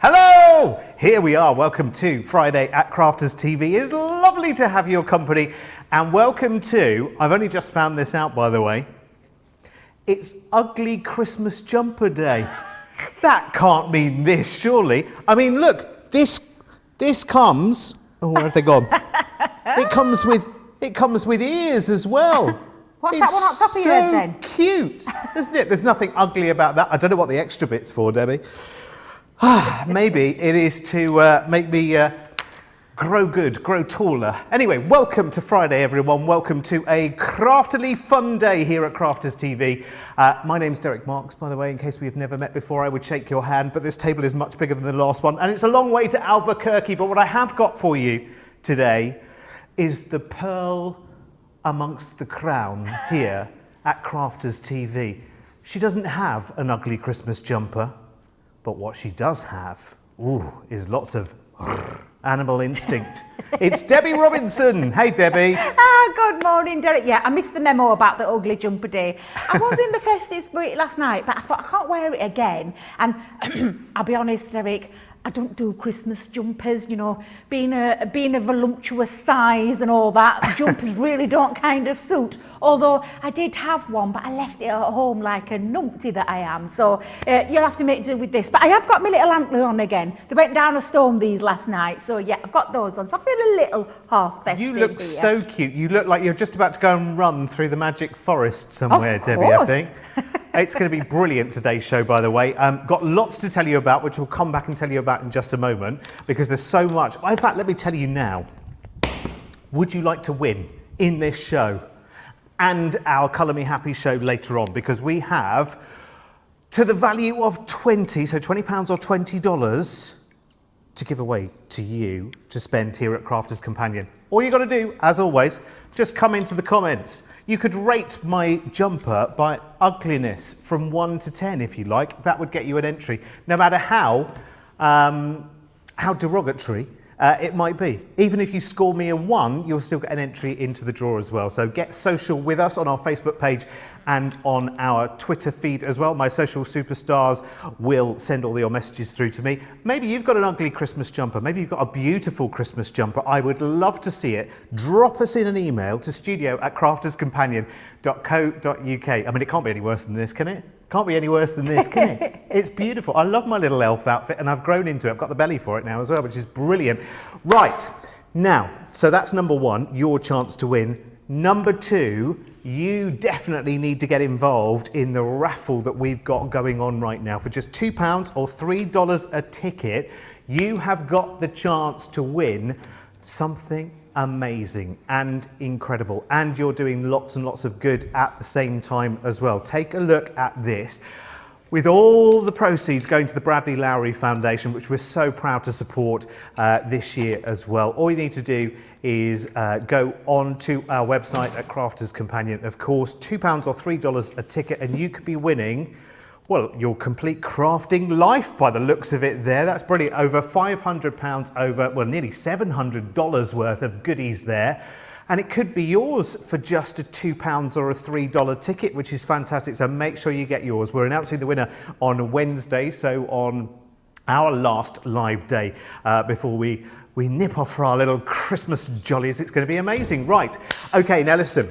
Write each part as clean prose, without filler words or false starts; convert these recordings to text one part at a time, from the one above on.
Hello! Hello, here we are. Welcome to Friday at Crafters TV. It is lovely to have your company, and welcome to, I've only just found this out by the way, it's Ugly Christmas Jumper Day. That can't mean this, surely. I mean, look, this comes, oh, where have they gone? It comes with ears as well. What's that one on top of your head then? It's so cute, isn't it? There's nothing ugly about that. I don't know what the extra bit's for, Debbie. Maybe it is to make me grow good, grow taller. Anyway, welcome to Friday, everyone. Welcome to a craftily fun day here at Crafters TV. My name's Derek Marks, by the way, in case we've never met before. I would shake your hand, but this table is much bigger than the last one, and it's a long way to Albuquerque. But what I have got for you today is the pearl amongst the crown here at Crafters TV. She doesn't have an ugly Christmas jumper, but what she does have, is lots of animal instinct. It's Debbie Robinson. Hey, Debbie. Good morning, Derek. Yeah, I missed the memo about the ugly jumper day. I was in the festive spirit last night, but I thought I can't wear it again. And I'll be honest, Derek, I don't do Christmas jumpers, you know, being a voluptuous size and all that. Jumpers really don't kind of suit. Although I did have one, but I left it at home like a numpty that I am. So you'll have to make do with this. But I have got my little antlers on again. They went down a storm these last night. So yeah, I've got those on. So I feel a little half festive. You look here. so cute. You look like you're just about to go and run through the magic forest somewhere, Debbie, I think. It's going to be brilliant, today's show, by the way. Got lots to tell you about, which we'll come back and tell you about in just a moment, because there's so much. In fact, let me tell you now. Would you like to win in this show and our Colour Me Happy show later on? Because we have, to the value of 20, so £20 or $20, to give away to you to spend here at Crafters Companion. All you got to do, as always, just come into the comments. You could rate my jumper by ugliness from 1 to 10 if you like. That would get you an entry, no matter how derogatory it might be. Even if you score me a 1, you'll still get an entry into the draw as well. So get social with us on our Facebook page and on our Twitter feed as well. My social superstars will send all your messages through to me. Maybe you've got an ugly Christmas jumper. Maybe you've got a beautiful Christmas jumper. I would love to see it. Drop us in an email to studio@crafterscompanion.co.uk. I mean, it can't be any worse than this, can it? Can't be any worse than this, can it? It's beautiful. I love my little elf outfit, and I've grown into it. I've got the belly for it now as well, which is brilliant. Right, now, so that's number 1, your chance to win. Number 2, you definitely need to get involved in the raffle that we've got going on right now. For just £2 or $3 a ticket, you have got the chance to win something amazing and incredible, and you're doing lots and lots of good at the same time as well. Take a look at this, with all the proceeds going to the Bradley Lowry Foundation, which we're so proud to support this year as well. All you need to do is go on to our website at Crafters Companion. Of course, £2 or $3 a ticket, and you could be winning, well, your complete crafting life by the looks of it there. That's brilliant. Over £500 over, well, nearly $700 worth of goodies there. And it could be yours for just a £2 or a $3 ticket, which is fantastic. So make sure you get yours. We're announcing the winner on Wednesday, so on our last live day before we nip off for our little Christmas jollies. It's going to be amazing. Right. Okay, now listen.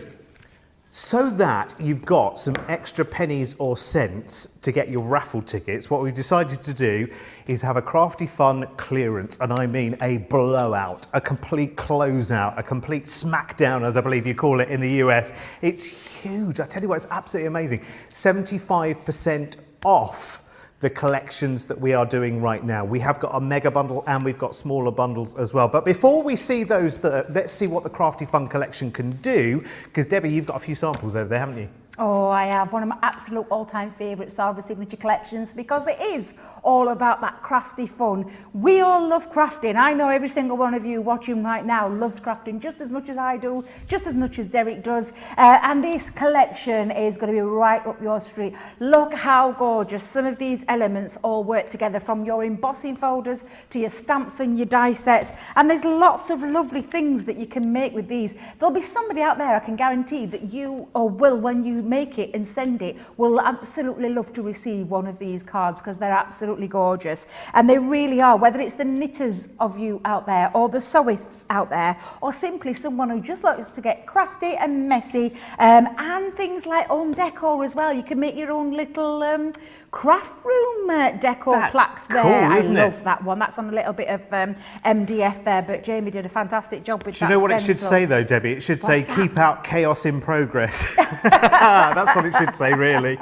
So that you've got some extra pennies or cents to get your raffle tickets, what we've decided to do is have a Crafty Fun clearance, and I mean a blowout, a complete closeout, a complete smackdown, as I believe you call it in the US. It's huge. I tell you what, it's absolutely amazing. 75% off the collections that we are doing right now. We have got a mega bundle and we've got smaller bundles as well. But before we see those, let's see what the Crafty Fun collection can do, because Debbie, you've got a few samples over there, haven't you? Oh, I have one of my absolute all-time favourite Sara Signature Collections, because it is all about that crafty fun. We all love crafting. I know every single one of you watching right now loves crafting just as much as I do, just as much as Derek does. And this collection is going to be right up your street. Look how gorgeous some of these elements all work together, from your embossing folders to your stamps and your die sets. And there's lots of lovely things that you can make with these. There'll be somebody out there, I can guarantee, that you or will, when you make it and send it will absolutely love to receive one of these cards because they're absolutely gorgeous. And they really are, whether it's the knitters of you out there or the sewists out there, or simply someone who just likes to get crafty and messy, and things like home decor as well. You can make your own little craft room decor plaques there. Cool, isn't I love that one. That's on a little bit of MDF there, but Jamie did a fantastic job with that. Do you know what it should say though, Debbie? It should say, keep out chaos in progress. That's what it should say, really.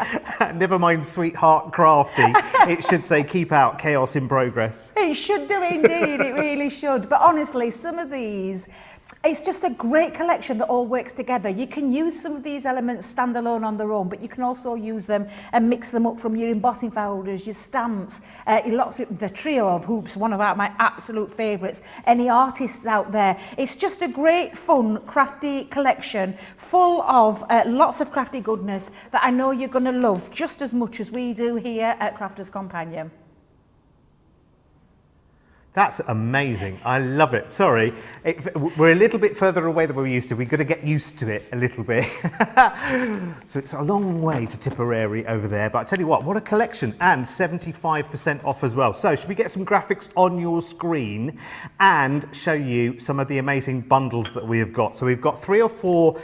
Never mind sweetheart crafty. It should say, keep out chaos in progress. It should do indeed, it really should. But honestly, some of these, it's just a great collection that all works together. You can use some of these elements standalone on their own, but you can also use them and mix them up from your embossing folders, your stamps, lots of the trio of hoops, one of my absolute favourites. Any artists out there, it's just a great, fun, crafty collection full of lots of crafty goodness that I know you're going to love just as much as we do here at Crafters Companion. That's amazing. I love it. Sorry, we're a little bit further away than we're used to. We've got to get used to it a little bit. So it's a long way to Tipperary over there. But I tell you what a collection, and 75% off as well. So should we get some graphics on your screen and show you some of the amazing bundles that we have got? So we've got 3 or 4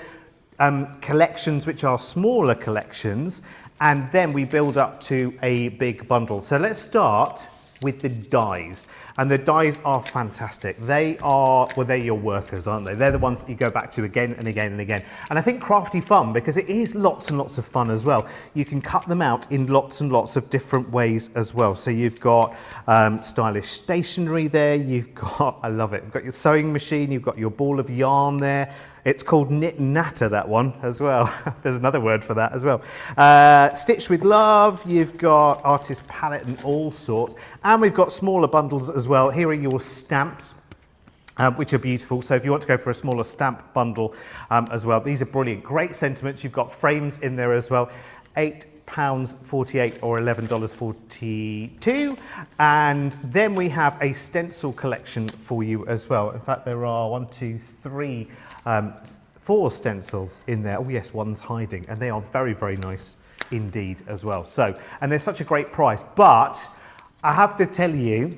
collections which are smaller collections, and then we build up to a big bundle. So let's start with the dies, and the dies are fantastic. They are, well, they're your workers, aren't they? They're the ones that you go back to again and again and again. And I think crafty fun, because it is lots and lots of fun as well. You can cut them out in lots and lots of different ways as well. So you've got stylish stationery there, you've got, I love it, you've got your sewing machine, you've got your ball of yarn there. It's called Knit Natter, that one, as well. There's another word for that as well. Stitch with Love, you've got Artist Palette and all sorts. And we've got smaller bundles as well. Here are your stamps, which are beautiful. So if you want to go for a smaller stamp bundle as well, these are brilliant. Great sentiments. You've got frames in there as well. £8.48 or $11.42. And then we have a stencil collection for you as well. In fact, there are 1, 2, 3, 4 stencils in there. Oh yes, one's hiding, and they are very, very nice indeed as well. So, and they're such a great price, but I have to tell you,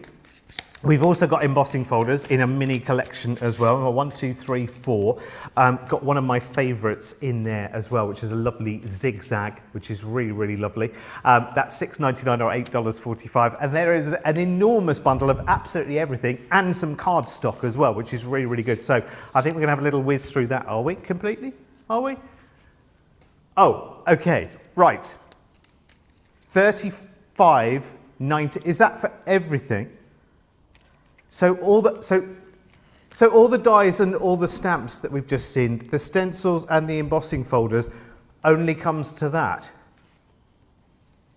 we've also got embossing folders in a mini collection as well. 1, 2, 3, 4. Got one of my favourites in there as well, which is a lovely zigzag, which is really, really lovely. That's $6.99 or $8.45. And there is an enormous bundle of absolutely everything and some cardstock as well, which is really, really good. So I think we're going to have a little whiz through that. Are we completely? Are we? Oh, okay. Right. $35.90. Is that for everything? So all the dies and all the stamps that we've just seen, the stencils and the embossing folders, only comes to that.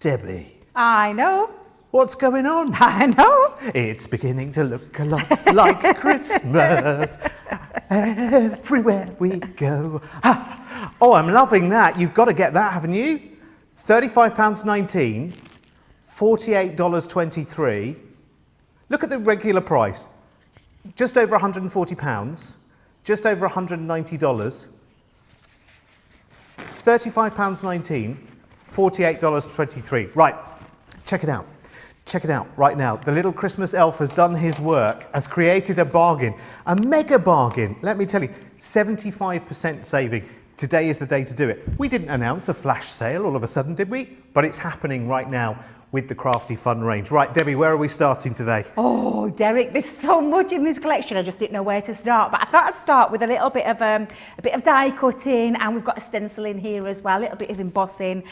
Debbie. I know. What's going on? I know. It's beginning to look a lot like Christmas everywhere we go. Ah. Oh, I'm loving that. You've got to get that, haven't you? £35.19, $48.23. Look at the regular price, just over £140, just over $190, £35.19, $48.23. Right, check it out. Check it out right now. The little Christmas elf has done his work, has created a bargain, a mega bargain. Let me tell you, 75% saving. Today is the day to do it. We didn't announce a flash sale all of a sudden, did we? But it's happening right now with the Crafty Fun range. Right, Debbie, where are we starting today? Oh, Derek, there's so much in this collection. I just didn't know where to start, but I thought I'd start with a little bit of die cutting, and we've got a stencil in here as well, a little bit of embossing.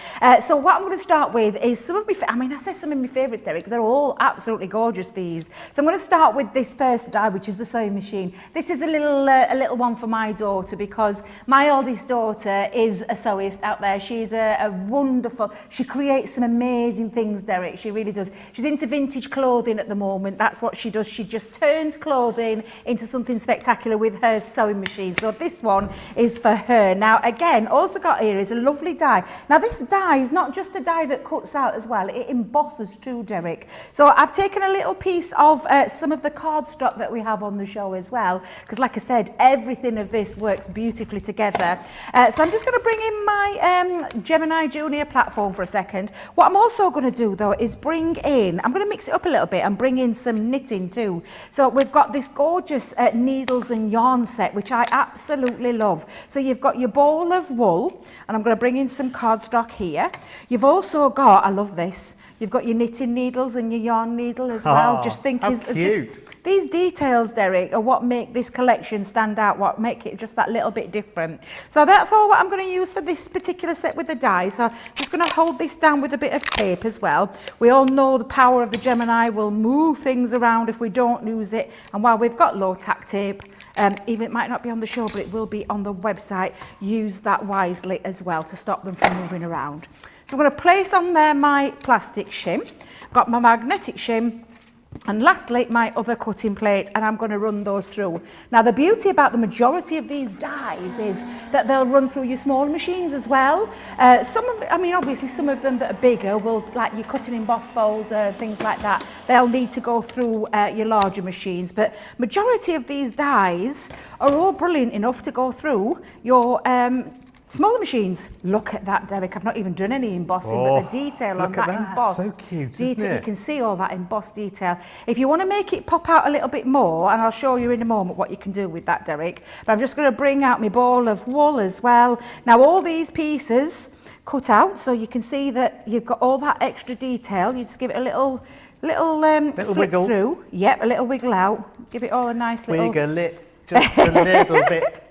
So what I'm going to start with is some of my, I say some of my favourites, Derek. They're all absolutely gorgeous, these. So I'm going to start with this first die, which is the sewing machine. This is a little one for my daughter, because my oldest daughter is a sewist out there. She's a wonderful, she creates some amazing things, Derek, she really does. She's into vintage clothing at the moment. That's what she does. She just turns clothing into something spectacular with her sewing machine. So this one is for her. Now, again, all we've got here is a lovely die. Now, this die is not just a die that cuts out as well. It embosses too, Derek. So I've taken a little piece of some of the cardstock that we have on the show as well, because like I said, everything of this works beautifully together. So I'm just going to bring in my my Gemini Junior platform for a second. What I'm also going to do though is bring in, I'm going to mix it up a little bit and bring in some knitting too. So we've got this gorgeous needles and yarn set, which I absolutely love. So you've got your ball of wool, and I'm going to bring in some cardstock here. You've also got, I love this, you've got your knitting needles and your yarn needle as well. Oh, just think how is cute. just, these details, Derek, are what make this collection stand out, what make it just that little bit different. So that's all what I'm going to use for this particular set with the dies. So I'm just going to hold this down with a bit of tape as well. We all know the power of the Gemini will move things around if we don't use it. And while we've got low tack tape, even it might not be on the show, but it will be on the website, use that wisely as well to stop them from moving around. So I'm going to place on there my plastic shim, got my magnetic shim, and lastly my other cutting plate, and I'm going to run those through. Now the beauty about the majority of these dies is that they'll run through your smaller machines as well. Obviously some of them that are bigger will, like your cutting emboss folder, things like that, they'll need to go through your larger machines, but majority of these dies are all brilliant enough to go through your smaller machines. Look at that, Derek. I've not even done any embossing, but the detail on that embossed so cute, detail, isn't it? you can see all that embossed detail. If you want to make it pop out a little bit more, and I'll show you in a moment what you can do with that, Derek, but I'm just going to bring out my ball of wool as well. Now all these pieces cut out, so you can see that you've got all that extra detail. You just give it a little flick wiggle through. Yep, a little wiggle out. Give it all a nice little... Wiggle it just a little bit.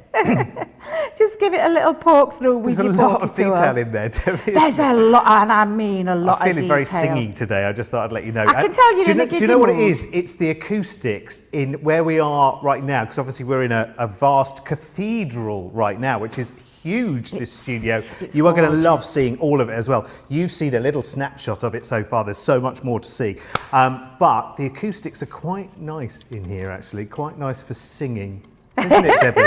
Just give it a little poke through with There's your a lot of tool. detail in there, Debbie. There's a lot, and I mean a lot of detail. I'm feeling very singy today. I just thought I'd let you know. I can tell you do in a do you giddy know what it mood. is? It's the acoustics in where we are right now, because obviously we're in a vast cathedral right now, which is huge, this studio. You are going to love seeing all of it as well. You've seen a little snapshot of it so far. There's so much more to see. But the acoustics are quite nice in here, actually. Quite nice for singing. Isn't it, Debbie?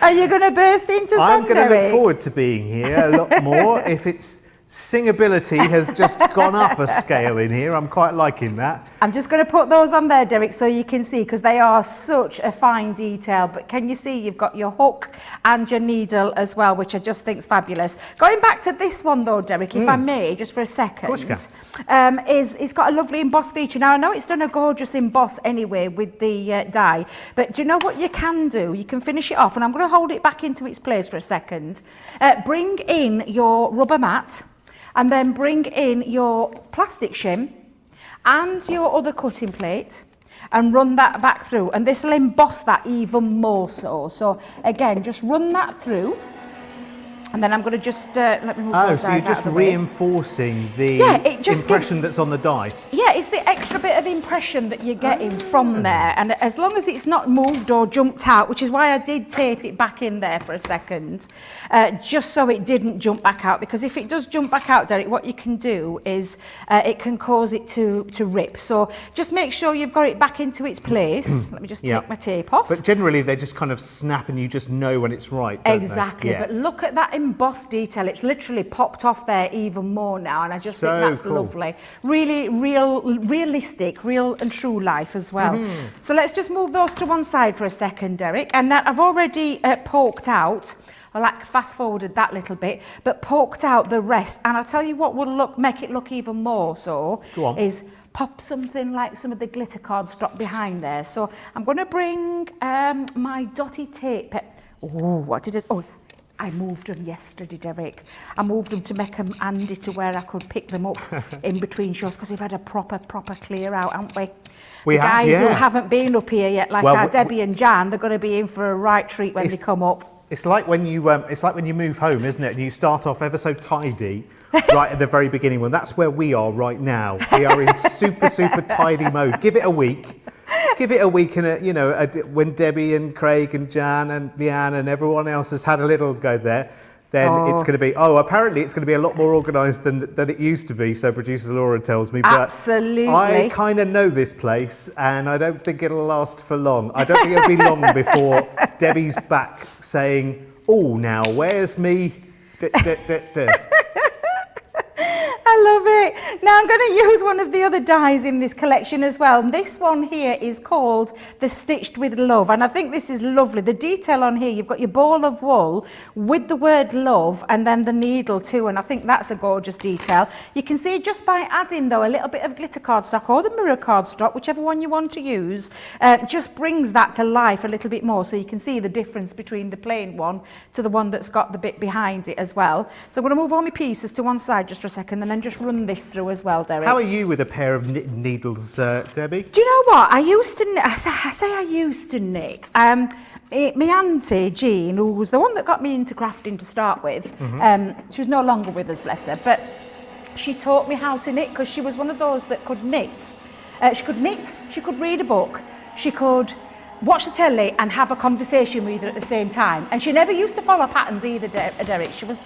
Are you going to burst into I'm song, going to Derek? look forward to being here a lot more. If its singability has just gone up a scale in here, I'm quite liking that. I'm just going to put those on there, Derek, so you can see, because they are such a fine detail. But can you see you've got your hook and your needle as well, which I just think is fabulous. Going back to this one though, Derek, if I may, just for a second, Of course you can. it's got a lovely emboss feature. Now I know it's done a gorgeous emboss anyway with the die, but do you know what you can do? You can finish it off, and I'm going to hold it back into its place for a second. Bring in your rubber mat, and then bring in your plastic shim and your other cutting plate and run that back through, and this will emboss that even more so. So again, just run that through, and then I'm going to just let me move those So you're dies just out of the way. reinforcing the it just impression that's on the die. Yeah, it's the extra bit of impression that you're getting from there, and as long as it's not moved or jumped out, which is why I did tape it back in there for a second, just so it didn't jump back out, because if it does jump back out, Derek, what you can do is it can cause it to rip. So just make sure you've got it back into its place. Let me just take my tape off. But generally they just kind of snap and you just know when it's right, don't Exactly, they? Yeah. but look at that embossed detail. It's literally popped off there even more now, and I just So think that's cool. lovely. Really realistic, real and true life as well. So let's just move those to one side for a second, Derek. And I've already poked out, I like fast forwarded that little bit, but poked out the rest. And I'll tell you what will make it look even more so. Go on. Is pop something like some of the glitter cardstock behind there. So I'm going to bring my dotty tape. I moved them yesterday, Derek. I moved them to make them handy to where I could pick them up in between shows, because we've had a proper clear out, haven't we? We the have, guys yeah. who haven't been up here yet, like our Debbie and Jan, they're going to be in for a right treat when they come up. It's like when you move home, isn't it? And you start off ever so tidy right at the very beginning. Well, that's where we are right now. We are in super tidy mode. Give it a week. Give it a week, and when Debbie and Craig and Jan and Leanne and everyone else has had a little go there, then it's going to be, apparently it's going to be a lot more organised than it used to be, so producer Laura tells me. But Absolutely. I kind of know this place, and I don't think it'll last for long. I don't think it'll be long before Debbie's back saying, now, where's me? I love Now I'm going to use one of the other dies in this collection as well. And this one here is called the Stitched with Love, and I think this is lovely. The detail on here, you've got your ball of wool with the word love and then the needle too, and I think that's a gorgeous detail. You can see just by adding though a little bit of glitter cardstock or the mirror cardstock, whichever one you want to use, just brings that to life a little bit more, so you can see the difference between the plain one to the one that's got the bit behind it as well. So I'm going to move all my pieces to one side just for a second and then just run this through as well, Derek. How are you with a pair of knitting needles, Debbie? Do you know what? I used to knit. I say I used to knit. My auntie, Jean, who was the one that got me into crafting to start with, she's no longer with us, bless her, but she taught me how to knit because she was one of those that could knit. She could knit, she could read a book, she could watch the telly and have a conversation with her at the same time. And she never used to follow patterns either, Derek. She was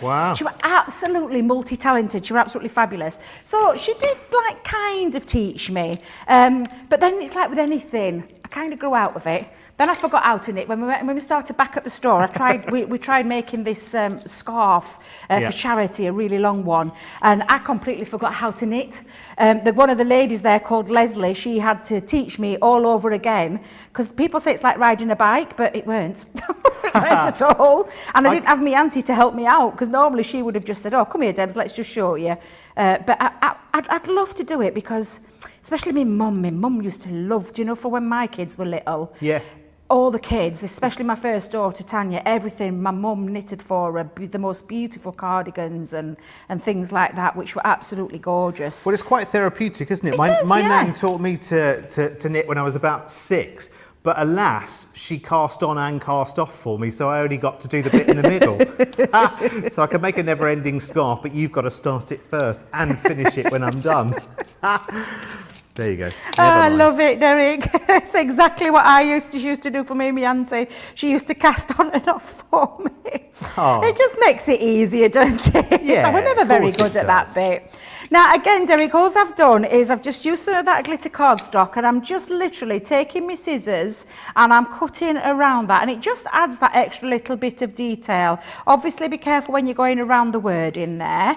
absolutely multi-talented. She was absolutely fabulous. So she did like kind of teach me. But then it's like with anything, I kind of grew out of it. Then I forgot how to knit. When we started back at the store, we tried making this scarf for charity, a really long one, and I completely forgot how to knit. One of the ladies there called Leslie, she had to teach me all over again, because people say it's like riding a bike, but it weren't. It weren't at all. And I didn't have my auntie to help me out, because normally she would have just said, oh, come here, Debs, let's just show you. But I'd love to do it, because especially my mum used to love, do you know, for when my kids were little. Yeah. All the kids, especially my first daughter, Tanya, everything my mum knitted for her, the most beautiful cardigans and things like that, which were absolutely gorgeous. Well, it's quite therapeutic, isn't it? My nan taught me to knit when I was about 6, but alas, she cast on and cast off for me, so I only got to do the bit in the middle. So I could make a never-ending scarf, but you've got to start it first and finish it when I'm done. There you go. I love it, Derek. It's exactly what I used to do for me, my auntie. She used to cast on and off for me. Oh. It just makes it easier, doesn't it? Yeah, so we're never very good at that bit. Now, again, Derek, all I've done is I've just used some of that glitter cardstock, and I'm just literally taking my scissors and I'm cutting around that, and it just adds that extra little bit of detail. Obviously, be careful when you're going around the word in there,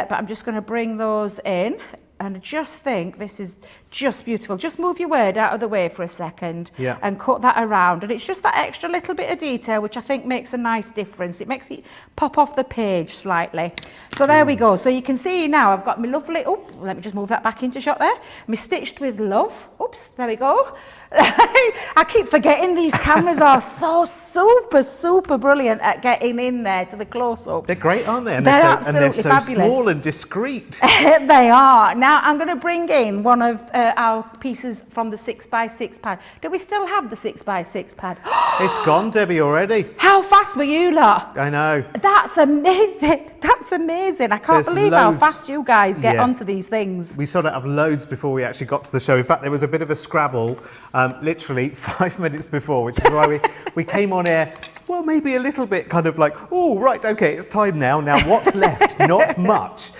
but I'm just going to bring those in. And I just think this is just beautiful. Just move your word out of the way for a second and cut that around. And it's just that extra little bit of detail, which I think makes a nice difference. It makes it pop off the page slightly. So there we go. So you can see now I've got my lovely, let me just move that back into shot there. My Stitched with Love. Oops, there we go. I keep forgetting these cameras are so super brilliant at getting in there to the close-ups. They're great, aren't they? And they're absolutely so fabulous. Small and discreet. They are. Now I'm going to bring in one of our pieces from the 6x6 pad. Do we still have the 6x6 pad? It's gone, Debbie, already. How fast were you lot? I know. That's amazing. That's amazing. I can't believe how fast you guys get onto these things. We sort of have loads before we actually got to the show. In fact, there was a bit of a scrabble literally 5 minutes before, which is why we came on air, well, maybe a little bit kind of like, oh, right, okay, it's time now. Now, what's left? Not much.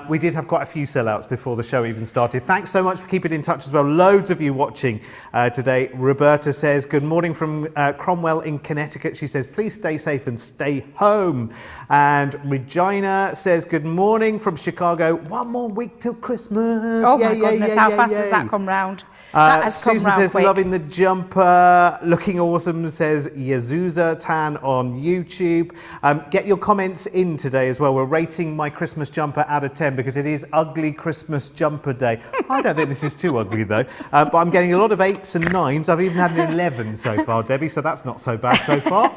We did have quite a few sellouts before the show even started. Thanks so much for keeping in touch as well. Loads of you watching today. Roberta says, good morning from Cromwell in Connecticut. She says, please stay safe and stay home. And Regina says, good morning from Chicago. One more week till Christmas. Oh, my goodness, how fast has that come round? Susan says, quick. Loving the jumper, looking awesome, says Yazuza Tan on YouTube. Get your comments in today as well. We're rating my Christmas jumper out of 10 because it is ugly Christmas jumper day. I don't think this is too ugly though, but I'm getting a lot of 8s and 9s. I've even had an 11 so far, Debbie, so that's not so bad so far.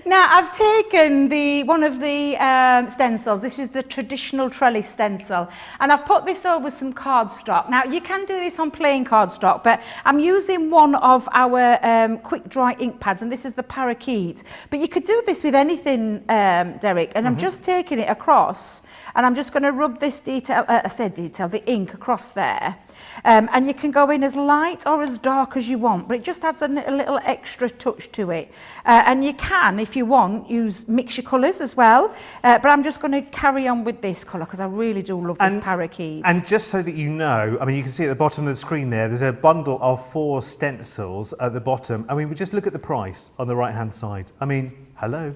Now, I've taken one of the stencils. This is the traditional trellis stencil, and I've put this over some cardstock. Now, you can do this on plain cardstock, but I'm using one of our quick dry ink pads, and this is the parakeet. But you could do this with anything, Derek, and I'm just taking it across, and I'm just going to rub this the ink across there. And you can go in as light or as dark as you want, but it just adds a little extra touch to it. And you can, if you want, mix your colours as well. But I'm just going to carry on with this colour because I really do love this parakeet. And just so that you know, I mean, you can see at the bottom of the screen there's a bundle of 4 stencils at the bottom. I mean, we just look at the price on the right-hand side. I mean, hello.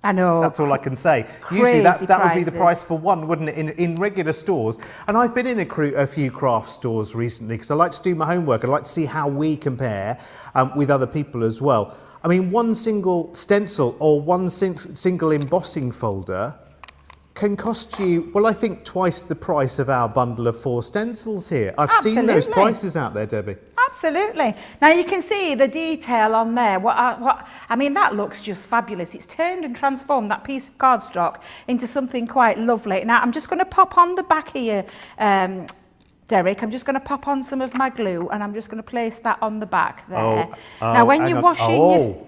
I know. That's all I can say. Usually that would be the prices. price for one, wouldn't it, in regular stores? And I've been in a few craft stores recently because I like to do my homework. I like to see how we compare with other people as well. I mean, one single stencil or one single embossing folder can cost you, well, I think twice the price of our bundle of 4 stencils here. I've seen those prices out there, Debbie. Absolutely. Now you can see the detail on there. I mean, that looks just fabulous. It's turned and transformed that piece of cardstock into something quite lovely. Now I'm just going to pop on the back here, Derek. I'm just going to pop on some of my glue and I'm just going to place that on the back there. Now when you're washing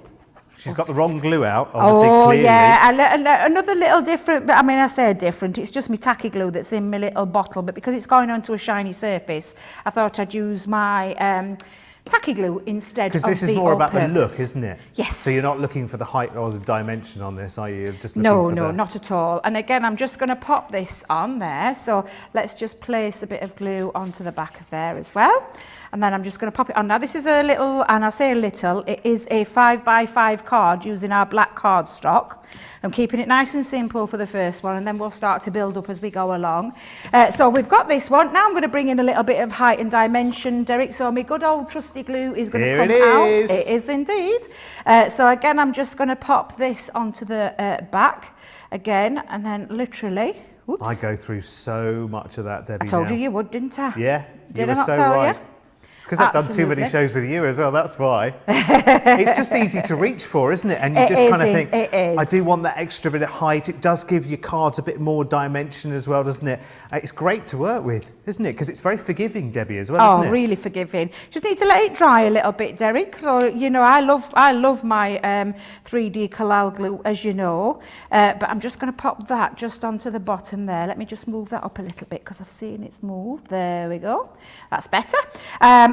she's got the wrong glue out, obviously, clearly. Yeah, another little different, but I mean, I say different, it's just my tacky glue that's in my little bottle, but because it's going onto a shiny surface, I thought I'd use my tacky glue instead of the Because this is more about the look, all-purpose. isn't it? Yes. So you're not looking for the height or the dimension on this, are you? You're just looking No, for no, not at all. And again, I'm just going to pop this on there. So let's just place a bit of glue onto the back of there as well. And then I'm just going to pop it on. Now this is a little, and I say a little, it is a 5x5 card using our black cardstock. I'm keeping it nice and simple for the first one, and then we'll start to build up as we go along. So we've got this one. Now I'm going to bring in a little bit of height and dimension, Derek. So my good old trusty glue is going to come out. It is indeed. So again, I'm just going to pop this onto the back again, and then literally, whoops. I go through so much of that, Debbie. I told you would, didn't I? Yeah, Did you I were not so tell right. you? Because I've done too many shows with you as well, that's why. It's just easy to reach for, isn't it? And you just kind of think, I do want that extra bit of height. It does give your cards a bit more dimension as well, doesn't it? It's great to work with, isn't it? Because it's very forgiving, Debbie, as well, isn't it? Oh, really forgiving. Just need to let it dry a little bit, Derek. So, you know, I love my 3D collal glue, as you know. But I'm just going to pop that just onto the bottom there. Let me just move that up a little bit because I've seen it's moved. There we go. That's better.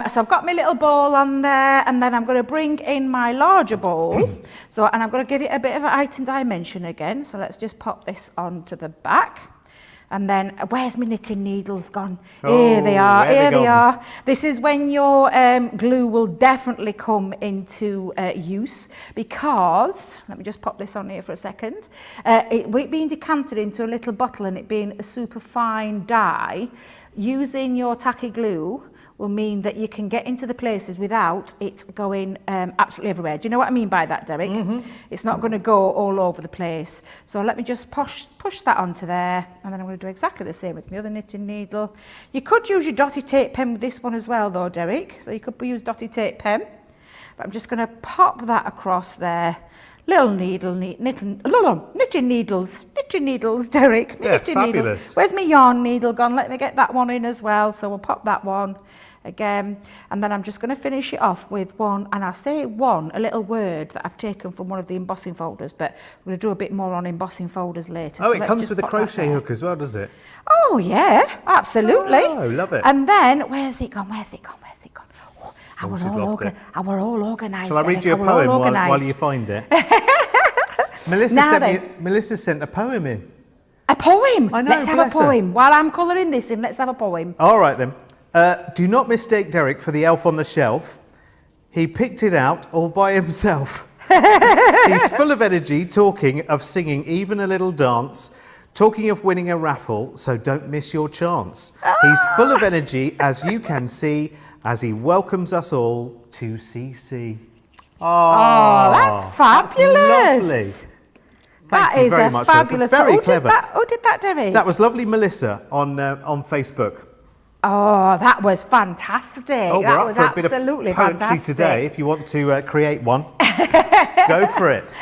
So I've got my little bowl on there, and then I'm going to bring in my larger bowl. And I'm going to give it a bit of a height and dimension again. So let's just pop this onto the back. And then, where's my knitting needles gone? Here they are, here they are. This is when your glue will definitely come into use because, let me just pop this on here for a second, it being decanted into a little bottle and it being a super fine dye, using your tacky glue will mean that you can get into the places without it going absolutely everywhere. Do you know what I mean by that, Derek? Mm-hmm. It's not going to go all over the place. So let me just push that onto there, and then I'm going to do exactly the same with my other knitting needle. You could use your dotty tape pen with this one as well, though, Derek. So you could use dotty tape pen. But I'm just going to pop that across there. Little knitting needles, Derek. Knitting needles. Where's my yarn needle gone? Let me get that one in as well. So we'll pop that one again, and then I'm just going to finish it off with one, and I say one, a little word that I've taken from one of the embossing folders, but we're going to do a bit more on embossing folders later. Oh, so it comes with a crochet hook as well, does it? Oh yeah, absolutely. Oh, love it. And then where's it gone? I she's lost it. I were all organised. Shall I read you a poem while you find it? Melissa sent a poem in. A poem? I know, let's have a poem. While I'm colouring this in, let's have a poem. All right then. Do not mistake Derek for the elf on the shelf. He picked it out all by himself. He's full of energy, talking of singing even a little dance, talking of winning a raffle, so don't miss your chance. He's full of energy, as you can see, as he welcomes us all to CC. Oh, that's fabulous. That's lovely. Thank you very much, fabulous. Very clever. Who did that, Derek? That was lovely Melissa on Facebook. Oh, that was fantastic. Oh, that we're was up for a bit of poetry fantastic today. If you want to create one, go for it.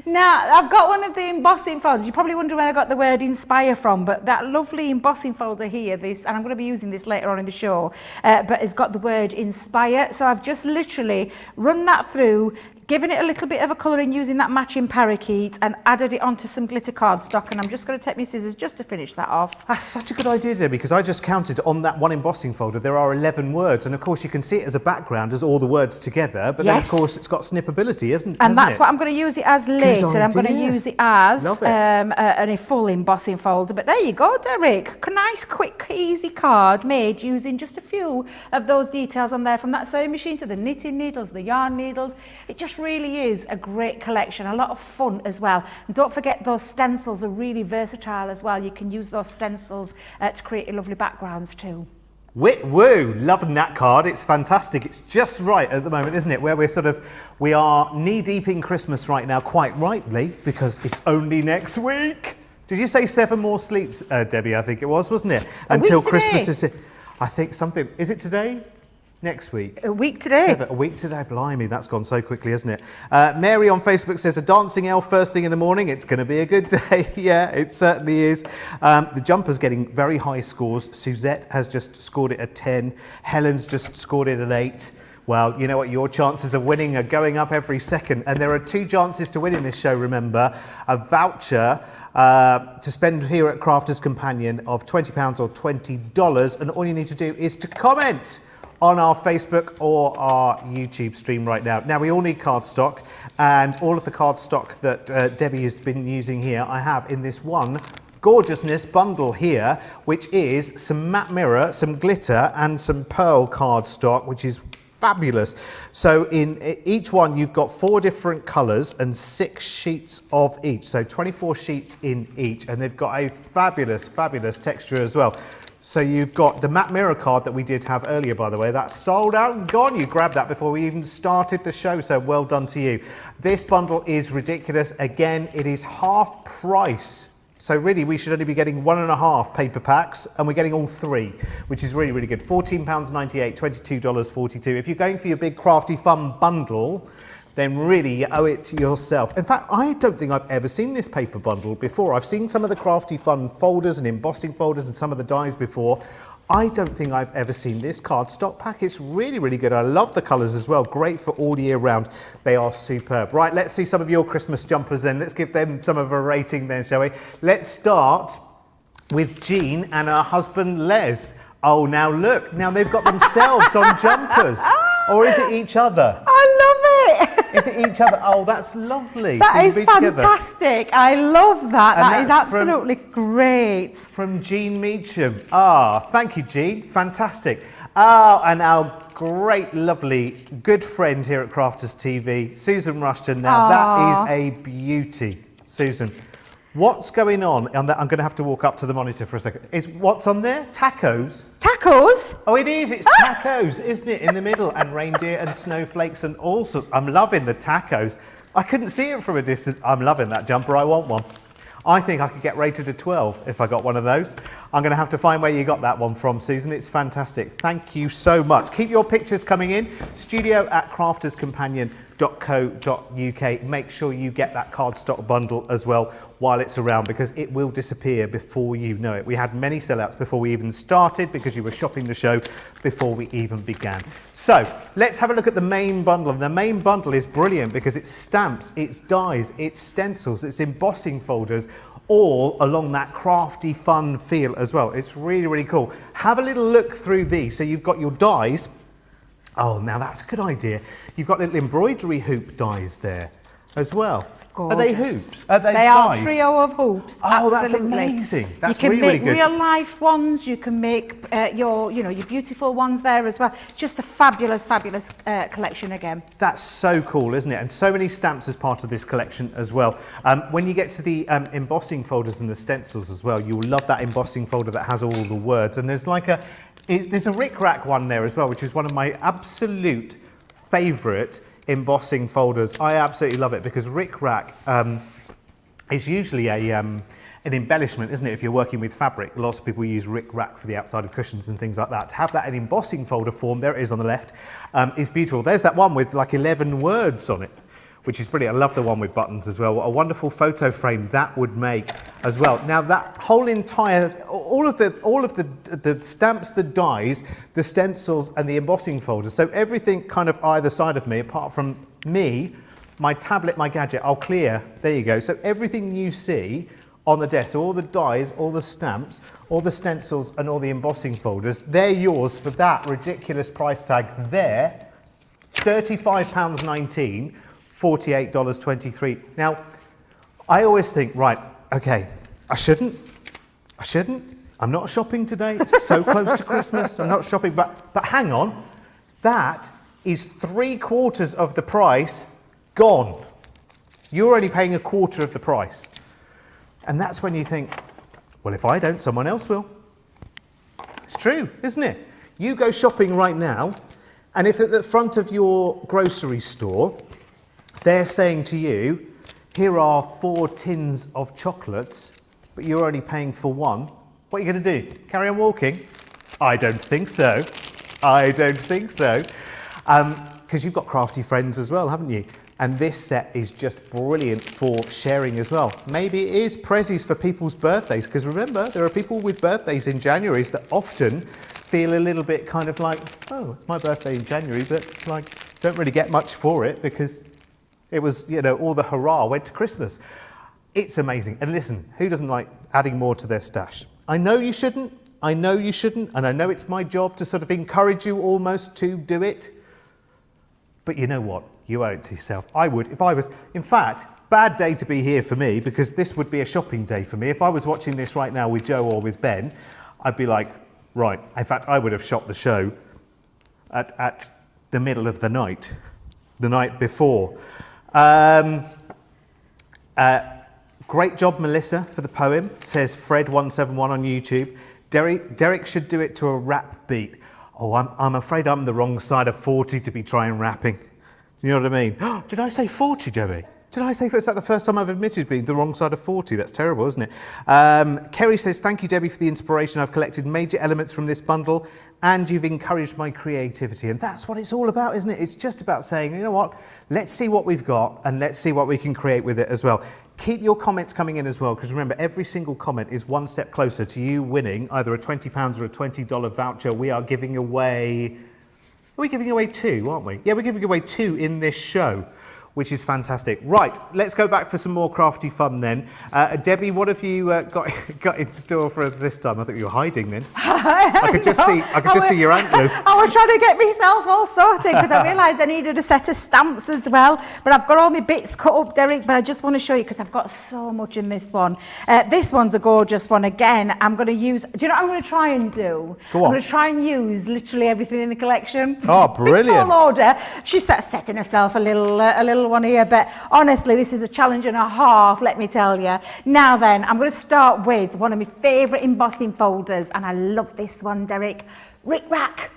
Now, I've got one of the embossing folders. You probably wonder where I got the word inspire from, but that lovely embossing folder here, and I'm going to be using this later on in the show, but it's got the word inspire. So I've just literally run that through, given it a little bit of a colouring using that matching parakeet, and added it onto some glitter cardstock, and I'm just going to take my scissors just to finish that off. That's such a good idea, Debbie, because I just counted on that one embossing folder, there are 11 words, and of course you can see it as a background as all the words together, but then of course it's got snippability, hasn't it? And that's what I'm going to use it as later. I'm going to use it as a full embossing folder. But there you go, Derek. A nice, quick, easy card made using just a few of those details on there, from that sewing machine to the knitting needles, the yarn needles. It just just really is a great collection, a lot of fun as well. And don't forget those stencils are really versatile as well. You can use those stencils to create your lovely backgrounds too. Wit woo, loving that card. It's fantastic. It's just right at the moment, isn't it? Where we are knee deep in Christmas right now, quite rightly, because it's only next week. Did you say 7 more sleeps, Debbie? I think it was, wasn't it? Until Christmas is. I think something. Is it today? Next week? A week today. A week today, blimey, that's gone so quickly, hasn't it? Mary on Facebook says, a dancing elf first thing in the morning. It's going to be a good day. Yeah, it certainly is. The jumper's getting very high scores. Suzette has just scored it at 10. Helen's just scored it at 8. Well, you know what? Your chances of winning are going up every second. And there are 2 chances to win in this show, remember. A voucher to spend here at Crafters Companion of £20 or $20. And all you need to do is to comment on our Facebook or our YouTube stream right now. Now, we all need cardstock, and all of the cardstock that Debbie has been using here, I have in this one gorgeousness bundle here, which is some matte mirror, some glitter, and some pearl cardstock, which is fabulous. So in each one, you've got 4 different colours and 6 sheets of each. So 24 sheets in each, and they've got a fabulous, fabulous texture as well. So you've got the matte mirror card that we did have earlier, by the way. That's sold out and gone. You grabbed that before we even started the show, so well done to you. This bundle is ridiculous. Again, it is half price. So really, we should only be getting 1.5 paper packs, and we're getting all 3, which is really, really good. £14.98, $22.42. If you're going for your big Crafty Fun bundle, then really you owe it to yourself. In fact, I don't think I've ever seen this paper bundle before. I've seen some of the Crafty Fun folders and embossing folders and some of the dies before. I don't think I've ever seen this cardstock pack. It's really, really good. I love the colours as well. Great for all year round. They are superb. Right, let's see some of your Christmas jumpers then. Let's give them some of a rating then, shall we? Let's start with Jean and her husband Les. Oh, now look. Now they've got themselves on jumpers. Or is it each other? I love it. Is it each other? Oh, that's lovely. That so is fantastic. I love that. And that is absolutely great. From Jean Meacham. Ah, thank you, Jean. Fantastic. Ah, and our great, lovely, good friend here at Crafters TV, Susan Rushton. Now, that is a beauty. Susan, what's going on? I'm going to have to walk up to the monitor for a second. What's on there? Tacos? Tacos? Oh, it is. It's tacos, isn't it? In the middle. And reindeer and snowflakes and all sorts. I'm loving the tacos. I couldn't see it from a distance. I'm loving that jumper. I want one. I think I could get rated a 12 if I got one of those. I'm going to have to find where you got that one from, Susan. It's fantastic. Thank you so much. Keep your pictures coming in. studio@crafterscompanion.co.uk. Make sure you get that cardstock bundle as well while it's around, because it will disappear before you know it. We had many sellouts before we even started because you were shopping the show before we even began. So let's have a look at the main bundle. And the main bundle is brilliant because it's stamps, it's dies, it's stencils, it's embossing folders, all along that crafty fun feel as well. It's really, really cool. Have a little look through these. So you've got your dies. Oh, now that's a good idea. You've got little embroidery hoop dies there as well. Gorgeous. Are they hoops? Are they They dies? are a trio of hoops. Oh, absolutely. that's amazing. That's you can really, make really good. real life ones. You can make your beautiful ones there as well. Just a fabulous, fabulous collection again. That's so cool, isn't it? And so many stamps as part of this collection as well. When you get to the embossing folders and the stencils as well, you'll love that embossing folder that has all the words. And there's like there's a Rick Rack one there as well, which is one of my absolute favourite embossing folders. I absolutely love it because Rick Rack is usually an embellishment, isn't it? If you're working with fabric, lots of people use Rick Rack for the outside of cushions and things like that. To have that in embossing folder form, there it is on the left, is beautiful. There's that one with like 11 words on it, which is brilliant. I love the one with buttons as well. What a wonderful photo frame that would make as well. Now that whole entire, all of the stamps, the dies, the stencils and the embossing folders, so everything kind of either side of me, apart from me, my tablet, my gadget, I'll clear, there you go. So everything you see on the desk, so all the dies, all the stamps, all the stencils and all the embossing folders, they're yours for that ridiculous price tag there, £35.19. $48.23. Now, I always think, right, okay, I shouldn't, I'm not shopping today, it's so close to Christmas, I'm not shopping, but hang on, that is 3/4 of the price Gone. You're only paying a quarter of the price. And that's when you think, well, if I don't, someone else will. It's true, isn't it? You go shopping right now, and if at the front of your grocery store, they're saying to you, here are 4 tins of chocolates, but you're only paying for 1, what are you going to do? Carry on walking? I don't think so. I don't think so. Because you've got crafty friends as well, haven't you? And this set is just brilliant for sharing as well. Maybe it is prezzies for people's birthdays, because remember, there are people with birthdays in January that often feel a little bit kind of like, oh, it's my birthday in January, but like, don't really get much for it because it was, you know, all the hurrah went to Christmas. It's amazing. And listen, who doesn't like adding more to their stash? I know you shouldn't. I know you shouldn't. And I know it's my job to sort of encourage you almost to do it. But you know what? You owe it to yourself. I would, if I was, in fact, bad day to be here for me, because this would be a shopping day for me. If I was watching this right now with Joe or with Ben, I'd be like, right, in fact, I would have shot the show at the middle of the night before. Great job, Melissa, for the poem, says Fred171 on YouTube. Derek should do it to a rap beat. Oh, I'm afraid I'm the wrong side of 40 to be trying rapping. You know what I mean? Did I say 40, Debbie? Did I say, is that the first time I've admitted being the wrong side of 40? That's terrible, isn't it? Kerry says, thank you, Debbie, for the inspiration. I've collected major elements from this bundle and you've encouraged my creativity. And that's what it's all about, isn't it? It's just about saying, you know what? Let's see what we've got and let's see what we can create with it as well. Keep your comments coming in as well, because remember, every single comment is one step closer to you winning either a £20 or a $20 voucher. We are giving away... Are we giving away 2, aren't we? Yeah, we're giving away 2 in this show, which is fantastic. Right, let's go back for some more crafty fun then. Debbie, what have you got in store for us this time? I think you were hiding then. I could just see your antlers. I was trying to get myself all sorted because I realised I needed a set of stamps as well. But I've got all my bits cut up, Derek, but I just want to show you because I've got so much in this one. This one's a gorgeous one. Again, I'm going to use, do you know what I'm going to try and do? Go on. I'm going to try and use literally everything in the collection. Oh, brilliant. Big tall order. She's setting herself a little one here, but honestly, this is a challenge and a half, let me tell you. Now then, I'm going to start with one of my favourite embossing folders, and I love this one, Derek. Rick Rack.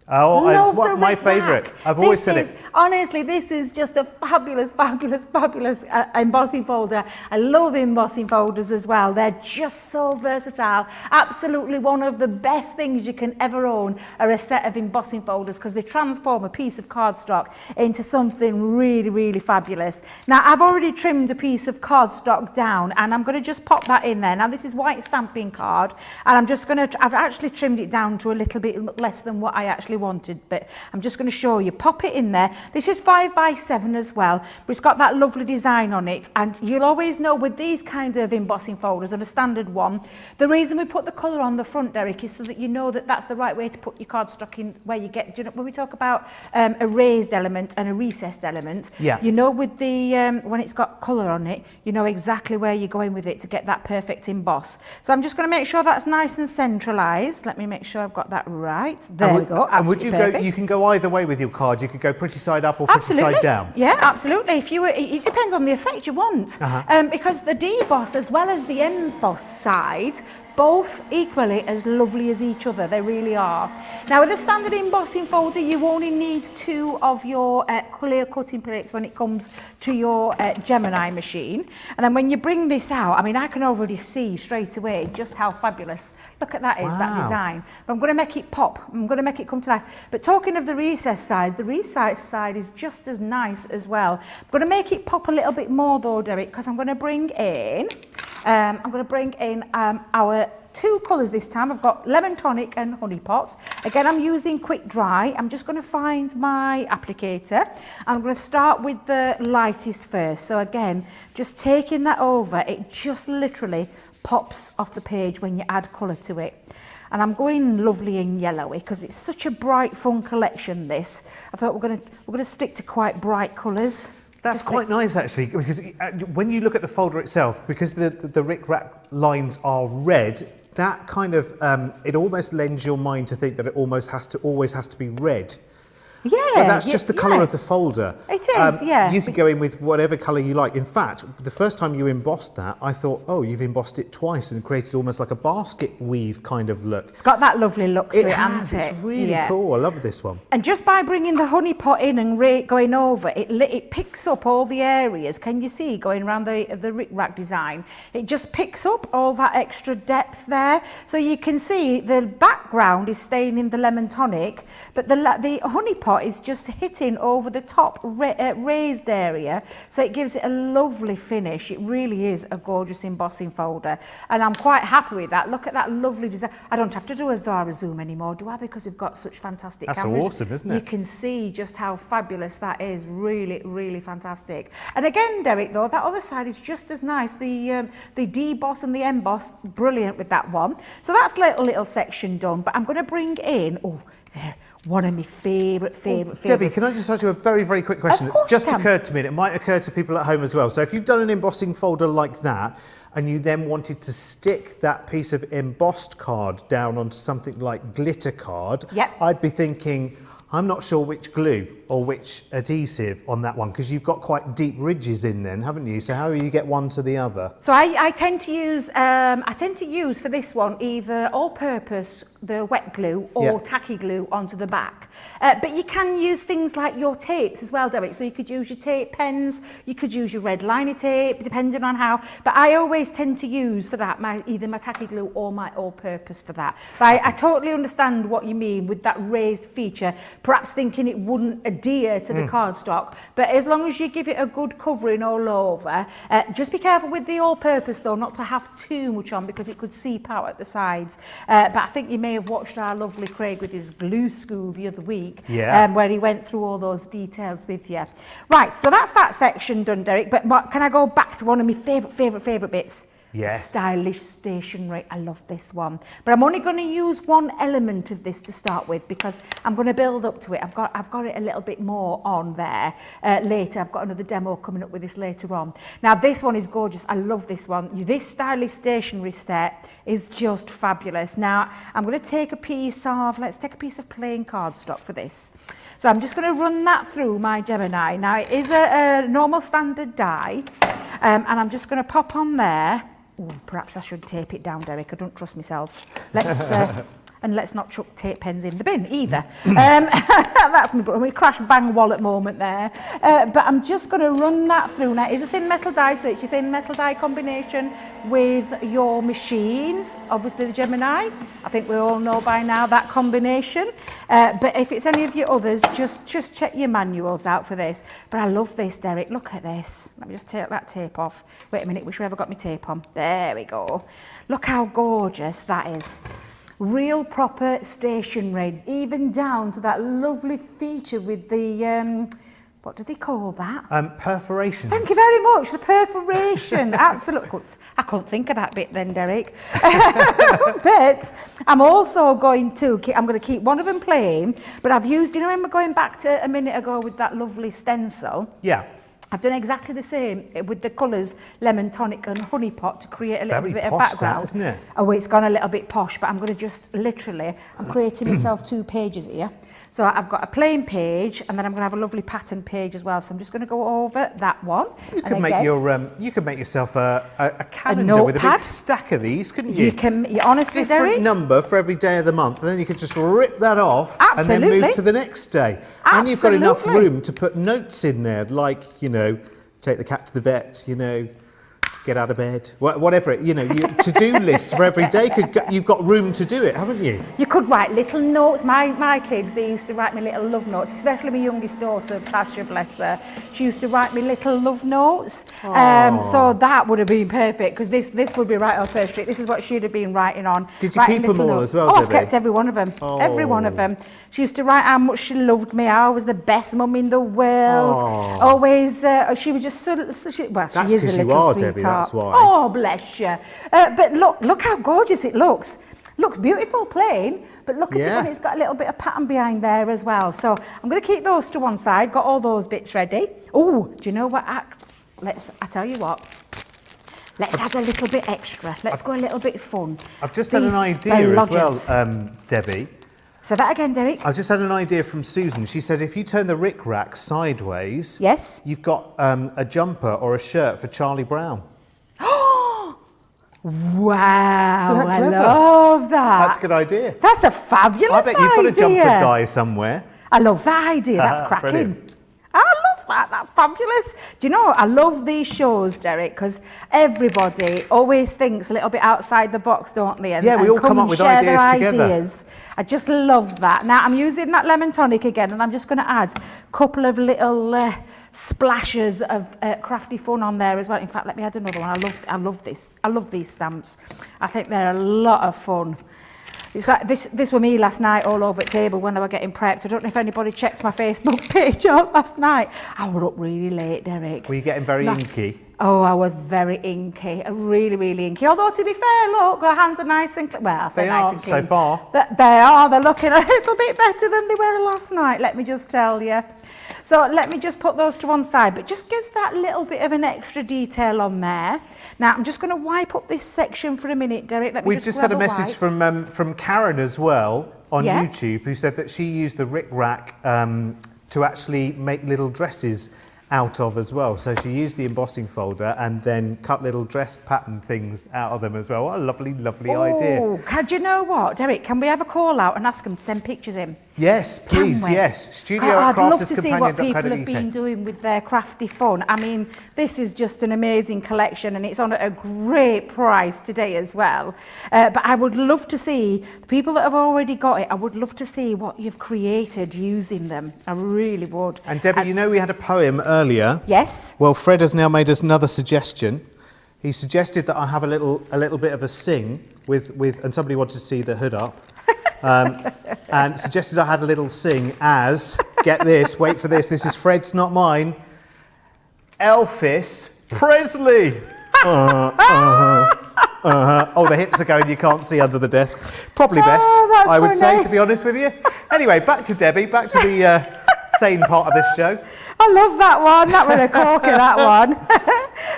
Oh, it's my favourite. I've always said it. Honestly, this is just a fabulous, fabulous, fabulous embossing folder. I love embossing folders as well. They're just so versatile. Absolutely one of the best things you can ever own are a set of embossing folders because they transform a piece of cardstock into something really, really fabulous. Now, I've already trimmed a piece of cardstock down and I'm going to just pop that in there. Now, this is white stamping card and I've actually trimmed it down to a little bit less than what I actually wanted, but I'm just going to show you. Pop it in there. This is 5x7 as well, but it's got that lovely design on it, and you'll always know with these kind of embossing folders or a standard one, the reason we put the colour on the front, Derek, is so that you know that that's the right way to put your cardstock in where you get, do you know, when we talk about a raised element and a recessed element, yeah. You know with the when it's got colour on it, you know exactly where you're going with it to get that perfect emboss. So I'm just going to make sure that's nice and centralised. Let me make sure I've got that right. There we go. And would you go? You can go either way with your card. You could go pretty side up or pretty side down. Yeah, absolutely. If you were, it depends on the effect you want. Because the deboss as well as the emboss side, both equally as lovely as each other. They really are. Now, with a standard embossing folder, you only need 2 of your clear cutting plates when it comes to your Gemini machine. And then when you bring this out, I mean, I can already see straight away just how fabulous. Look at that is, that design. But I'm going to make it pop. I'm going to make it come to life. But talking of the recess side is just as nice as well. I'm going to make it pop a little bit more though, Derek, because I'm going to bring in our 2 colours this time. I've got Lemon Tonic and Honey Pot. Again, I'm using Quick Dry. I'm just going to find my applicator. I'm going to start with the lightest first. So again, just taking that over, it just literally pops off the page when you add colour to it. And I'm going lovely and yellowy because it's such a bright, fun collection, this. I thought we're going to stick to quite bright colours. That's quite nice actually, because when you look at the folder itself, because the Rick Rack lines are red, that kind of, it almost lends your mind to think that it always has to be red. Yeah, But that's just the colour of the folder. It is, yeah. You could go in with whatever colour you like. In fact, the first time you embossed that, I thought, oh, you've embossed it twice and created almost like a basket weave kind of look. It's got that lovely look to it, hasn't it? It's really cool. I love this one. And just by bringing the honey pot in and going over, it picks up all the areas. Can you see going around the rick-rack design? It just picks up all that extra depth there. So you can see the background is staying in the lemon tonic, but the honey pot is just hitting over the top raised area, so it gives it a lovely finish. It really is a gorgeous embossing folder, and I'm quite happy with that. Look at that lovely design. I don't have to do a Zara zoom anymore, do I? Because we've got such fantastic cameras. That's awesome, isn't it? You can see just how fabulous that is. Really, really fantastic. And again, Derek, though, that other side is just as nice. The deboss and the emboss, brilliant with that one. So that's little section done, but I'm going to bring in, one of my favourite Debbie, can I just ask you a very, very quick question? Of course It's just I can. occurred to me, and it might occur to people at home as well. So if you've done an embossing folder like that, and you then wanted to stick that piece of embossed card down onto something like glitter card, Yep. I'd be thinking, I'm not sure which glue or which adhesive on that one, because you've got quite deep ridges in then, haven't you? So how do you get one to the other? So I tend to use for this one either all-purpose, the wet glue, or tacky glue onto the back. But you can use things like your tapes as well, Derek. So you could use your tape pens, you could use your red liner tape, depending on how. But I always tend to use for that either my tacky glue or my all-purpose for that. So I totally understand what you mean with that raised feature. Perhaps thinking it wouldn't adhere to the cardstock, but as long as you give it a good covering all over, just be careful with the all-purpose though, not to have too much on because it could seep out at the sides. But I think you may have watched our lovely Craig with his glue school the other week, where he went through all those details with you. Right, so that's that section done, Derek, but can I go back to one of my favourite bits? Yes. Stylish stationery. I love this one. But I'm only going to use one element of this to start with because I'm going to build up to it. I've got it a little bit more on there later. I've got another demo coming up with this later on. Now this one is gorgeous. I love this one. This stylish stationery set is just fabulous. Now I'm going to take let's take a piece of plain cardstock for this. So I'm just going to run that through my Gemini. Now it is a normal standard die, and I'm just going to pop on there. Ooh, perhaps I should tape it down, Derek. I don't trust myself. Let's not chuck tape pens in the bin either. That's my crash bang wallet moment there. But I'm just going to run that through. Now, it's a thin metal die, so it's your thin metal die combination with your machines. Obviously, the Gemini. I think we all know by now that combination. But if it's any of your others, just check your manuals out for this. But I love this, Derek. Look at this. Let me just take that tape off. Wait a minute, wish we ever got my tape on. There we go. Look how gorgeous that is. Real proper stationery, even down to that lovely feature with the, what do they call that? Perforations. Thank you very much, the perforation. Absolutely. I couldn't think of that bit then, Derek. But I'm also going to keep one of them plain, but I've used, you know, remember going back to a minute ago with that lovely stencil? Yeah. I've done exactly the same with the colours lemon tonic and honey pot to create a little bit of posh, background. that, isn't it? Oh, it's gone a little bit posh, but I'm going to just literally, I'm creating myself 2 pages here. So I've got a plain page, and then I'm going to have a lovely pattern page as well. So I'm just going to go over that one. You could make yourself a calendar with a big stack of these, couldn't you? You can, honestly, different Derek, number for every day of the month, and then you could just rip that off and then Absolutely. move to the next day. And you've got enough room to put notes in there, like, you know, take the cat to the vet, you know, get out of bed, whatever, you know, your to-do list for every day. You've got room to do it, haven't you? You could write little notes. My kids, they used to write me little love notes, especially my youngest daughter, Tasha, bless her. She used to write me little love notes. So that would have been perfect, because this would be right up her street. This is what she'd have been writing on. Did you keep them all as well, I've Debbie? kept every one of them. Every one of them. She used to write how much she loved me. I was the best mum in the world. Always, she was just well, she is a little sweetheart. Debbie, that's why. Oh, bless you. But look how gorgeous it looks. Looks beautiful, plain, but look at it when it's got a little bit of pattern behind there as well. So I'm going to keep those to one side, got all those bits ready. Oh, do you know what? I tell you what. Let's add a little bit extra. Let's go a little bit fun. I've just had an idea as well, Debbie. So that again, Derek. I just had an idea from Susan. She said if you turn the rickrack sideways, Yes. you've got a jumper or a shirt for Charlie Brown. Wow, Isn't that I clever? love that. That's a good idea. That's a fabulous I bet you've got a jumper idea. die somewhere. I love that idea. That's cracking. Brilliant. I love that. That's fabulous. Do you know, I love these shows, Derek, because everybody always thinks a little bit outside the box, don't they? And, Yeah, we all come up with ideas together. Ideas. I just love that. Now, I'm using that lemon tonic again, and I'm just going to add a couple of little splashes of crafty fun on there as well. In fact, let me add another one. I love this. I love these stamps. I think they're a lot of fun. It's like this were me last night all over the table when I were getting prepped. I don't know if anybody checked my Facebook page out last night. I was up really late, Derek. Were you getting very inky? Oh, I was very inky, really, really inky. Although, to be fair, look, my hands are nice and clean. Well, I say They nice are and clean. so far. They are. They're looking a little bit better than they were last night, let me just tell you. So let me just put those to one side, but just gives that little bit of an extra detail on there. Now, I'm just going to wipe up this section for a minute, Derek. Let me We've just had a message wipe. from Karen as well on Yeah. YouTube, who said that she used the rickrack to actually make little dresses out of as well. So she used the embossing folder and then cut little dress pattern things out of them as well. What a lovely, lovely idea. Oh, do you know what, Derek? Can we have a call out and ask them to send pictures in? Yes, please, we? yes. Studio God, at I'd love to see what people have crafterscompanion.co.uk. been doing with their crafty fun. I mean, this is just an amazing collection, and it's on at a great price today as well. But I would love to see the people that have already got it. I would love to see what you've created using them. I really would. And Debbie, you know we had a poem earlier. Yes. Well, Fred has now made us another suggestion. He suggested that I have a little bit of a sing with and somebody wanted to see the hood up. And suggested I had a little sing as, get this, wait for this is Fred's, not mine, Elvis Presley. Oh, the hips are going, you can't see under the desk. Probably best, that's I would funny. say, to be honest with you. Anyway, back to Debbie, back to the sane part of this show. I love that one. That was a corker, that one.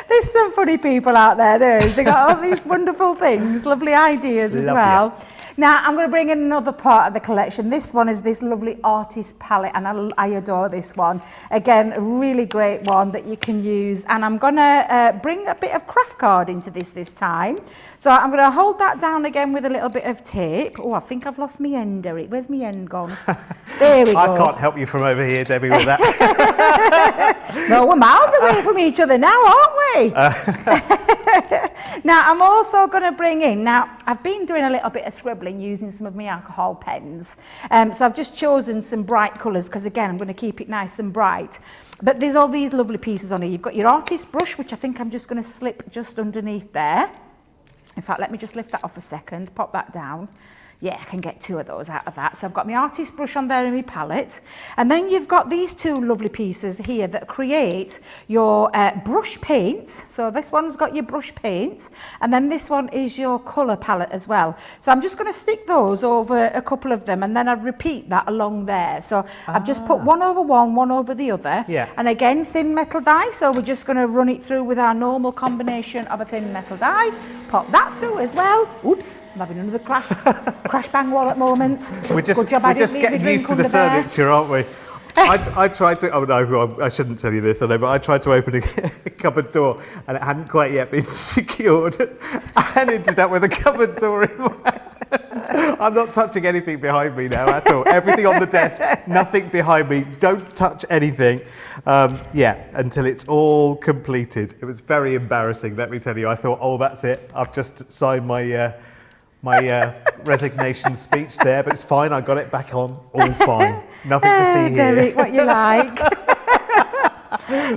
There's some funny people out there. There is. They got all these wonderful things, lovely ideas as Love well. Now, I'm going to bring in another part of the collection. This one is this lovely artist palette, and I adore this one. Again, a really great one that you can use. And I'm going to bring a bit of craft card into this time. So I'm going to hold that down again with a little bit of tape. Oh, I think I've lost my end, Derek. Where's my end gone? There we go. I can't help you from over here, Debbie, with that. No, we're miles away from each other now, aren't we? Now, I'm also going to bring in, now, I've been doing a little bit of scribbling using some of my alcohol pens. So I've just chosen some bright colours because, again, I'm going to keep it nice and bright. But there's all these lovely pieces on here. You've got your artist brush, which I think I'm just going to slip just underneath there. In fact, let me just lift that off a second, pop that down. Yeah, I can get two of those out of that. So I've got my artist brush on there in my palette. And then you've got these two lovely pieces here that create your brush paint. So this one's got your brush paint. And then this one is your colour palette as well. So I'm just going to stick those over a couple of them. And then I repeat that along there. So I've just put one over one over the other. Yeah. And again, thin metal die. So we're just going to run it through with our normal combination of a thin metal die. Pop that through as well. Oops, I'm having another crash bang wallet moment. We're just getting used to the furniture, aren't we? I tried to, oh no, I shouldn't tell you this, I know, but I tried to open a cupboard door and it hadn't quite yet been secured and ended up with a cupboard door in my hand. I'm not touching anything behind me now at all. Everything on the desk, nothing behind me. Don't touch anything. Until it's all completed. It was very embarrassing, let me tell you. I thought, oh, that's it. I've just signed my resignation speech there, but it's fine. I got it back on. All fine. Nothing to see here. Derek, what you like.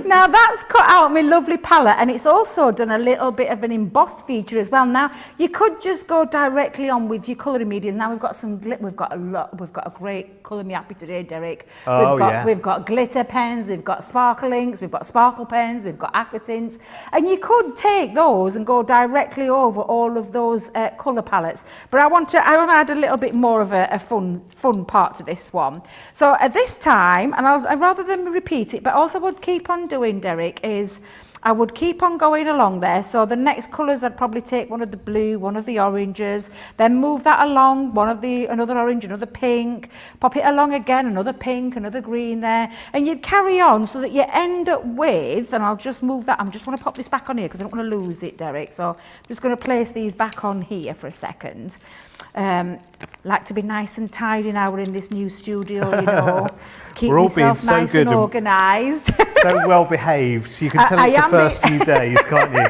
Now that's cut out my lovely palette, and it's also done a little bit of an embossed feature as well. Now you could just go directly on with your colouring medium. Now we've got a great colour me happy today, Derek. We've got glitter pens, we've got sparkle inks, we've got sparkle pens, we've got aqua tints, and you could take those and go directly over all of those colour palettes. But I want to add a little bit more of a fun part to this one. So at this time, and I'd rather than repeat it, but also would keep on doing, Derek, is I would keep on going along there. So the next colours, I'd probably take one of the blue, one of the oranges, then move that along, another orange, another pink, pop it along again, another pink, another green there, and you'd carry on so that you end up with, and I'll just move that, I just want to pop this back on here because I don't want to lose it, Derek, so I'm just going to place these back on here for a second. Like to be nice and tidy now we're in this new studio, you know. Keep We're all being yourself so nice good and organised. So well behaved. You can tell it's the first few days, can't you?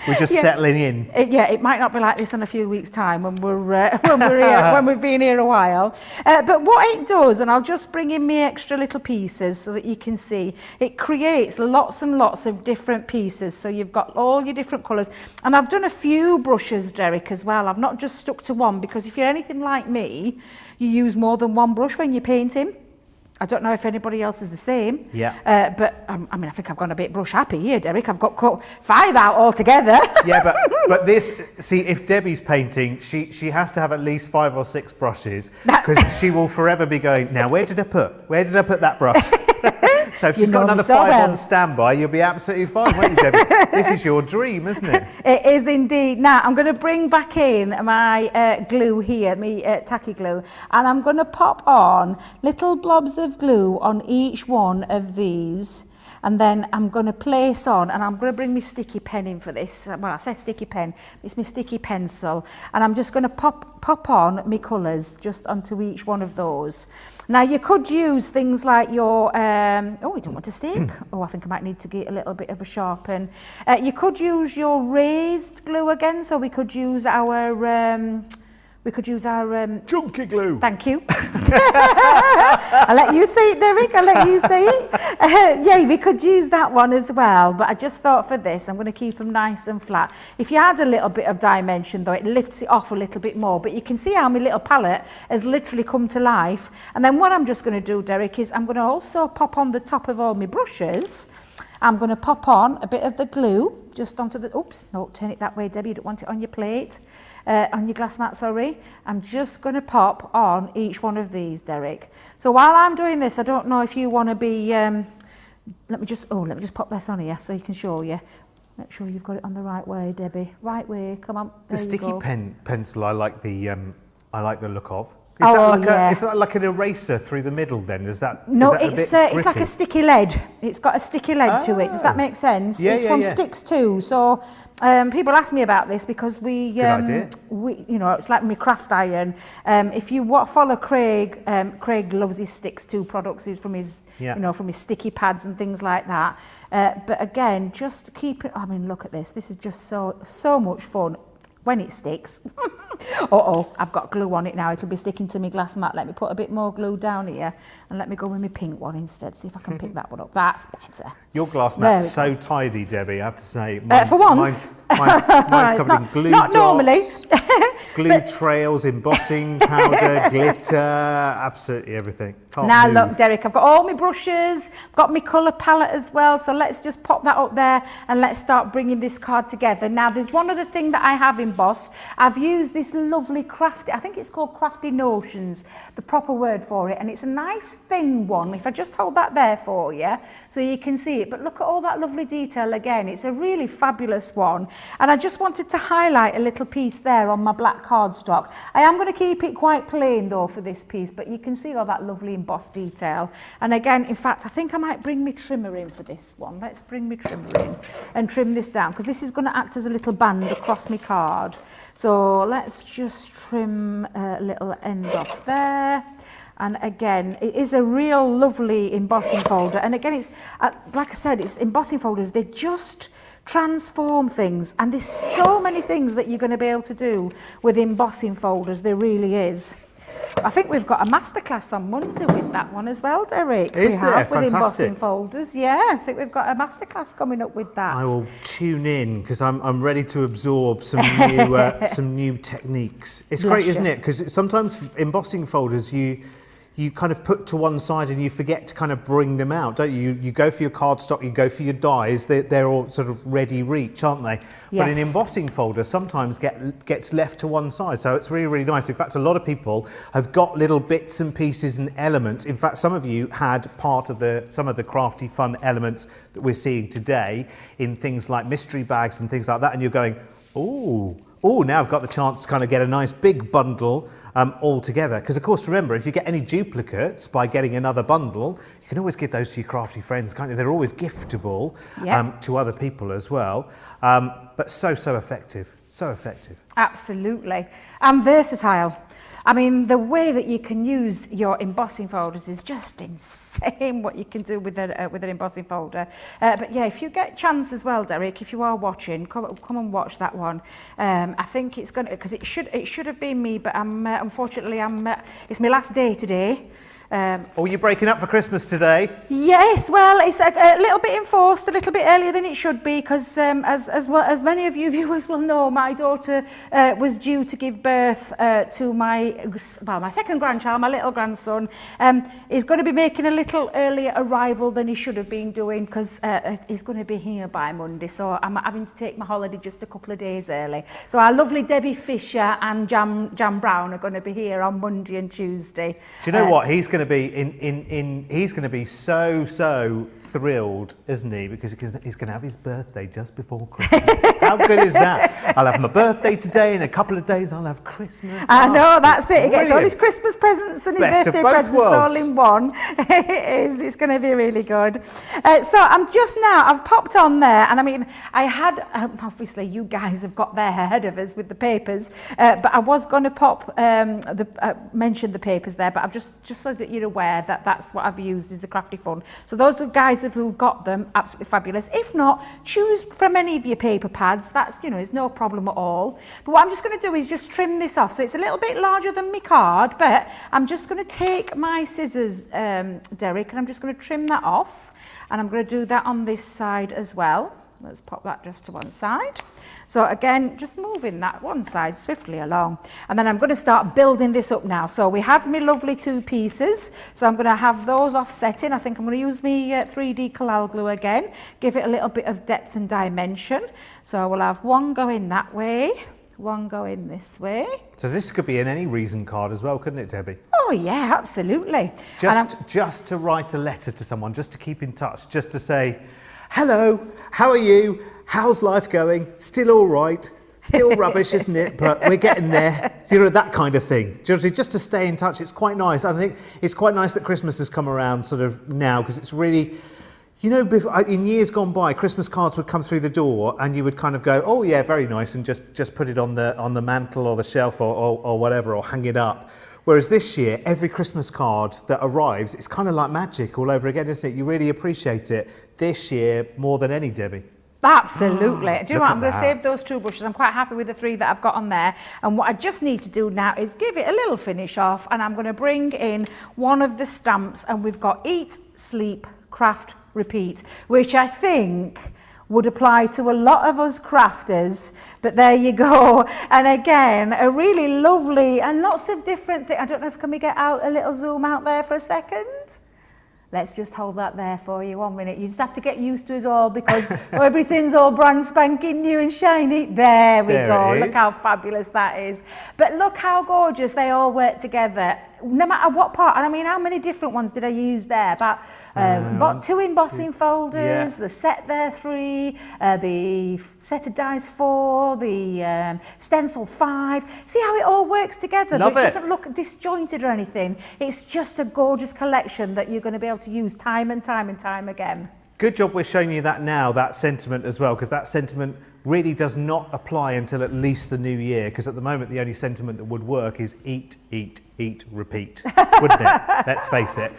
We're just settling in. It might not be like this in a few weeks' time when we're here, when we've been here a while. But what it does, and I'll just bring in me extra little pieces so that you can see, it creates lots and lots of different pieces. So you've got all your different colours, and I've done a few brushes, Derek, as well. I've not just stuck to one, because if you're anything like me, you use more than one brush when you're painting. I don't know if anybody else is the same. Yeah. But I mean, I think I've gone a bit brush happy here, Derek. I've got 5 out altogether. Yeah, but this, see, if Debbie's painting, she has to have at least 5 or 6 brushes, because she will forever be going, now where did I put that brush? So if she's got another 5 on standby, you'll be absolutely fine, won't you, Debbie? This is your dream, isn't it? It is indeed. Now, I'm going to bring back in my glue here, my tacky glue, and I'm going to pop on little blobs of glue on each one of these. And then I'm going to place on, and I'm going to bring my sticky pen in for this. Well, I say sticky pen, it's my sticky pencil. And I'm just going to pop on my colours just onto each one of those. Now, you could use things like your, oh, you don't want to stick. Oh, I think I might need to get a little bit of a sharpen. You could use your raised glue again, so we could use our... Chunky glue. Thank you. I'll let you say it, Derek. I'll let you say it. Yeah, we could use that one as well. But I just thought for this, I'm going to keep them nice and flat. If you add a little bit of dimension, though, it lifts it off a little bit more. But you can see how my little palette has literally come to life. And then what I'm just going to do, Derek, is I'm going to also pop on the top of all my brushes. I'm going to pop on a bit of the glue just onto the... Oops, no, turn it that way, Debbie. You don't want it on your plate. On your glass mat, sorry. I'm just going to pop on each one of these, Derek. So while I'm doing this, I don't know if you want to be... let me just pop this on here so you can show you. Make sure you've got it on the right way, Debbie. Right way, come on. The sticky pencil, I like the look of. Is that like an eraser through the middle then? No, it's like a sticky lead. It's got a sticky lead to it. Does that make sense? It's from Sticks too. So people ask me about this because we, it's like my craft iron. If you follow Craig, Craig loves his Sticks 2 products. He's from his, from his sticky pads and things like that. But again, just keep it. I mean, look at this. This is just so much fun. When it sticks. I've got glue on it now. It'll be sticking to my glass mat. Let me put a bit more glue down here and let me go with my pink one instead. See if I can pick that one up. That's better. Your glass mat's so tidy, Debbie, I have to say. For once. Mine's covered in glue not dots, normally. glue trails, embossing powder, glitter, absolutely everything. Now look, Derek, I've got all my brushes, got my colour palette as well, so let's just pop that up there and let's start bringing this card together. Now there's one other thing that I have embossed. I've used this lovely crafty, I think it's called Crafty Notions, the proper word for it, and it's a nice thin one. If I just hold that there for you so you can see it, but look at all that lovely detail again. It's a really fabulous one, and I just wanted to highlight a little piece there on my black cardstock. I am going to keep it quite plain though for this piece, but you can see all that lovely embossed detail. And again, in fact, I think I might bring my trimmer in for this one. Let's bring my trimmer in and trim this down, because this is going to act as a little band across my card. So let's just trim a little end off there. And again, it is a real lovely embossing folder. And again, it's like I said, it's embossing folders. They just transform things. And there's so many things that you're going to be able to do with embossing folders. There really is. I think we've got a masterclass on Monday with that one as well, Derek. Is there? With embossing folders. Yeah, I think we've got a masterclass coming up with that. I will tune in because I'm ready to absorb some new techniques. It's great, isn't it? Because sometimes embossing folders, you you kind of put to one side and you forget to kind of bring them out, don't you? You go for your cardstock, you go for your dies, they're all sort of ready reach, aren't they? Yes. But an embossing folder sometimes gets left to one side, so it's really, really nice. In fact, a lot of people have got little bits and pieces and elements. In fact, some of you had part of some of the crafty fun elements that we're seeing today in things like mystery bags and things like that, and you're going, oh, now I've got the chance to kind of get a nice big bundle all together. Because of course, remember, if you get any duplicates by getting another bundle, you can always give those to your crafty friends, can't you? They're always giftable to other people as well. But so effective, so effective. Absolutely. And versatile. I mean, the way that you can use your embossing folders is just insane what you can do with an embossing folder. But yeah, if you get a chance as well, Derek, if you are watching, come and watch that one. I think it's going to, because it should have been me, but unfortunately, it's my last day today. You're breaking up for Christmas today? Yes, well, it's a little bit enforced, a little bit earlier than it should be, because as many of you viewers will know, my daughter was due to give birth to my second grandchild, my little grandson. He's going to be making a little earlier arrival than he should have been doing, because he's going to be here by Monday, so I'm having to take my holiday just a couple of days early. So our lovely Debbie Fisher and Jam Brown are going to be here on Monday and Tuesday. Do you know what? He's going to be he's going to be so thrilled, isn't he? Because he's going to have his birthday just before Christmas. How good is that? I'll have my birthday today. In a couple of days, I'll have Christmas. I know, that's it. He gets all his Christmas presents and his birthday presents all in one. It's going to be really good. So I've popped on there, and I mean, I had obviously you guys have got there ahead of us with the papers, but I was going to mention the papers there, but I've just so that you're aware that that's what I've used is the Crafty Fun. So those are the guys who got them, absolutely fabulous. If not, choose from any of your paper pads. That's, it's no problem at all. But what I'm just going to do is just trim this off. So it's a little bit larger than my card, but I'm just going to take my scissors, Derek, and I'm just going to trim that off. And I'm going to do that on this side as well. Let's pop that just to one side. So again, just moving that one side swiftly along. And then I'm going to start building this up now. So we had my lovely 2 pieces. So I'm going to have those offsetting. I think I'm going to use my 3D Collal glue again. Give it a little bit of depth and dimension. So we'll have one going that way, one going this way. So this could be in any reason card as well, couldn't it, Debbie? Oh yeah, absolutely. Just to write a letter to someone, just to keep in touch, just to say, hello, how are you? How's life going? Still all right? Still rubbish, isn't it? But we're getting there. That kind of thing. Just to stay in touch, it's quite nice. I think it's quite nice that Christmas has come around sort of now, because it's really, in years gone by, Christmas cards would come through the door and you would kind of go, oh yeah, very nice, and just put it on the mantle or the shelf or whatever, or hang it up. Whereas this year, every Christmas card that arrives, it's kind of like magic all over again, isn't it? You really appreciate it this year more than any, Debbie. Absolutely. Do you know what? I'm going to save those 2 brushes. I'm quite happy with the 3 that I've got on there. And what I just need to do now is give it a little finish off. And I'm going to bring in one of the stamps. And we've got Eat, Sleep, Craft, Repeat, which I think would apply to a lot of us crafters, but there you go. And again, a really lovely and lots of different things. I don't know if can we get out a little zoom out there for a second? Let's just hold that there for you 1 minute. You just have to get used to us all, because everything's all brand spanking new and shiny. There we go. Look how fabulous that is. But look how gorgeous they all work together, no matter what part. And I mean, how many different ones did I use there? About 2 embossing folders, the set there 3, the set of dies 4, the stencil 5. See how it all works together? Love it. It doesn't look disjointed or anything. It's just a gorgeous collection that you're going to be able to use time and time and time again. Good job we're showing you that now, that sentiment as well, because that sentiment really does not apply until at least the new year, because at the moment the only sentiment that would work is eat, eat, eat, repeat, wouldn't it? Let's face it.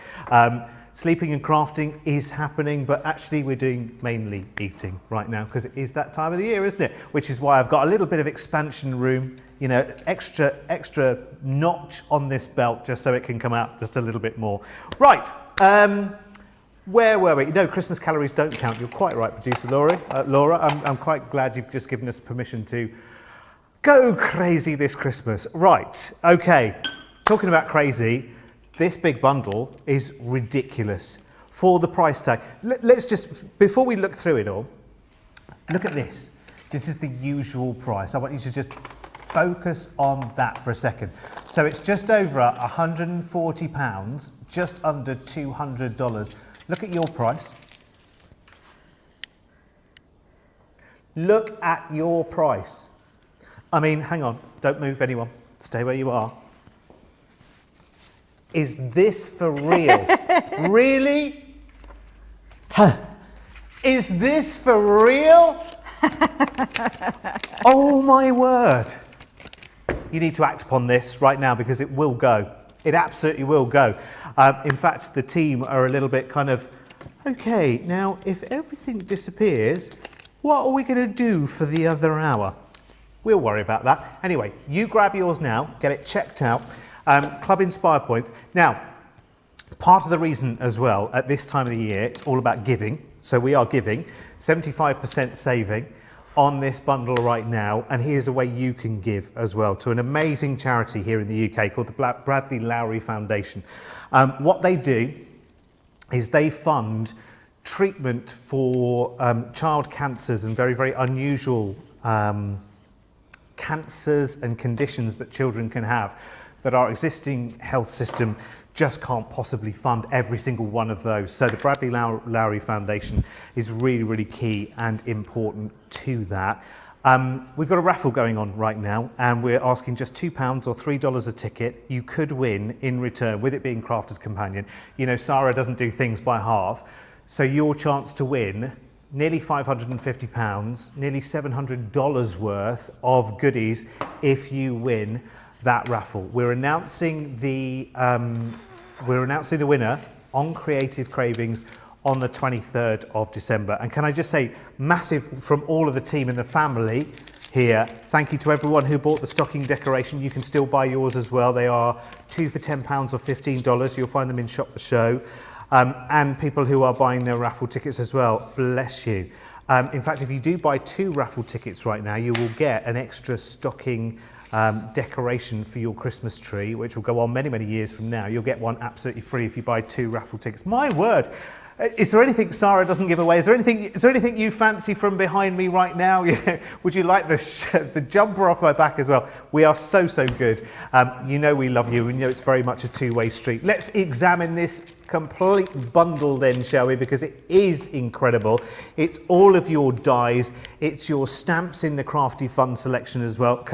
Sleeping and crafting is happening, but actually we're doing mainly eating right now, because it is that time of the year, isn't it? Which is why I've got a little bit of expansion room, extra notch on this belt, just so it can come out just a little bit more. Right. Where were we? No, Christmas calories don't count. You're quite right, producer Laura. I'm quite glad you've just given us permission to go crazy this Christmas. Right, okay. Talking about crazy, this big bundle is ridiculous for the price tag. Let's just, before we look through it all, look at this. This is the usual price. I want you to just focus on that for a second. So it's just over £140, just under $200. Look at your price. Look at your price. I mean, hang on, don't move anyone. Stay where you are. Is this for real? Really? Huh. Is this for real? Oh my word. You need to act upon this right now because it will go. It absolutely will go. In fact, the team are a little bit kind of, okay, now if everything disappears, what are we going to do for the other hour? We'll worry about that. Anyway, you grab yours now, get it checked out. Club Inspire points. Now, part of the reason as well, at this time of the year, it's all about giving. So we are giving 75% saving on this bundle right now. And here's a way you can give as well to an amazing charity here in the UK called the Bradley Lowry Foundation. What they do is they fund treatment for child cancers and very, very unusual cancers and conditions that children can have that our existing health system just can't possibly fund every single one of those. So the Bradley Lowry Foundation is really, really key and important to that. We've got a raffle going on right now and we're asking just £2 or $3 a ticket. You could win in return, with it being Crafter's Companion. You know, Sara doesn't do things by half. So your chance to win nearly £550, nearly $700 worth of goodies if you win that raffle. We're announcing the winner on Creative Cravings on the 23rd of December. And can I just say, massive from all of the team and the family here. Thank you to everyone who bought the stocking decoration. You can still buy yours as well. They are 2 for £10 or $15. You'll find them in Shop the Show. And people who are buying their raffle tickets as well, bless you. In fact, if you do buy 2 raffle tickets right now, you will get an extra stocking decoration for your Christmas tree, which will go on many, many years from now. You'll get one absolutely free if you buy 2 raffle tickets. My word! Is there anything Sara doesn't give away? Is there anything you fancy from behind me right now? Would you like the jumper off my back as well? We are so, so good. You know we love you, and you know it's very much a two-way street. Let's examine this complete bundle then, shall we? Because it is incredible. It's all of your dies. It's your stamps in the Crafty Fun collection as well.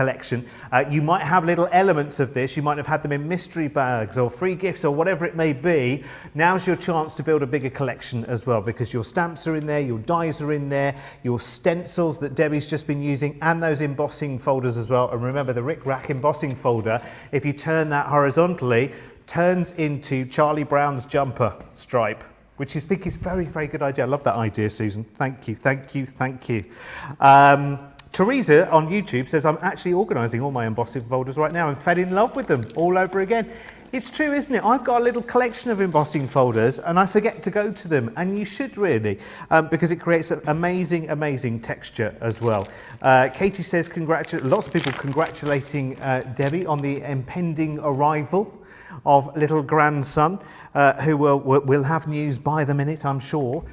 You might have little elements of this. You might have had them in mystery bags or free gifts or whatever it may be. Now's your chance to build a bigger collection as well, because your stamps are in there, your dies are in there, your stencils that Debbie's just been using, and those embossing folders as well. And remember, the Rick Rack embossing folder, if you turn that horizontally, turns into Charlie Brown's jumper stripe, which I think is a very, very good idea. I love that idea, Susan. Thank you, thank you, thank you. Teresa on YouTube says, I'm actually organising all my embossing folders right now and fell in love with them all over again. It's true, isn't it? I've got a little collection of embossing folders and I forget to go to them, and you should really, because it creates an amazing, amazing texture as well. Katie says, lots of people congratulating Debbie on the impending arrival of little grandson, who will have news by the minute, I'm sure.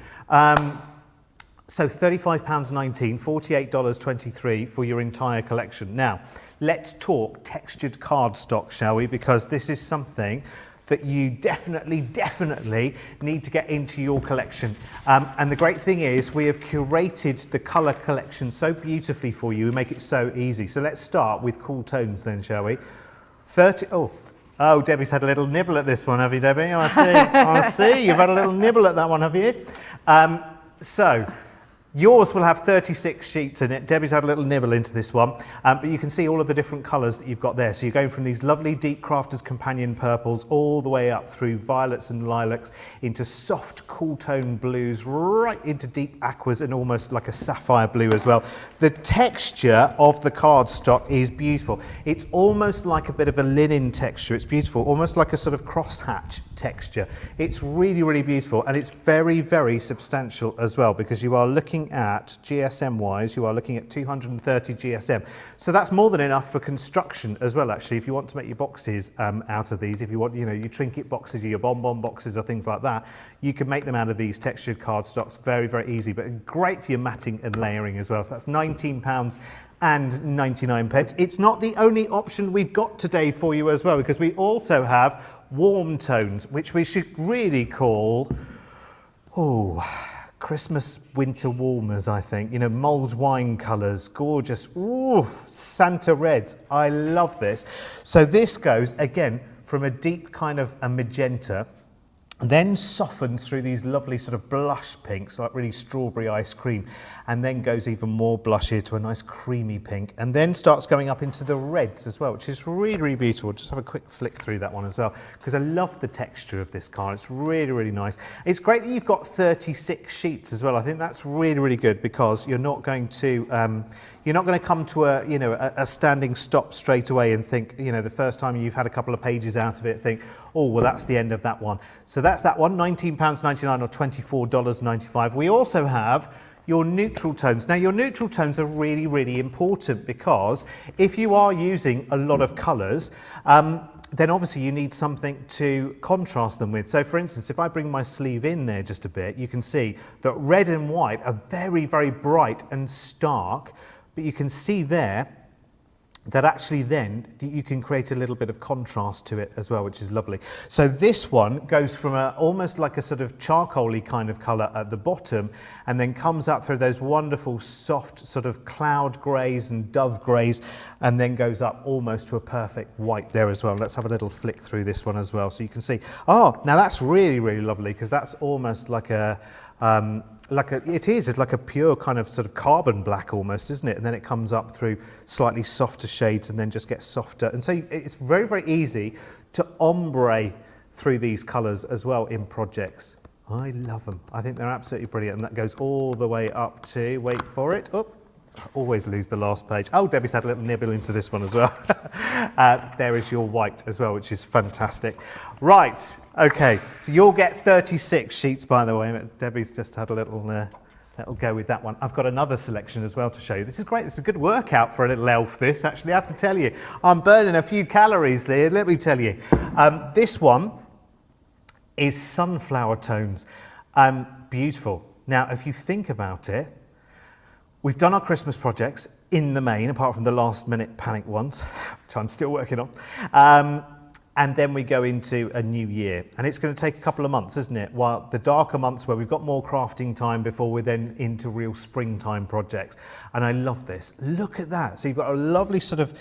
So £35.19, $48.23 for your entire collection. Now, let's talk textured cardstock, shall we? Because this is something that you definitely need to get into your collection. And the great thing is we have curated the colour collection so beautifully for you and make it so easy. So let's start with cool tones then, shall we? Oh, Debbie's had a little nibble at this one, have you, Debbie? Oh, I see. I see. You've had a little nibble at that one, have you? So yours will have 36 sheets in it. Debbie's had a little nibble into this one, but you can see all of the different colours that you've got there. So you're going from these lovely deep Crafter's Companion purples all the way up through violets and lilacs into soft cool tone blues, right into deep aquas and almost like a sapphire blue as well. The texture of the cardstock is beautiful. It's almost like a bit of a linen texture. It's beautiful, almost like a sort of crosshatch texture. It's really, really beautiful, and it's very, very substantial as well, because you are looking looking at GSM-wise, you are looking at 230 GSM. So that's more than enough for construction as well, actually, if you want to make your boxes out of these. If you want, you know, your trinket boxes or your bonbon boxes or things like that, you can make them out of these textured cardstocks. Very, very easy, but great for your matting and layering as well. So that's £19.99. It's not the only option we've got today for you as well, because we also have warm tones, which we should really call, Christmas winter warmers, I think. You know, mulled wine colours, gorgeous, Santa reds. I love this. So this goes, again, from a deep kind of a magenta, then softens through these lovely sort of blush pinks, like really strawberry ice cream, and then goes even more blushy to a nice creamy pink, and then starts going up into the reds as well, which is really, really beautiful. Just have a quick flick through that one as well, because I love the texture of this card. It's really, really nice. It's great that you've got 36 sheets as well. I think that's really, really good, because you're not going to come to a standing stop straight away and think, you know, the first time you've had a couple of pages out of it, think, oh, well, that's the end of that one. So that's that one, £19.99 or $24.95. We also have your neutral tones. Now, your neutral tones are really, really important, because if you are using a lot of colours, then obviously you need something to contrast them with. So for instance, if I bring my sleeve in there just a bit, you can see that red and white are very, very bright and stark, but you can see there that actually then you can create a little bit of contrast to it as well, which is lovely. So this one goes from almost like a sort of charcoaly kind of colour at the bottom, and then comes up through those wonderful soft sort of cloud greys and dove greys, and then goes up almost to a perfect white there as well. Let's have a little flick through this one as well, so you can see. Oh, now that's really, really lovely, because that's almost like it's like a pure kind of sort of carbon black almost, isn't it? And then it comes up through slightly softer shades and then just gets softer. And so it's very, very easy to ombre through these colours as well in projects. I love them. I think they're absolutely brilliant. And that goes all the way up to, wait for it, always lose the last page. Oh, Debbie's had a little nibble into this one as well. There is your white as well, which is fantastic. Right, okay, so you'll get 36 sheets, by the way. But Debbie's just had a little go with that one. I've got another selection as well to show you. This is great. It's a good workout for a little elf, this, actually, I have to tell you. I'm burning a few calories there, let me tell you. This one is sunflower tones. Beautiful. Now, if you think about it, we've done our Christmas projects in the main, apart from the last minute panic ones, which I'm still working on. And then we go into a new year. And it's going to take a couple of months, isn't it? While the darker months where we've got more crafting time before we're then into real springtime projects. And I love this. Look at that. So you've got a lovely sort of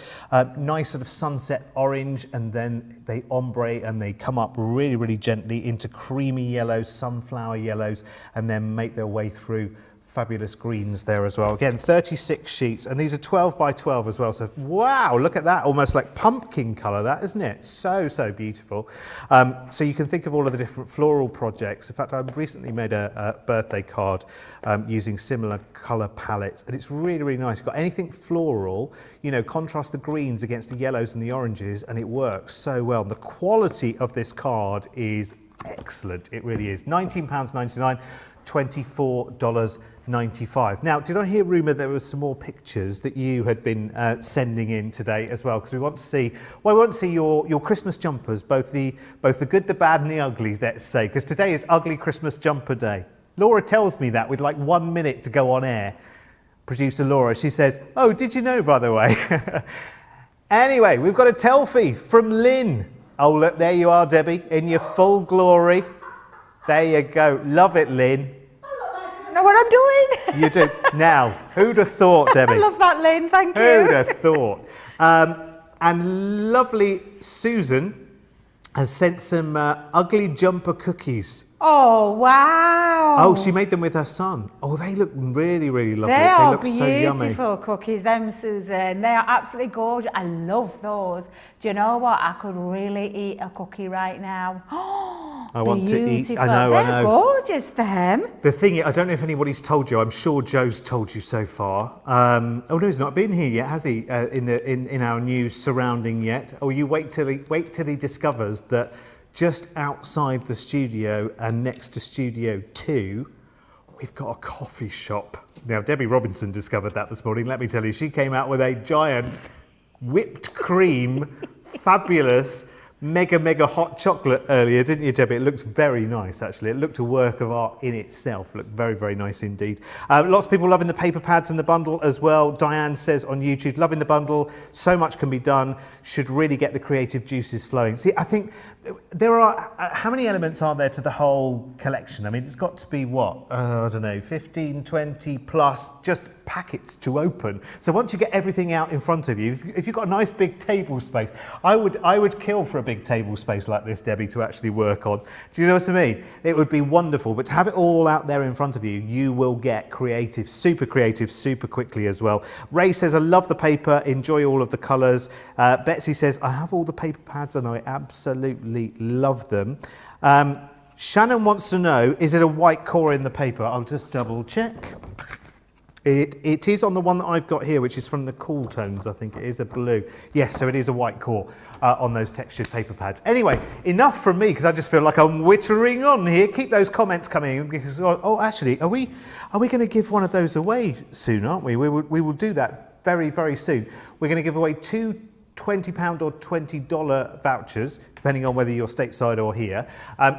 nice sort of sunset orange, and then they ombre and they come up really, really gently into creamy yellows, sunflower yellows, and then make their way through fabulous greens there as well. Again, 36 sheets, and these are 12 by 12 as well. So wow, look at that, almost like pumpkin colour, that, isn't it? So, so beautiful. So you can think of all of the different floral projects. In fact, I recently made a birthday card using similar colour palettes, and it's really, really nice. You've got anything floral, you know, contrast the greens against the yellows and the oranges, and it works so well. The quality of this card is excellent. It really is. £19.99, $24.95. Now, did I hear rumour there was some more pictures that you had been sending in today as well? Because we want to see, well, we want to see your Christmas jumpers, both the good, the bad, and the ugly, let's say, because today is Ugly Christmas Jumper Day. Laura tells me that with like 1 minute to go on air. Producer Laura, she says, oh, did you know, by the way? Anyway, we've got a Telfie from Lynn. Oh, look, there you are, Debbie, in your full glory. There you go. Love it, Lynn. I know what I'm doing. You do. Now, who'd have thought, Debbie? I love that, Lynn. Thank you. Who'd have thought? And lovely Susan has sent some ugly jumper cookies. Oh, wow. Oh, she made them with her son. Oh, they look really, really lovely. They are look so yummy. beautiful cookies, them, Susan. They are absolutely gorgeous. I love those. Do you know what? I could really eat a cookie right now. I want to eat. I know, They're I know. gorgeous, them. The thing, I don't know if anybody's told you. I'm sure Joe's told you so far. Oh no, he's not been here yet, has he? In our new surrounding yet? Oh, you wait till he discovers that just outside the studio and next to Studio 2, we've got a coffee shop. Now, Debbie Robinson discovered that this morning. Let me tell you, she came out with a giant whipped cream, fabulous, mega hot chocolate earlier, didn't you, Debbie? It looks very nice, actually. It looked a work of art in itself. It looked very nice indeed. Lots of people loving the paper pads and the bundle as well. Diane says on YouTube, loving the bundle. So much can be done. Should really get the creative juices flowing. See, I think there are, how many elements are there to the whole collection? I mean, it's got to be what? I don't know, 15, 20 plus just packets to open. So once you get everything out in front of you, if you've got a nice big table space, I would kill for a big table space like this, Debbie, to actually work on. Do you know what I mean? It would be wonderful, but to have it all out there in front of you, you will get creative super quickly as well. Ray says, I love the paper, enjoy all of the colours. Betsy says, I have all the paper pads and I absolutely love them. Shannon wants to know, is it a white core in the paper? I'll just double check. It is on the one that I've got here, which is from the Cool Tones, I think it is, a blue. Yes, so it is a white core on those textured paper pads. Anyway, enough from me, because I just feel like I'm wittering on here. Keep those comments coming in, because, oh, actually, are we going to give one of those away soon, aren't we? We will do that very soon. We're going to give away 2 £20 or $20 vouchers, depending on whether you're stateside or here,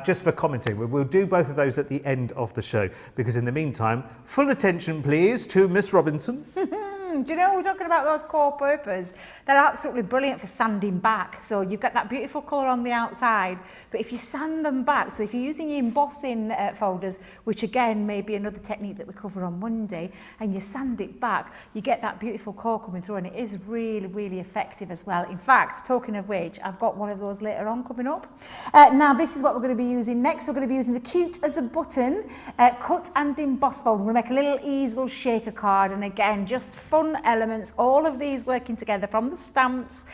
just for commenting. We'll do both of those at the end of the show, because in the meantime, full attention please to Miss Robinson. Do you know, we're talking about those core papers. They're absolutely brilliant for sanding back. So you've got that beautiful colour on the outside, but if you sand them back, so if you're using your embossing folders, which again may be another technique that we cover on Monday, and you sand it back, you get that beautiful core coming through, and it is really effective as well. In fact, talking of which, I've got one of those later on coming up. Now this is what we're going to be using next. We're going to be using the Cute as a Button cut and emboss folder. We're going to make a little easel shaker card, and again, just fun elements, all of these working together, from the stamps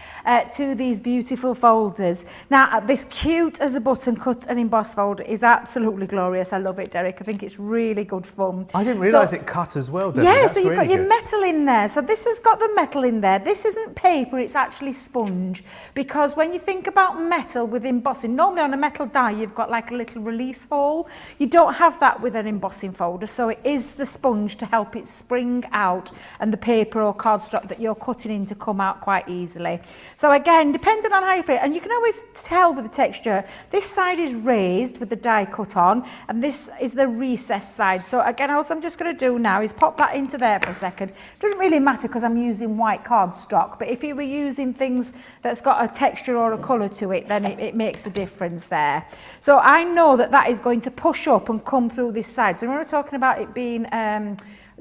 to these beautiful folders. Now this Cute as a Button cut and emboss folder is absolutely glorious. I love it, Derek. I think it's really good fun. I didn't realise it cut as well, Debbie. Yeah, that's so you've really got your good. metal in there. So this has got the metal in there. This isn't paper, it's actually sponge, because when you think about metal with embossing, normally on a metal die you've got like a little release hole. You don't have that with an embossing folder, so it is the sponge to help it spring out and the paper or cardstock that you're cutting in to come out quite easily. So again, depending on how you feel, and you can always tell with the texture, this side is raised with the die cut on, and this is the recessed side. So again, all I'm just going to do now is pop that into there for a second. It doesn't really matter because I'm using white cardstock, but if you were using things that's got a texture or a colour to it, then it makes a difference there. So I know that that is going to push up and come through this side. So when we're talking about it being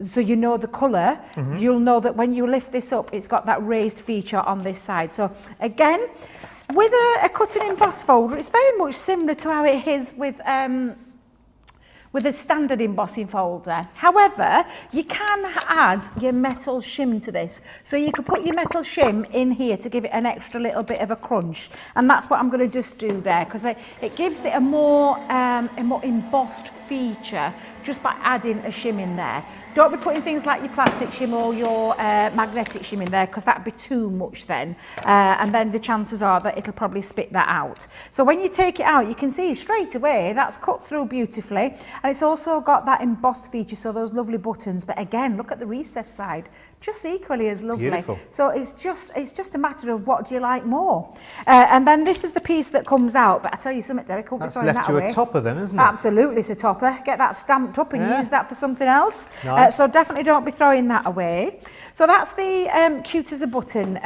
so you know the colour, you'll know that when you lift this up, it's got that raised feature on this side. So again, with a cut and emboss folder, it's very much similar to how it is with a standard embossing folder. However, you can add your metal shim to this. So you could put your metal shim in here to give it an extra little bit of a crunch. And that's what I'm going to just do there, because it gives it a more embossed feature just by adding a shim in there. Don't be putting things like your plastic shim or your magnetic shim in there, because that'd be too much then. And then the chances are that it'll probably spit that out. So when you take it out, you can see straight away that's cut through beautifully. And it's also got that embossed feature, so those lovely buttons. But again, look at the recess side, just equally as lovely. Beautiful. So it's just a matter of what do you like more. And then this is the piece that comes out. But I tell you something, Derek, I won't be throwing that away. That's left you a topper then, isn't it? Absolutely, it's a topper. Get that stamped up and use that for something else. Nice. So definitely don't be throwing that away. So that's the Cute as a Button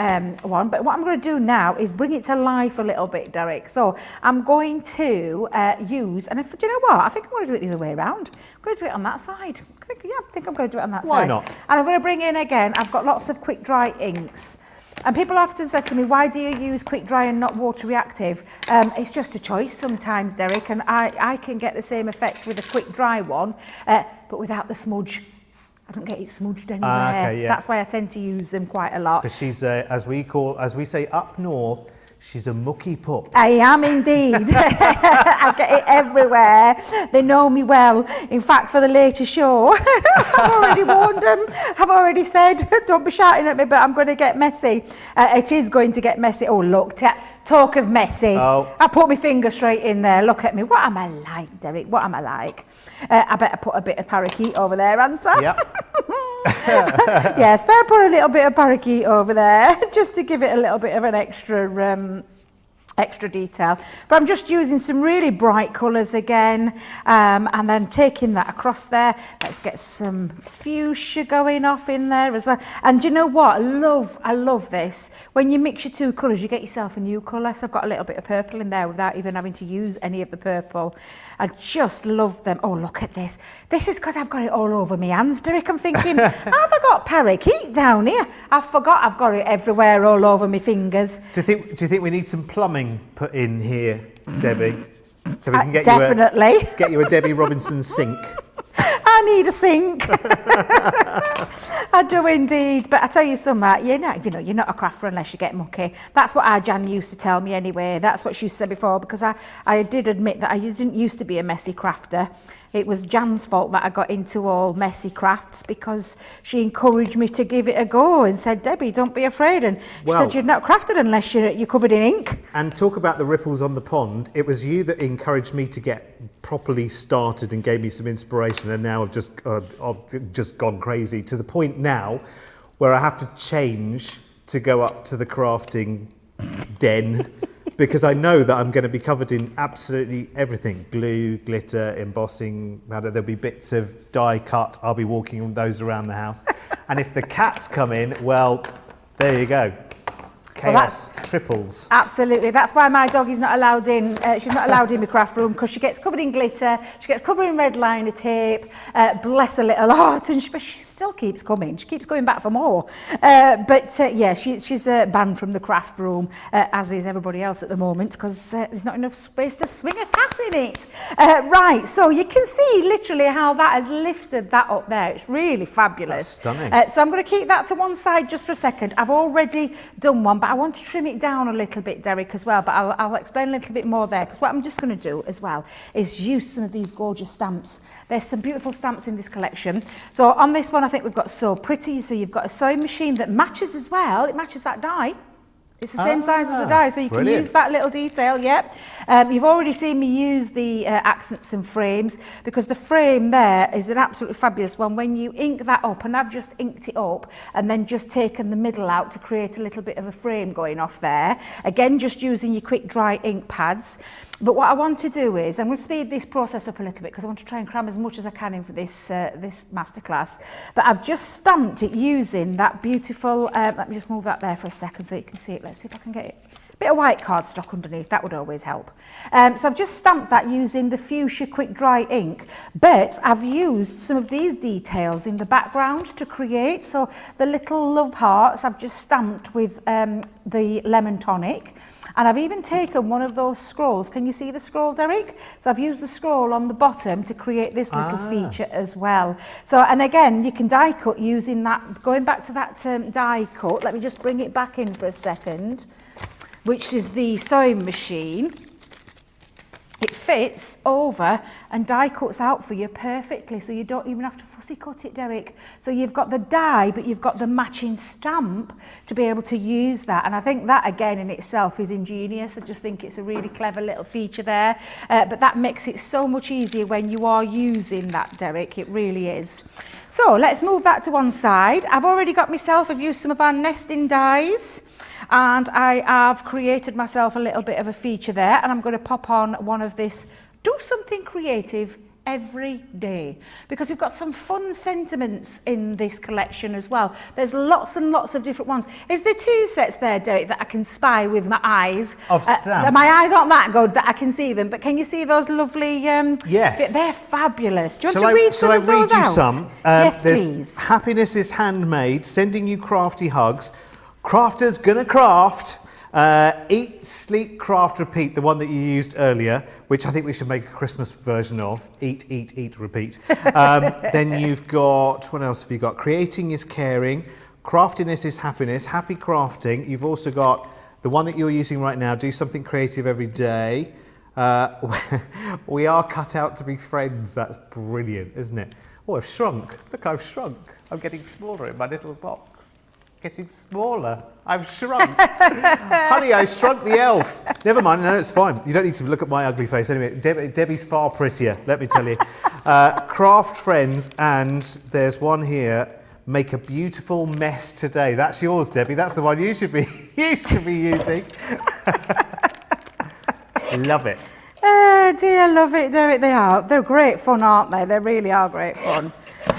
one. But what I'm going to do now is bring it to life a little bit, Derek. So I'm going to use, and do you know what? I think I'm going to do it the other way around. I'm going to do it on that side. I think I'm going to do it on that side. Why not? And I'm going to bring in again, I've got lots of quick dry inks. And people often said to me, why do you use quick dry and not water reactive? It's just a choice sometimes, Derek, and I can get the same effect with a quick dry one, but without the smudge. I don't get it smudged anywhere. Okay, yeah. That's why I tend to use them quite a lot. Because she's, as we say up north, she's a mucky pup. I am indeed. I get it everywhere. They know me well. In fact, for the later show, I've already warned them. I've already said, don't be shouting at me, but I'm going to get messy. It is going to get messy. Oh, look, talk of messy. Oh. I put my finger straight in there. Look at me. What am I like, Derek? What am I like? I better put a bit of parakeet over there, haven't I? Yep. Yes, but I put a little bit of parakeet over there just to give it a little bit of an extra detail. But I'm just using some really bright colours again, and then taking that across there. Let's get some fuchsia going off in there as well. And do you know what? I love this. When you mix your two colours, you get yourself a new colour. So I've got a little bit of purple in there without even having to use any of the purple. I just love them. Oh, look at this. This is because I've got it all over my hands, Derek. I'm thinking, have I got parakeet down here? I forgot I've got it everywhere all over my fingers. Do you think we need some plumbing put in here, Debbie? So we can get Definitely. you a Debbie Robinson sink. I need a sink. I do indeed. But I tell you something, you're not a crafter unless you get mucky. That's what our Jan used to tell me anyway. That's what she said before, because I did admit that I didn't used to be a messy crafter. It was Jan's fault that I got into all messy crafts, because she encouraged me to give it a go and said, Debbie, don't be afraid. And she said, you're not crafted unless you're covered in ink. And talk about the ripples on the pond. It was you that encouraged me to get properly started and gave me some inspiration. And now I've just gone crazy to the point now where I have to change to go up to the crafting den. Because I know that I'm going to be covered in absolutely everything. Glue, glitter, embossing, there'll be bits of die cut. I'll be walking those around the house. And if the cats come in, well, there you go. Chaos triples. Absolutely. That's why my dog is not allowed in. She's not allowed in the craft room, because she gets covered in glitter. She gets covered in red liner tape. Bless her little heart. But she still keeps coming. She keeps going back for more. Yeah, she's banned from the craft room, as is everybody else at the moment, because there's not enough space to swing a cat in it. Right. So you can see literally how that has lifted that up there. It's really fabulous. That's stunning. So I'm going to keep that to one side just for a second. I've already done one, but I want to trim it down a little bit, Derek, as well, but I'll explain a little bit more there, because what I'm just going to do as well is use some of these gorgeous stamps. There's some beautiful stamps in this collection. So on this one, I think we've got So Pretty. So you've got a sewing machine that matches as well. It matches that die. It's the same size as the die, so you can use that little detail, yep. You've already seen me use the accents and frames, because the frame there is an absolutely fabulous one. When you ink that up, and I've just inked it up and then just taken the middle out to create a little bit of a frame going off there. Again, just using your quick dry ink pads. But what I want to do is, I'm going to speed this process up a little bit, because I want to try and cram as much as I can in for this this masterclass. But I've just stamped it using that beautiful, let me just move that there for a second so you can see it. Let's see if I can get it. A bit of white cardstock underneath, that would always help. So I've just stamped that using the fuchsia quick dry ink, but I've used some of these details in the background to create. So the little love hearts I've just stamped with the lemon tonic. And I've even taken one of those scrolls. Can you see the scroll, Derek? So I've used the scroll on the bottom to create this little feature as well. So, and again, you can die cut using that, going back to that die cut. Let me just bring it back in for a second, which is the sewing machine. It fits over and die cuts out for you perfectly, so you don't even have to fussy cut it, Derek. So you've got the die, but you've got the matching stamp to be able to use that. And I think that again in itself is ingenious. I just think it's a really clever little feature there. But that makes it so much easier when you are using that, Derek. It really is. So let's move that to one side. I've already got myself, I've used some of our nesting dies. And I have created myself a little bit of a feature there, and I'm going to pop on one of this Do Something Creative Every Day, because we've got some fun sentiments in this collection as well. There's lots and lots of different ones. Is there two sets there, Derek, that I can spy with my eyes? Of stamps? My eyes aren't that good that I can see them, but can you see those lovely... yes. They're fabulous. Do you want to read some of those out? Shall I read you some? Yes, there's please. Happiness is Handmade, Sending You Crafty Hugs. Crafters Gonna Craft. Eat, Sleep, Craft, Repeat, the one that you used earlier, which I think we should make a Christmas version of. Eat, eat, eat, repeat. Then you've got, what else have you got? Creating is Caring. Craftiness is Happiness. Happy Crafting. You've also got the one that you're using right now, Do Something Creative Every Day. We are cut out to be friends. That's brilliant, isn't it? Oh, I've shrunk. Look, I've shrunk. I'm getting smaller in my little box. Getting smaller. I've shrunk. Honey, I shrunk the elf. Never mind, no, it's fine. You don't need to look at my ugly face. Anyway, Debbie's far prettier, let me tell you. Craft Friends, and there's one here, make a beautiful mess today. That's yours, Debbie. That's the one you should be using. Love it. Oh dear, love it, Derek. They are. They're great fun, aren't they? They really are great fun.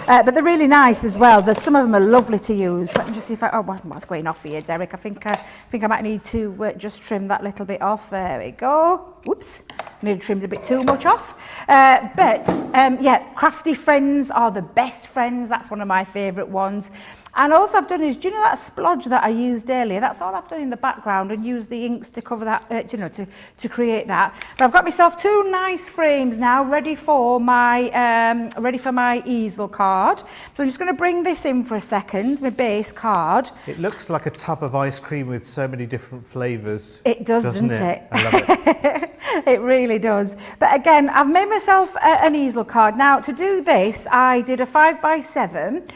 But they're really nice as well. Some of them are lovely to use. Let me just see if what's going off here, Derek? I think I might need to just trim that little bit off. There we go. Whoops, nearly trimmed a bit too much off. Yeah, crafty friends are the best friends. That's one of my favourite ones. And also I've done is, do you know that splodge that I used earlier? That's all I've done in the background, and used the inks to cover that, you know, to create that. But I've got myself 2 nice frames now, ready for my easel card. So I'm just going to bring this in for a second, my base card. It looks like a tub of ice cream with so many different flavours. It does, doesn't it? I love it. It really does. But again, I've made myself an easel card. Now, to do this, I did a 5x7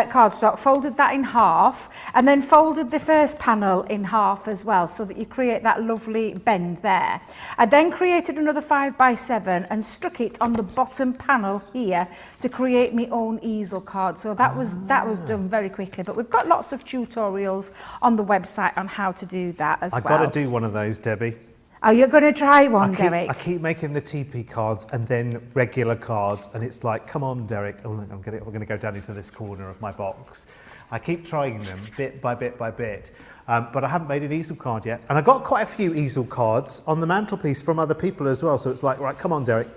cardstock, folded that in half, and then folded the first panel in half as well, so that you create that lovely bend there. I then created another 5x7 and stuck it on the bottom panel here to create my own easel card. So that was done very quickly. But we've got lots of tutorials on the website on how to do that as well. I've got to do one of those, Debbie. Are you going to try one, Derek? I keep making the TP cards and then regular cards, and it's like, come on, Derek. Oh, look, we're going to go down into this corner of my box. I keep trying them bit by bit by bit, but I haven't made an easel card yet. And I got quite a few easel cards on the mantelpiece from other people as well. So it's like, right, come on, Derek,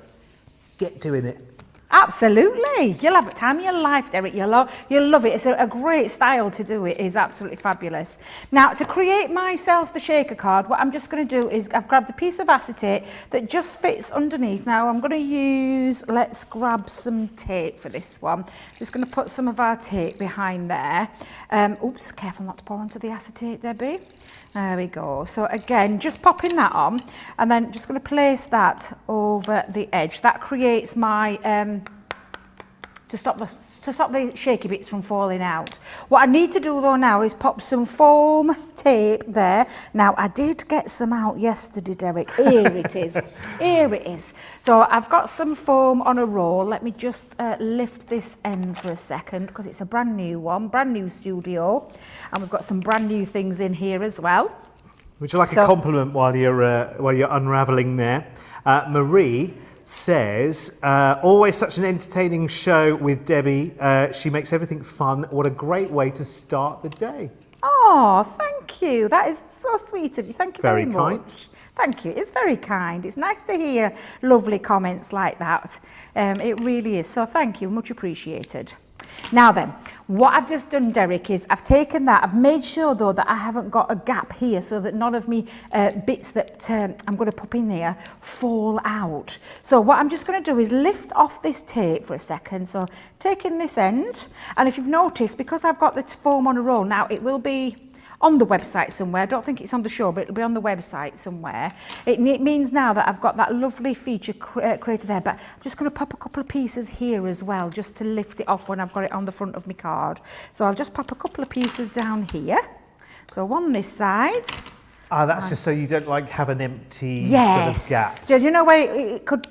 get doing it. Absolutely. You'll have a time of your life, Derek. You'll love it. It's a great style to do it. It's absolutely fabulous. Now, to create myself the shaker card, what I'm just going to do is I've grabbed a piece of acetate that just fits underneath. Now, I'm going to use, let's grab some tape for this one. Just going to put some of our tape behind there. Oops, careful not to pour onto the acetate, Debbie. There we go. So again, just popping that on, and then just going to place that over the edge. That creates my to stop the shaky bits from falling out. What I need to do though now is pop some foam tape there. Now I did get some out yesterday, Derek. Here it is. Here it is. So I've got some foam on a roll. Let me just lift this end for a second, because it's a brand new one, brand new studio, and we've got some brand new things in here as well. Would you like a compliment while you're unravelling there? Marie says, always such an entertaining show with Debbie. She makes everything fun. What a great way to start the day. Oh, thank you. That is so sweet of you. Thank you very much. Kind. Thank you. It's very kind. It's nice to hear lovely comments like that. It really is. So thank you. Much appreciated. Now then, what I've just done, Derek, is I've taken that, I've made sure though that I haven't got a gap here, so that none of me bits that I'm going to pop in there fall out. So what I'm just going to do is lift off this tape for a second. So taking this end, and if you've noticed, because I've got the foam on a roll, now it will be on the website somewhere. I don't think it's on the show, but it'll be on the website somewhere. It means now that I've got that lovely feature created there, but I'm just going to pop a couple of pieces here as well, just to lift it off when I've got it on the front of my card. So I'll just pop a couple of pieces down here. So one this side. Ah, that's just so you don't like have an empty sort of gap. Do you know where it could?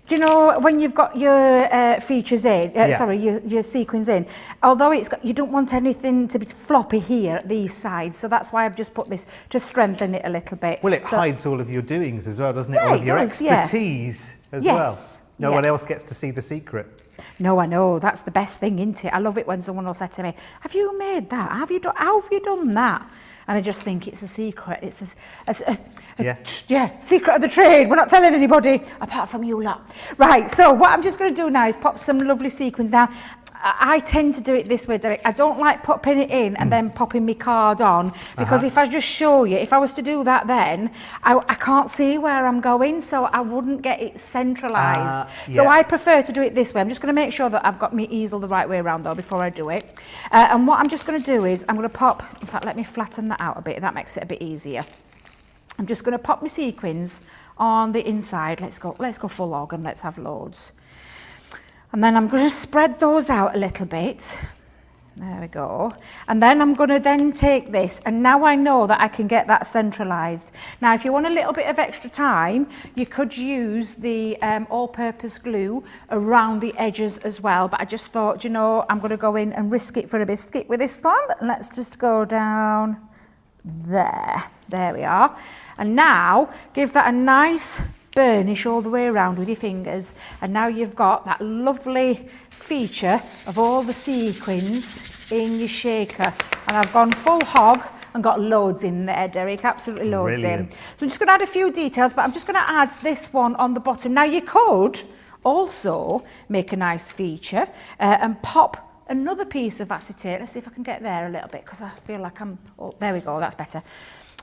Do you know when you've got your features in? Sorry, your sequins in. Although you don't want anything to be floppy here at these sides, so that's why I've just put this to strengthen it a little bit. Well, it hides all of your doings as well, doesn't it? All of your expertise as well. No one else gets to see the secret. No, I know. That's the best thing, isn't it? I love it when someone will say to me, "Have you made that? How have you done that?" And I just think it's a secret. It's secret of the trade. We're not telling anybody apart from you lot. Right, so what I'm just going to do now is pop some lovely sequins down. I tend to do it this way, Derek. I don't like popping it in and then popping my card on, because if I just show you, if I was to do that then, I can't see where I'm going, so I wouldn't get it centralised. So I prefer to do it this way. I'm just going to make sure that I've got my easel the right way around though before I do it. And what I'm just going to do is I'm going to pop, in fact, let me flatten that out a bit. That makes it a bit easier. I'm just going to pop my sequins on the inside. Let's go full organ. Let's have loads. And then I'm going to spread those out a little bit. There we go. And then I'm going to then take this, and now I know that I can get that centralised. Now, if you want a little bit of extra time, you could use the all-purpose glue around the edges as well. But I just thought, you know, I'm going to go in and risk it for a biscuit with this one. Let's just go down there. There we are. And now, give that a nice burnish all the way around with your fingers. And now you've got that lovely feature of all the sequins in your shaker. And I've gone full hog and got loads in there, Derek, absolutely loads in. So I'm just going to add a few details, but I'm just going to add this one on the bottom. Now you could also make a nice feature and pop another piece of acetate. Let's see if I can get there a little bit, because I feel like oh, there we go, that's better.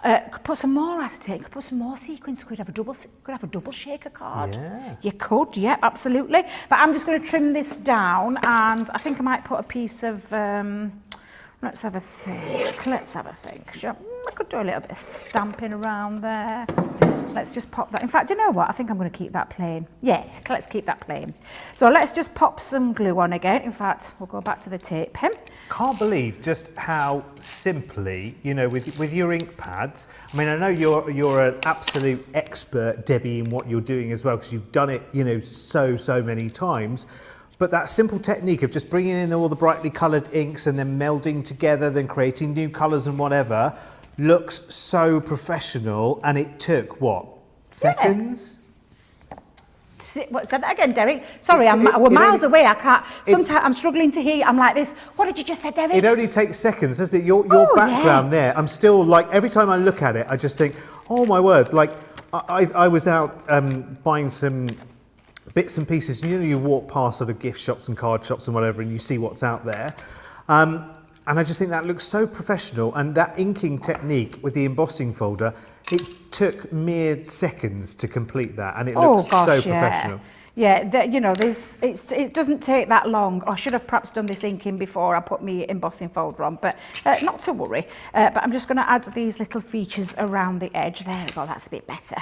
Could put some more acetate, could put some more sequins, could have a double shaker card. Yeah. You could, yeah, absolutely. But I'm just going to trim this down, and I think I might put a piece of, let's have a think. Sure. I could do a little bit of stamping around there. Let's just pop that. In fact, you know what? I think I'm going to keep that plain. Yeah, let's keep that plain. So let's just pop some glue on again. In fact, we'll go back to the tape pen. Can't believe just how simply, you know, with your ink pads. I mean, I know you're an absolute expert, Debbie, in what you're doing as well, because you've done it, you know, so many times. But that simple technique of just bringing in all the brightly coloured inks and then melding together, then creating new colours and whatever, looks so professional. And it took, what, seconds? Yeah. What, say that again, Derek? Sorry, we're miles away. I can't. Sometimes I'm struggling to hear. I'm like this. What did you just say, Derek? It only takes seconds, doesn't it? Your background there. I'm still like, every time I look at it, I just think, oh my word. Like, I was out buying some bits and pieces. You know, you walk past sort of gift shops and card shops and whatever, and you see what's out there. And I just think that looks so professional. And that inking technique with the embossing folder, it took mere seconds to complete that, and it looks so professional. Yeah, you know, it doesn't take that long. I should have perhaps done this inking before I put my embossing folder on, but not to worry. But I'm just going to add these little features around the edge. There we go, that's a bit better.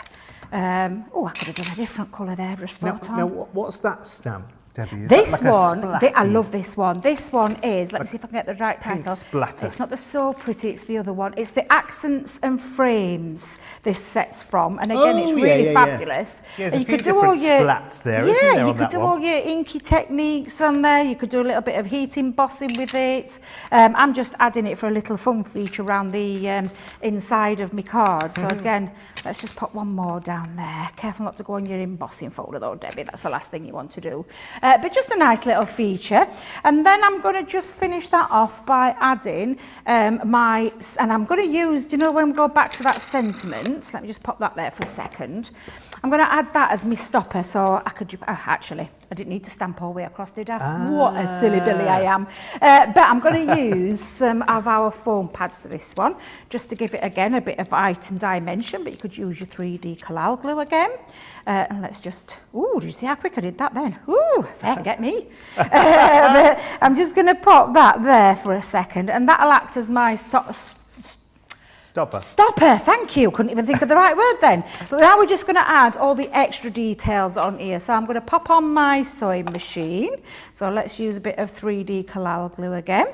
I could have done a different colour there, just thought on. Now, what's that stamp, Debbie? Is this that like one, I love this one. This one is, let me see if I can get the right title. Splatter. It's not the So Pretty, it's the other one. It's the Accents and Frames this set's from. And again, it's really fabulous. Yeah, there's a few different splats there, isn't there, you on could that do one? all your inky techniques on there. You could do a little bit of heat embossing with it. I'm just adding it for a little fun feature around the inside of my card. So again, let's just pop one more down there. Careful not to go on your embossing folder though, Debbie. That's the last thing you want to do. But just a nice little feature. And then I'm going to just finish that off by adding and I'm going to use, you know, when we go back to that sentiment, let me just pop that there for a second. I'm going to add that as my stopper, so I could, actually, I didn't need to stamp all the way across, did I? What a silly Billy I am. But I'm going to use some of our foam pads for this one, just to give it, again, a bit of height and dimension, but you could use your 3D collal glue again. And let's just, did you see how quick I did that then? Get me. I'm just going to pop that there for a second, and that'll act as my Stopper, thank you. Couldn't even think of the right word then. But now we're just going to add all the extra details on here. So I'm going to pop on my sewing machine. So let's use a bit of 3D collal glue again.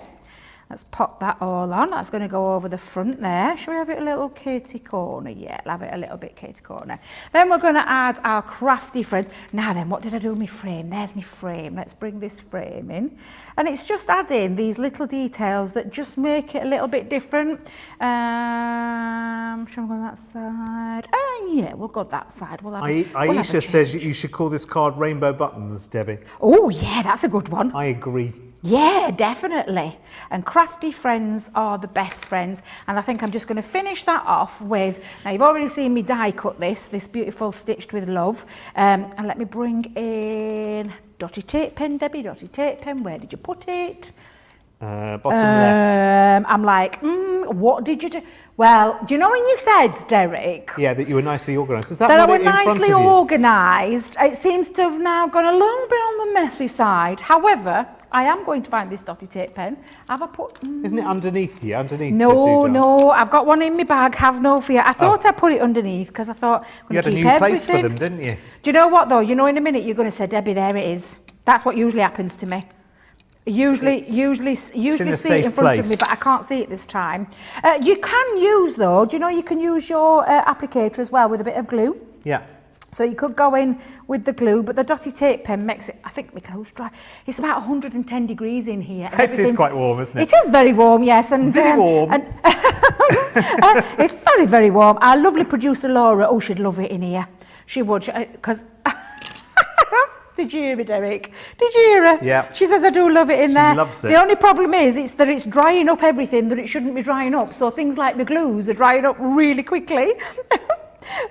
Let's pop that all on. That's going to go over the front there. Shall we have it a little Katie corner? Yeah, I'll have it a little bit Katie corner. Then we're going to add our crafty friends. Now then, what did I do with my frame? There's my frame. Let's bring this frame in. And it's just adding these little details that just make it a little bit different. Shall we go that side? Yeah, we'll go that side. Aisha says you should call this card Rainbow Buttons, Debbie. Oh, yeah, that's a good one. I agree. Yeah, definitely. And crafty friends are the best friends. And I think I'm just going to finish that off with, now you've already seen me die cut this beautiful Stitched with Love. And let me bring in dotty tape pen, Debbie, dotty tape pen. Where did you put it? Bottom left. I'm like, what did you do? Well, do you know when you said, Derek? Yeah, that you were nicely organised. Is that I what were nicely organised. It seems to have now gone a little bit on the messy side. However, I am going to find this dotty tape pen. Have I put... Isn't it underneath you? No, I've got one in my bag, have no fear. I thought I put it underneath because I thought... You had a new place for them, didn't you? Do you know what though? You know in a minute you're going to say, Debbie, there it is. That's what usually happens to me. Usually see it in front of me, but I can't see it this time. You can use though, do you know you can use your applicator as well with a bit of glue? Yeah. So you could go in with the glue, but the dotty tape pen makes it, I think, my clothes dry. It's about 110 degrees in here. It is quite warm, isn't it? It is very warm, yes. And, very warm. And, it's very, very warm. Our lovely producer Laura, oh, she'd love it in here. She would, because... Did you hear me, Derek? Did you hear her? Yeah. She says, I do love it in there. She loves it. The only problem is that it's drying up everything that it shouldn't be drying up. So things like the glues are drying up really quickly.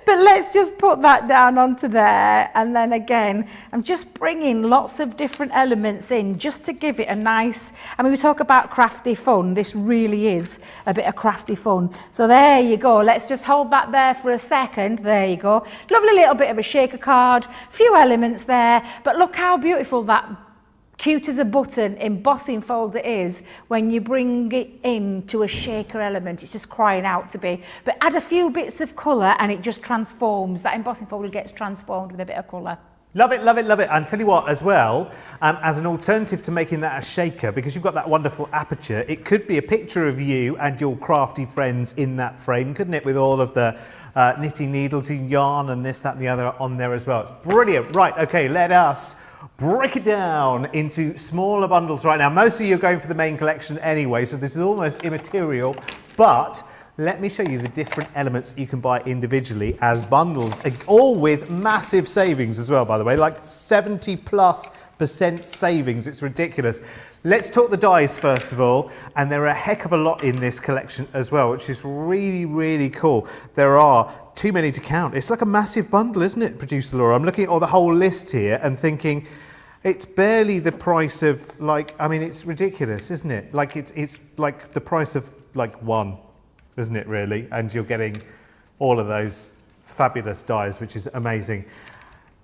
But let's just put that down onto there. And then again, I'm just bringing lots of different elements in just to give it a nice, I mean, we talk about crafty fun. This really is a bit of crafty fun. So there you go. Let's just hold that there for a second. There you go. Lovely little bit of a shaker card, few elements there. But look how beautiful that cute as a button embossing folder is when you bring it into a shaker element. It's just crying out to be. But add a few bits of colour and it just transforms. That embossing folder gets transformed with a bit of colour. Love it, love it, love it. And tell you what, as well, as an alternative to making that a shaker, because you've got that wonderful aperture, it could be a picture of you and your crafty friends in that frame, couldn't it? With all of the knitting needles and yarn and this, that and the other on there as well. It's brilliant. Right, okay, let us break it down into smaller bundles right now. Most of you are going for the main collection anyway, so this is almost immaterial, but let me show you the different elements that you can buy individually as bundles, all with massive savings as well, by the way, like 70+% savings. It's ridiculous. Let's talk the dies first of all, and there are a heck of a lot in this collection as well, which is really, really cool. There are too many to count. It's like a massive bundle, isn't it, Producer Laura? I'm looking at all the whole list here and thinking, it's barely the price of, like, I mean, it's ridiculous, isn't it? Like, it's like the price of, like, one, isn't it, really? And you're getting all of those fabulous dies, which is amazing.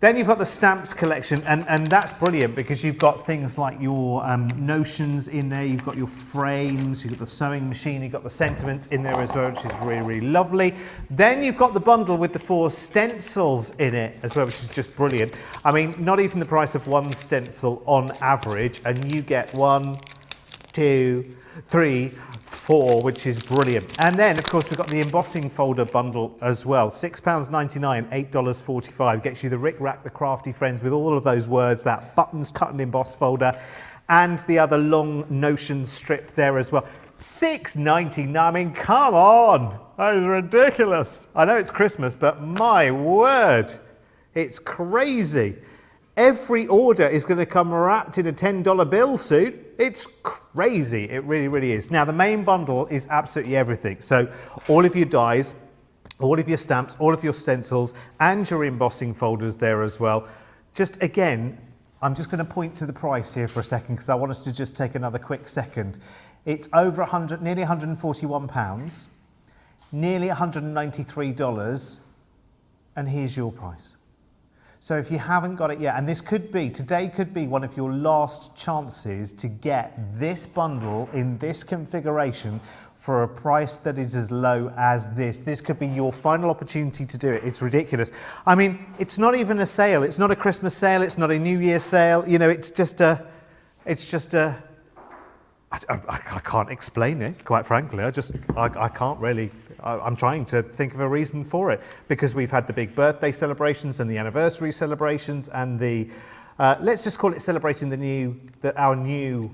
Then you've got the stamps collection, and that's brilliant because you've got things like your notions in there, you've got your frames, you've got the sewing machine, you've got the sentiments in there as well, which is really, really lovely. Then you've got the bundle with the 4 stencils in it as well, which is just brilliant. I mean, not even the price of one stencil on average, and you get 1, 2, 3, 4, which is brilliant. And then, of course, we've got the embossing folder bundle as well. £6.99, $8.45 gets you the Rick Rack, the Crafty Friends with all of those words, that buttons, cut and emboss folder, and the other long notion strip there as well. £6.99, I mean, come on, that is ridiculous. I know it's Christmas, but my word, it's crazy. Every order is going to come wrapped in a $10 bill soon. It's crazy. It really, really is. Now, the main bundle is absolutely everything. So all of your dies, all of your stamps, all of your stencils, and your embossing folders there as well. Just again, I'm just going to point to the price here for a second because I want us to just take another quick second. It's over nearly £141, nearly $193, and here's your price. So if you haven't got it yet, and today could be one of your last chances to get this bundle in this configuration for a price that is as low as this. This could be your final opportunity to do it. It's ridiculous. I mean, it's not even a sale. It's not a Christmas sale. It's not a New Year sale. You know, it's just a, I can't explain it, quite frankly. I can't really, I'm trying to think of a reason for it because we've had the big birthday celebrations and the anniversary celebrations and the, let's just call it celebrating our new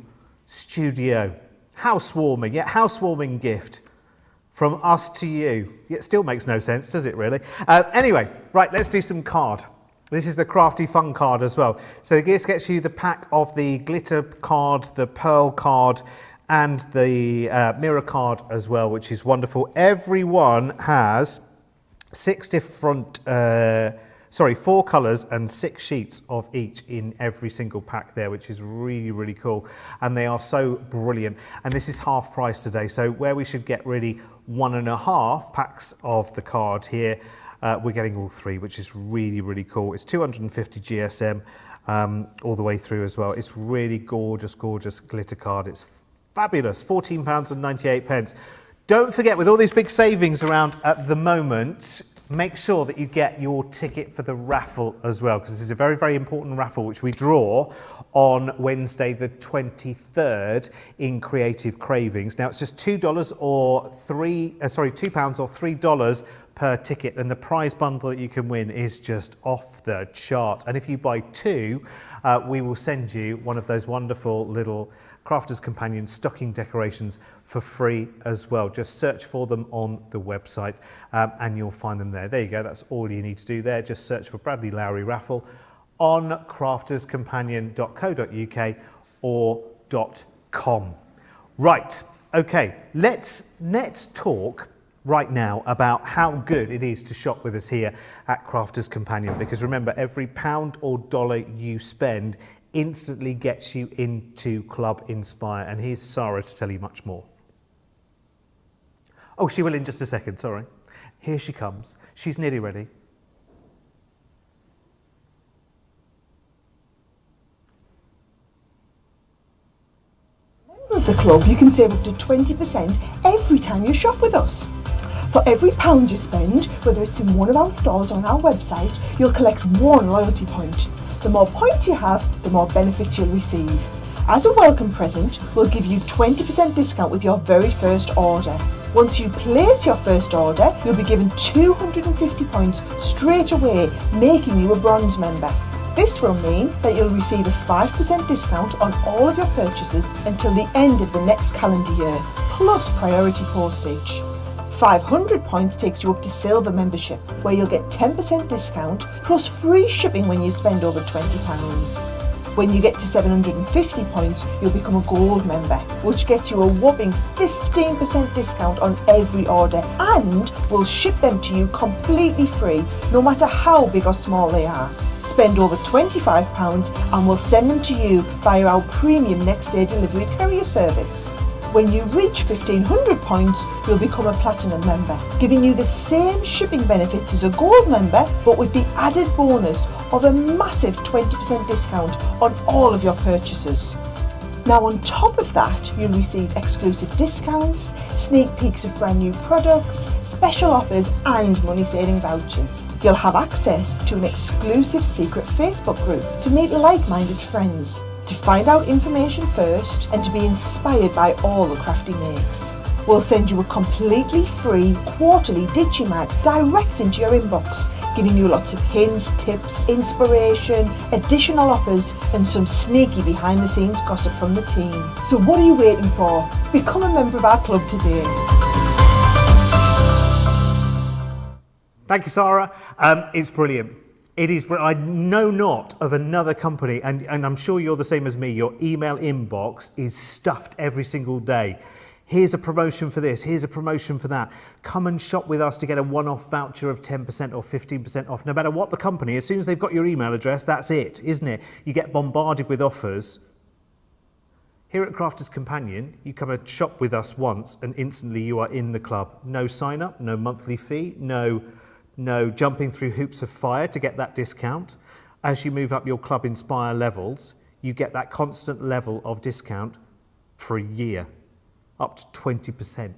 studio. Housewarming, yeah, housewarming gift from us to you. It still makes no sense, does it really? Anyway, right, let's do some card. This is the Crafty Fun card as well. So this gets you the pack of the glitter card, the pearl card, and the mirror card as well, which is wonderful. Everyone has 4 colours and 6 sheets of each in every single pack there, which is really, really cool. And they are so brilliant. And this is half price today. So where we should get really 1.5 packs of the card here, we're getting all 3, which is really, really cool. It's 250 GSM all the way through as well. It's really gorgeous, gorgeous glitter card. It's fabulous, £14.98. Don't forget, with all these big savings around at the moment, make sure that you get your ticket for the raffle as well, because this is a very, very important raffle which we draw on Wednesday the 23rd in Creative Cravings. Now it's just £2 or £2 or $3 per ticket, and the prize bundle that you can win is just off the chart. And if you buy two, we will send you one of those wonderful little Crafter's Companion stocking decorations for free as well. Just search for them on the website and you'll find them there. There you go, that's all you need to do there. Just search for Bradley Lowry Raffle on crafterscompanion.co.uk or .com. Right, okay, let's talk right now about how good it is to shop with us here at Crafter's Companion, because remember, every pound or dollar you spend instantly gets you into Club Inspire. And here's Sara to tell you much more. Oh, she will in just a second, sorry. Here she comes. She's nearly ready. Member of the club, you can save up to 20% every time you shop with us. For every pound you spend, whether it's in one of our stores or on our website, you'll collect one loyalty point. The more points you have, the more benefits you'll receive. As a welcome present, we'll give you 20% discount with your very first order. Once you place your first order, you'll be given 250 points straight away, making you a bronze member. This will mean that you'll receive a 5% discount on all of your purchases until the end of the next calendar year, plus priority postage. 500 points takes you up to silver membership, where you'll get 10% discount plus free shipping when you spend over £20. When you get to 750 points, you'll become a gold member, which gets you a whopping 15% discount on every order, and we'll ship them to you completely free, no matter how big or small they are. Spend over £25 and we'll send them to you via our premium next day delivery courier service. When you reach 1500 points, you'll become a platinum member, giving you the same shipping benefits as a gold member, but with the added bonus of a massive 20% discount on all of your purchases. Now on top of that, you'll receive exclusive discounts, sneak peeks of brand new products, special offers and money-saving vouchers. You'll have access to an exclusive secret Facebook group to meet like-minded friends, to find out information first and to be inspired by all the Crafty makes. We'll send you a completely free quarterly Digimag direct into your inbox, giving you lots of hints, tips, inspiration, additional offers and some sneaky behind the scenes gossip from the team. So what are you waiting for? Become a member of our club today. Thank you, Sara. It's brilliant. It is, I know not of another company, and I'm sure you're the same as me, your email inbox is stuffed every single day. Here's a promotion for this, here's a promotion for that. Come and shop with us to get a one-off voucher of 10% or 15% off. No matter what the company, as soon as they've got your email address, that's it, isn't it? You get bombarded with offers. Here at Crafter's Companion, you come and shop with us once and instantly you are in the club. No sign up, no monthly fee, no jumping through hoops of fire to get that discount. As you move up your Club Inspire levels, you get that constant level of discount for a year, up to 20%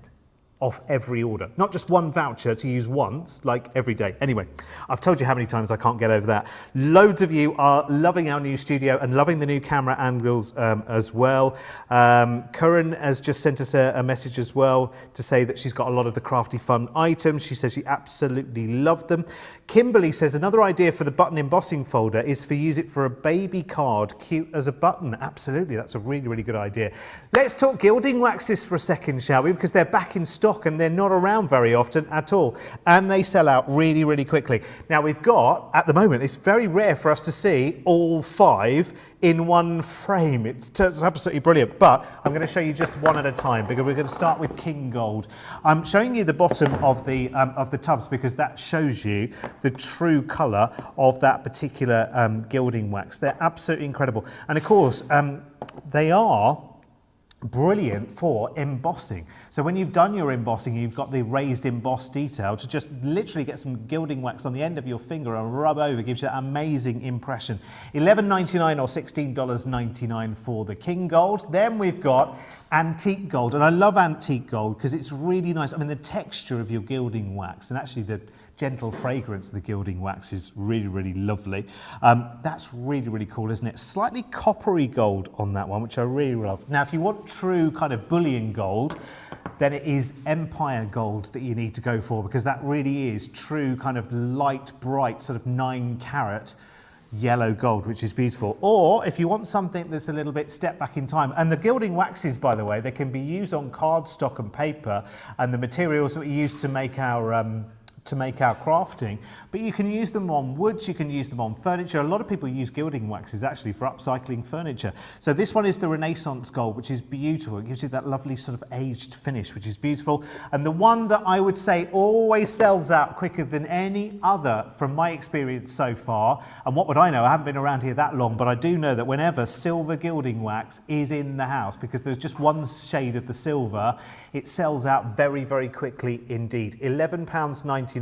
off every order. Not just one voucher to use once, like every day. Anyway, I've told you how many times I can't get over that. Loads of you are loving our new studio and loving the new camera angles as well. Curran has just sent us a message as well to say that she's got a lot of the Crafty Fun items. She says she absolutely loved them. Kimberly says another idea for the button embossing folder is for use it for a baby card, cute as a button. Absolutely, that's a really, really good idea. Let's talk gilding waxes for a second, shall we? Because they're back in stock and they're not around very often at all. And they sell out really, really quickly. Now we've got, at the moment, it's very rare for us to see all 5 in one frame. It's absolutely brilliant, but I'm going to show you just one at a time because we're going to start with King Gold. I'm showing you the bottom of the tubs because that shows you the true colour of that particular gilding wax. They're absolutely incredible. And of course, they are brilliant for embossing. So when you've done your embossing, you've got the raised embossed detail, to just literally get some gilding wax on the end of your finger and rub over gives you that amazing impression. $11.99 or $16.99 for the King Gold. Then we've got Antique Gold, and I love Antique Gold because it's really nice. I mean, the texture of your gilding wax and actually the gentle fragrance of the Gilding Wax is really, really lovely. That's really, really cool, isn't it? Slightly coppery gold on that one, which I really love. Now, if you want true kind of bullion gold, then it is Empire Gold that you need to go for, because that really is true kind of light, bright, sort of 9 carat yellow gold, which is beautiful. Or if you want something that's a little bit step back in time, and the Gilding Waxes, by the way, they can be used on cardstock and paper, and the materials that we use to make our crafting, but you can use them on woods, you can use them on furniture. A lot of people use Gilding Waxes actually for upcycling furniture. So this one is the Renaissance Gold, which is beautiful. It gives you that lovely sort of aged finish, which is beautiful. And the one that I would say always sells out quicker than any other from my experience so far, and what would I know? I haven't been around here that long, but I do know that whenever silver Gilding Wax is in the house, because there's just one shade of the silver, it sells out very, very quickly indeed. £11.99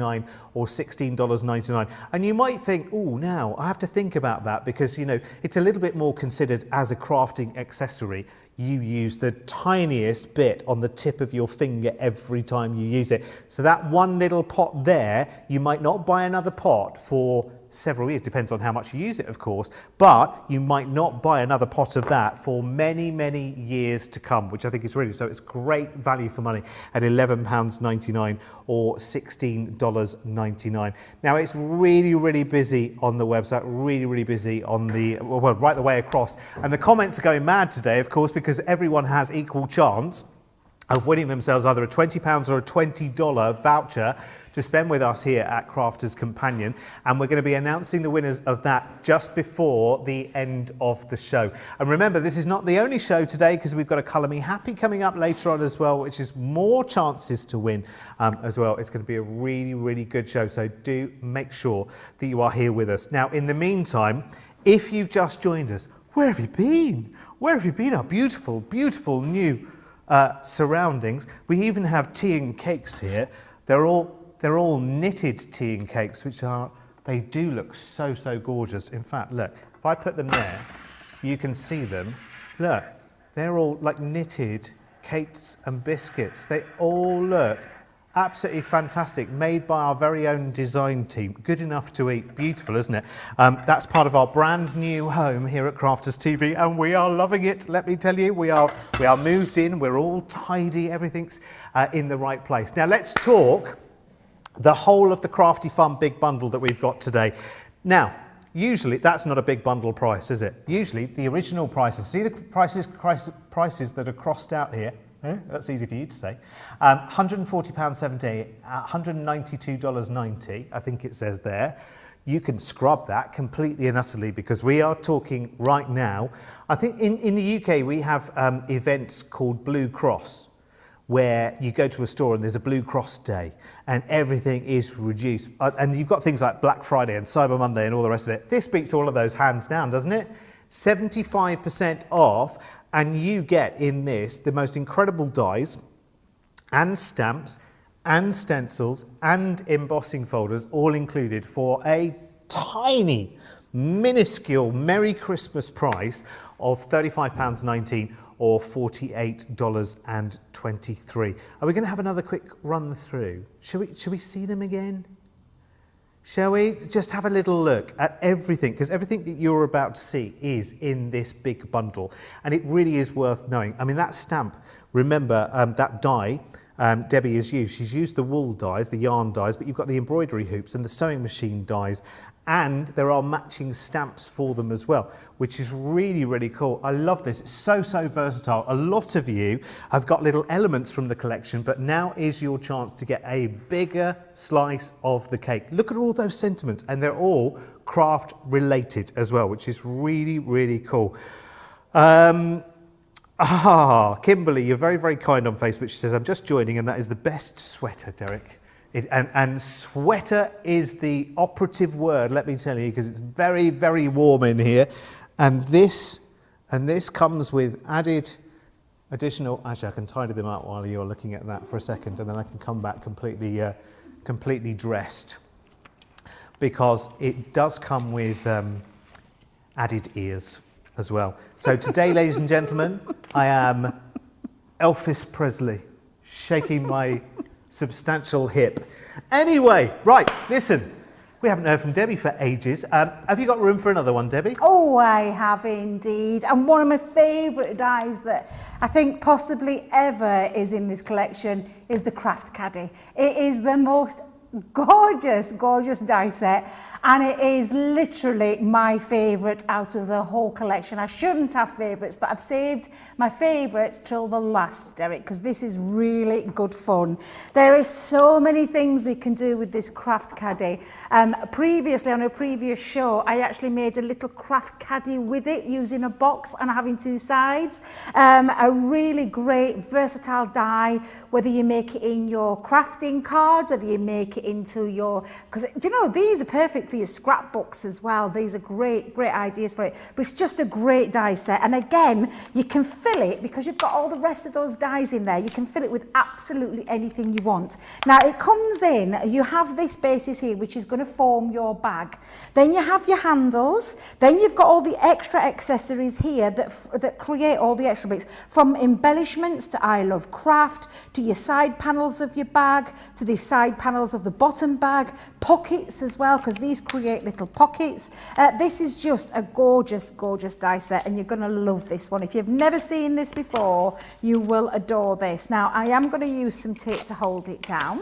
or $16.99. And you might think, oh, now I have to think about that, because, you know, it's a little bit more considered as a crafting accessory. You use the tiniest bit on the tip of your finger every time you use it. So that one little pot there, you might not buy another pot for several years, depends on how much you use it, of course, but you might not buy another pot of that for many, many years to come, which I think is really, so it's great value for money at £11.99 or $16.99. Now, it's really, really busy on the website, really, really busy on the, well, right the way across. And the comments are going mad today, of course, because everyone has equal chance of winning themselves either a £20 or a $20 voucher to spend with us here at Crafters Companion, and we're going to be announcing the winners of that just before the end of the show. And remember, this is not the only show today, because we've got a Colour Me Happy coming up later on as well, which is more chances to win as well. It's going to be a really, really good show, so do make sure that you are here with us. Now, in the meantime, if you've just joined us, where have you been? Where have you been? Our beautiful, beautiful new surroundings. We even have tea and cakes here. They're all knitted tea and cakes, which they do look so, so gorgeous. In fact, look, if I put them there, you can see them. Look, they're all like knitted cakes and biscuits. They all look absolutely fantastic, made by our very own design team. Good enough to eat. Beautiful, isn't it? That's part of our brand new home here at Crafters TV, and we are loving it. Let me tell you, we are moved in. We're all tidy. Everything's in the right place. Now, let's talk the whole of the Crafty Fun big bundle that we've got today. Now, usually that's not a big bundle price, is it? Usually the original prices, see the prices that are crossed out here? That's easy for you to say. £140.70, $192.90, I think it says there. You can scrub that completely and utterly, because we are talking right now. I think in the UK we have events called Blue Cross, where you go to a store and there's a Blue Cross Day and everything is reduced. And you've got things like Black Friday and Cyber Monday and all the rest of it. This beats all of those hands down, doesn't it? 75% off, and you get in this the most incredible dies and stamps and stencils and embossing folders, all included for a tiny, minuscule Merry Christmas price of £35.19 or $48.23. Are we going to have another quick run through? Shall we see them again? Shall we just have a little look at everything? Because everything that you're about to see is in this big bundle, and it really is worth knowing. I mean, that stamp, remember that die Debbie has used. She's used the wool dies, the yarn dies, but you've got the embroidery hoops and the sewing machine dies, and there are matching stamps for them as well, which is really, really cool. I love this. It's so, so versatile. A lot of you have got little elements from the collection, but now is your chance to get a bigger slice of the cake. Look at all those sentiments, and they're all craft related as well, which is really, really cool. Kimberly, you're very, very kind on Facebook. She says, I'm just joining, and that is the best sweater, Derek. And sweater is the operative word, let me tell you, because it's very, very warm in here. And this comes with additional, actually I can tidy them up while you're looking at that for a second, and then I can come back completely dressed, because it does come with added ears as well. So today, ladies and gentlemen, I am Elvis Presley, shaking my substantial hip. Anyway, right, listen. We haven't heard from Debbie for ages. Have you got room for another one, Debbie? Oh, I have indeed. And one of my favourite dies that I think possibly ever is in this collection is the Craft Caddy. It is the most gorgeous, gorgeous die set. And it is literally my favourite out of the whole collection. I shouldn't have favourites, but I've saved my favourites till the last, Derek, because this is really good fun. There is so many things they can do with this Craft Caddy. Previously, on a previous show, I actually made a little Craft Caddy with it using a box and having two sides. A really great, versatile die, whether you make it in your crafting cards, whether you make it into your... Because, do you know, these are perfect for your scrapbooks as well. These are great ideas for it. But it's just a great die set. And again, you can fill it, because you've got all the rest of those dies in there, you can fill it with absolutely anything you want. Now, it comes in, you have this basis here, which is going to form your bag. Then you have your handles. Then you've got all the extra accessories here that create all the extra bits, from embellishments to I Love Craft, to your side panels of your bag, to the side panels of the bottom bag, pockets as well, because these create little pockets. This is just a gorgeous, gorgeous die set, and you're going to love this one. If you've never seen this before, you will adore this. Now, I am going to use some tape to hold it down.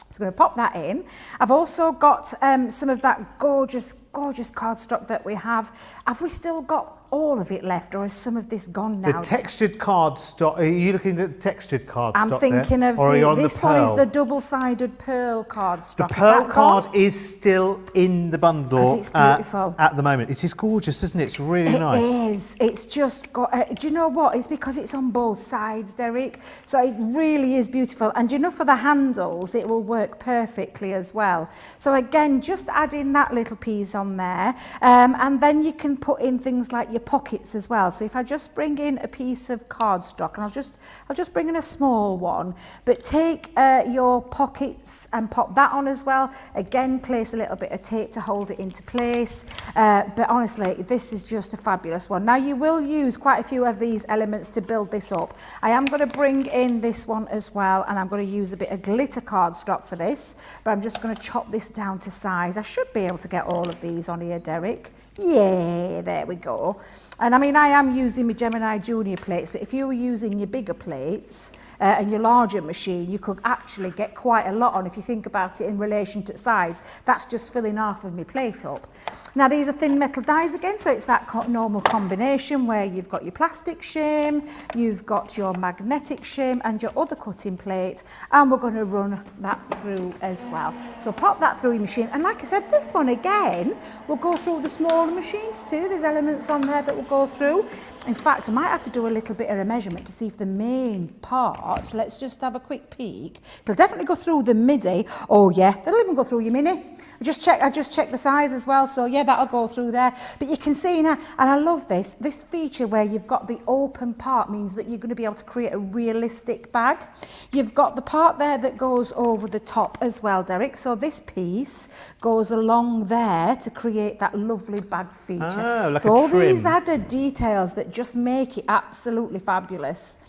So I'm going to pop that in. I've also got some of that gorgeous, gorgeous cardstock that we have. Have we still got all of it left, or is some of this gone now? The textured cardstock. Are you looking at the textured cardstock? I'm thinking there? of Or are you on this the pearl? one is the double-sided pearl cardstock. The pearl card is still in the bundle. 'Cause it's beautiful. At the moment. It is gorgeous, isn't it? It's really nice. It is. It's just got... do you know what? It's because it's on both sides, Derek. So it really is beautiful. And you know, for the handles, it will work perfectly as well. So again, just add in that little piece on there. And then you can put in things like your pockets as well. So if I just bring in a piece of cardstock, and I'll just bring in a small one, but take your pockets and pop that on as well. Again, place a little bit of tape to hold it into place. But honestly, this is just a fabulous one. Now, you will use quite a few of these elements to build this up. I am going to bring in this one as well, and I'm going to use a bit of glitter cardstock for this, but I'm just going to chop this down to size. I should be able to get all of these on here, Derek. Yeah, there we go. And I mean, I am using my Gemini Junior plates, but if you were using your bigger plates and your larger machine, you could actually get quite a lot on. If you think about it in relation to size, that's just filling half of my plate up. Now, these are thin metal dies again, so it's that normal combination where you've got your plastic shim, you've got your magnetic shim and your other cutting plate, and we're going to run that through as well. So pop that through your machine, and like I said, this one again will go through the smaller machines too. There's elements on there that will go through. In fact, I might have to do a little bit of a measurement to see if the main part, let's just have a quick peek. It'll definitely go through the MIDI. Oh yeah, that'll even go through your mini. I just checked the size as well, so yeah, that'll go through there. But you can see now, and I love this feature where you've got the open part means that you're going to be able to create a realistic bag. You've got the part there that goes over the top as well, Derek. So this piece goes along there to create that lovely bag feature. Oh, like so a all trim. these added details that just make it absolutely fabulous.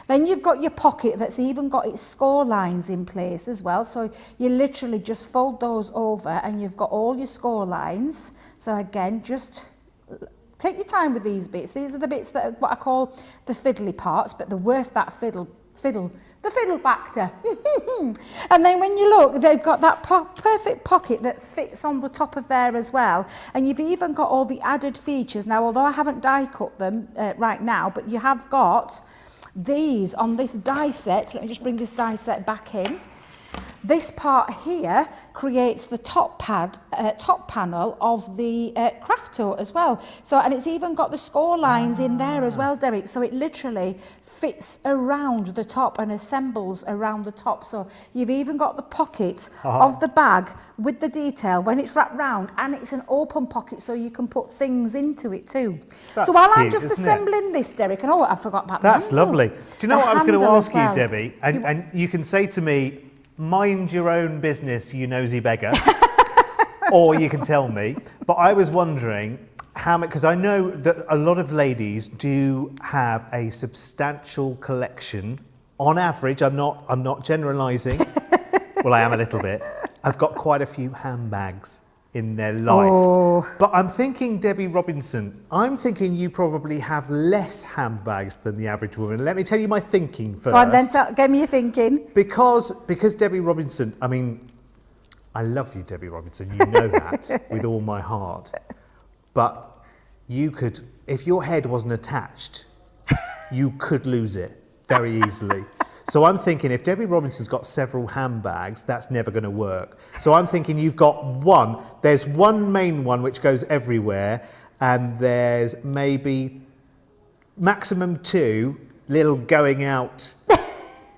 Then you've got your pocket that's even got its score lines in place as well. So you literally just fold those over and you've got all your score lines. So again, just take your time with these bits. These are the bits that are what I call the fiddly parts, but they're worth that fiddle factor. And then when you look, they've got that perfect pocket that fits on the top of there as well. And you've even got all the added features. Now, although I haven't die cut them right now, but you have got these on this die set. Let me just bring this die set back in. This part here creates the top panel of the craft tote as well. So, and it's even got the score lines in there as well, Derek. So it literally fits around the top and assembles around the top. So you've even got the pocket of the bag with the detail when it's wrapped round, and it's an open pocket so you can put things into it too. That's so while cute, I'm just isn't assembling this, Derek, and I forgot about That's the handle. lovely. Do you know The what I was going to handle as ask well. you, Debbie? And you can say to me, mind your own business, you nosy beggar. Or you can tell me. But I was wondering how much, because I know that a lot of ladies do have a substantial collection. On average, I'm not generalising. Well, I am a little bit. I've got quite a few handbags in their life. Oh. But I'm thinking, Debbie Robinson, I'm thinking you probably have less handbags than the average woman. Let me tell you my thinking first. Go on then, get me your thinking. Because Debbie Robinson, I mean, I love you, Debbie Robinson, you know that with all my heart. But you could, if your head wasn't attached, you could lose it very easily. So I'm thinking if Debbie Robinson's got several handbags, that's never going to work. So I'm thinking you've got one. There's one main one which goes everywhere, and there's maybe maximum 2 little going out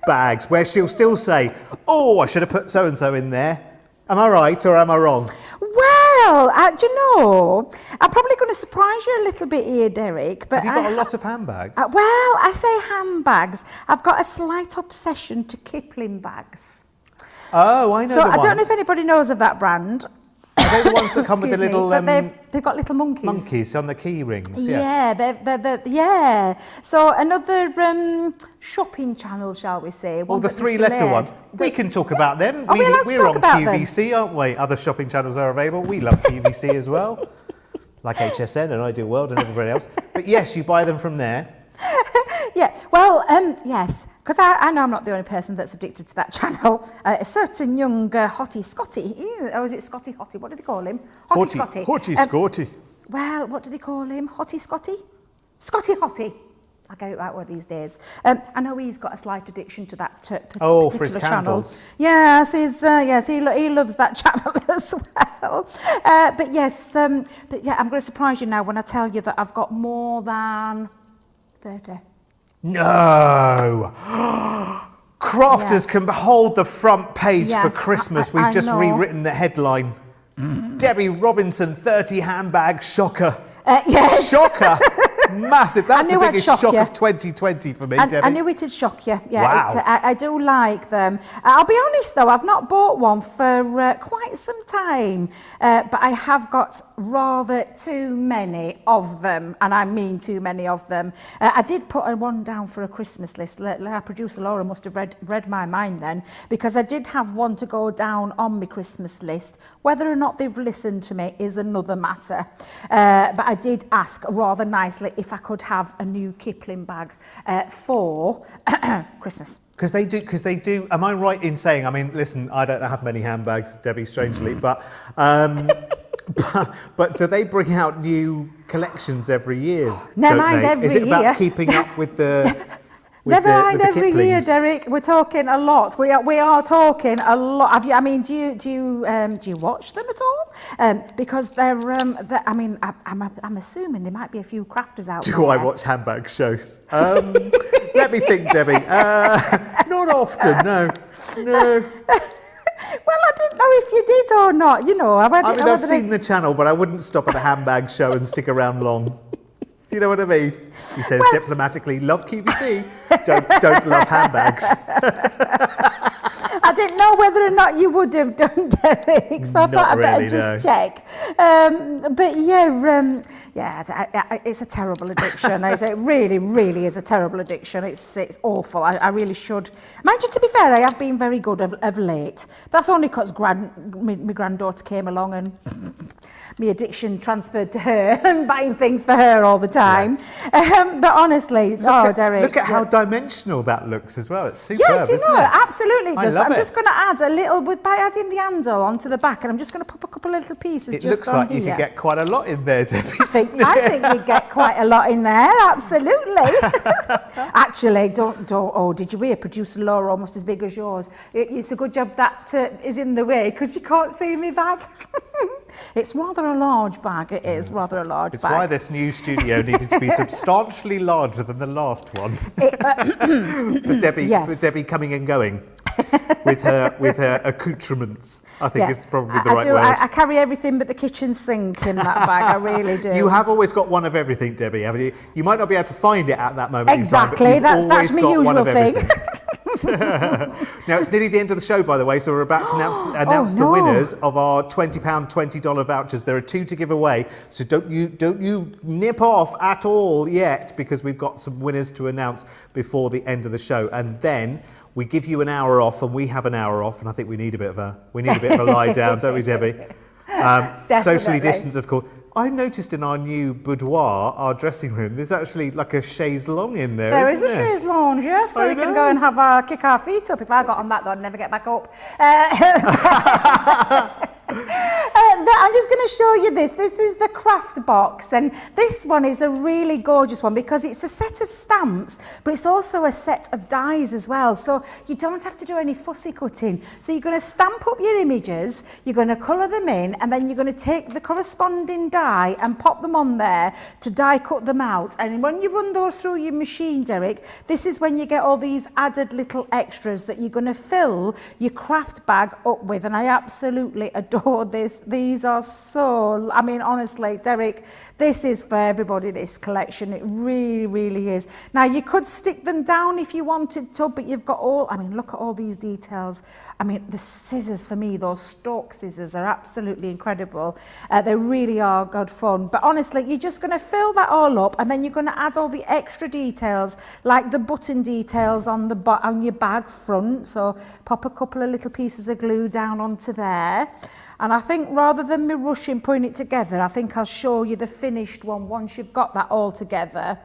bags where she'll still say, oh, I should have put so-and-so in there. Am I right or am I wrong? Well, do you know, I'm probably going to surprise you a little bit here, Derek. But Have you got a lot of handbags? Well, I say handbags. I've got a slight obsession to Kipling bags. Oh, I know So the I ones. don't know if anybody knows of that brand. Are they the ones that come with the Excuse me, little but they've got little monkeys. monkeys on the key rings? Yeah. Yeah, yeah. So another shopping channel, shall we say? Or the 3-letter ones. We can talk about them. Are we allowed to We're talk on about them? QVC, aren't we? Other shopping channels are available. We love QVC as well. Like HSN and Ideal World and everybody else. But yes, you buy them from there. Yeah, well, yes, because I know I'm not the only person that's addicted to that channel. A certain young hottie Scotty, or is it Scotty Hottie? What do they call him? Hottie Scotty. Hottie Scotty. Well, what do they call him? Hottie Scotty? Scotty Hottie. I get it right one of these days. I know he's got a slight addiction to that particular for his channel. candles. Yes, he loves that channel as well. But yes, I'm going to surprise you now when I tell you that I've got more than 30. No! Crafters Yes. can hold the front page Yes, for Christmas. I We've just know. rewritten the headline. Debbie Robinson, 30 handbags, shocker. Yes. Shocker! Massive. That's the knew I'd biggest shock shock you. of 2020 for me, Debbie. I knew it'd shock you. Yeah, Wow. I do like them. I'll be honest though, I've not bought one for quite some time, but I have got rather too many of them, and I mean too many of them. I did put one down for a Christmas list. Our producer Laura must have read my mind then, because I did have one to go down on my Christmas list. Whether or not they've listened to me is another matter. But I did ask rather nicely if I could have a new Kipling bag for Christmas. Because they do. Am I right in saying? I mean, listen, I don't have many handbags, Debbie, strangely, but do they bring out new collections every year? Never don't mind, they? every Is it about year. keeping up with the? Never mind, with the every year, Kiplings? Derek. We're talking a lot. We are talking a lot. Have you? I mean, do you watch them at all? Because they're. I mean, I'm assuming there might be a few crafters out there. Do I watch handbag shows? Let me think, Debbie. Not often, no. Well, I didn't know if you did or not. You know, I've seen the channel, but I wouldn't stop at a handbag show and stick around long. Do you know what I mean? He says diplomatically, love QVC, don't love handbags. I didn't know whether or not you would have done, Derek, so I thought I'd better just check. But it's a terrible addiction. It really, really is a terrible addiction. It's awful. I really should. Mind you, to be fair, I have been very good of late. That's only because my granddaughter came along and my addiction transferred to her and buying things for her all the time. Yes. But honestly, Derek. Look at how dimensional that looks as well. It's superb, Yeah, do you know? isn't it? Absolutely it I does. love But I'm it. just going to add a little, by adding the handle onto the back, and I'm just going to pop a couple of little pieces It just looks on like here. you could get quite a lot in there, Debbie. I think you get quite a lot in there, absolutely. Actually, don't, did you hear? Producer Laura almost as big as yours. It's a good job that is in the way, because you can't see me bag. It's rather a large bag, it is, rather a large It's bag. why this new studio needed to be substantially larger than the last one. For Debbie, Yes. for Debbie coming and going with her accoutrements, I think is probably the right do. word. I carry everything but the kitchen sink in that bag, I really do. You have always got one of everything, Debbie, haven't you? You might not be able to find it at that moment Exactly, in time, but you've that's always my got one usual of thing. everything. Now, it's nearly the end of the show, by the way, so we're about to announce the no. winners of our £20, $20 vouchers. There are 2 to give away, so don't you nip off at all yet, because we've got some winners to announce before the end of the show. And then we give you an hour off and we have an hour off, and I think we need a bit of a lie down, don't we, Debbie? Socially distance, of course. I noticed in our new boudoir, our dressing room, there's actually like a chaise longue in there. There is a chaise longue, yes, where we can go and have kick our feet up. If I got on that, though, I'd never get back up. I'm just going to show you this. This is the craft box, and this one is a really gorgeous one because it's a set of stamps, but it's also a set of dies as well. So you don't have to do any fussy cutting. So you're going to stamp up your images, you're going to colour them in, and then you're going to take the corresponding die and pop them on there to die cut them out. And when you run those through your machine, Derek, this is when you get all these added little extras that you're going to fill your craft bag up with. And I absolutely adore this. These are so, I mean, honestly, Derek, this is for everybody, this collection. It really, really is. Now, you could stick them down if you wanted to, but you've got all, I mean, look at all these details. I mean, the scissors for me, those stalk scissors are absolutely incredible. They really are good fun. But honestly, you're just going to fill that all up, and then you're going to add all the extra details, like the button details on your bag front. So pop a couple of little pieces of glue down onto there. And I think rather than me rushing putting it together, I think I'll show you the finished one once you've got that all together.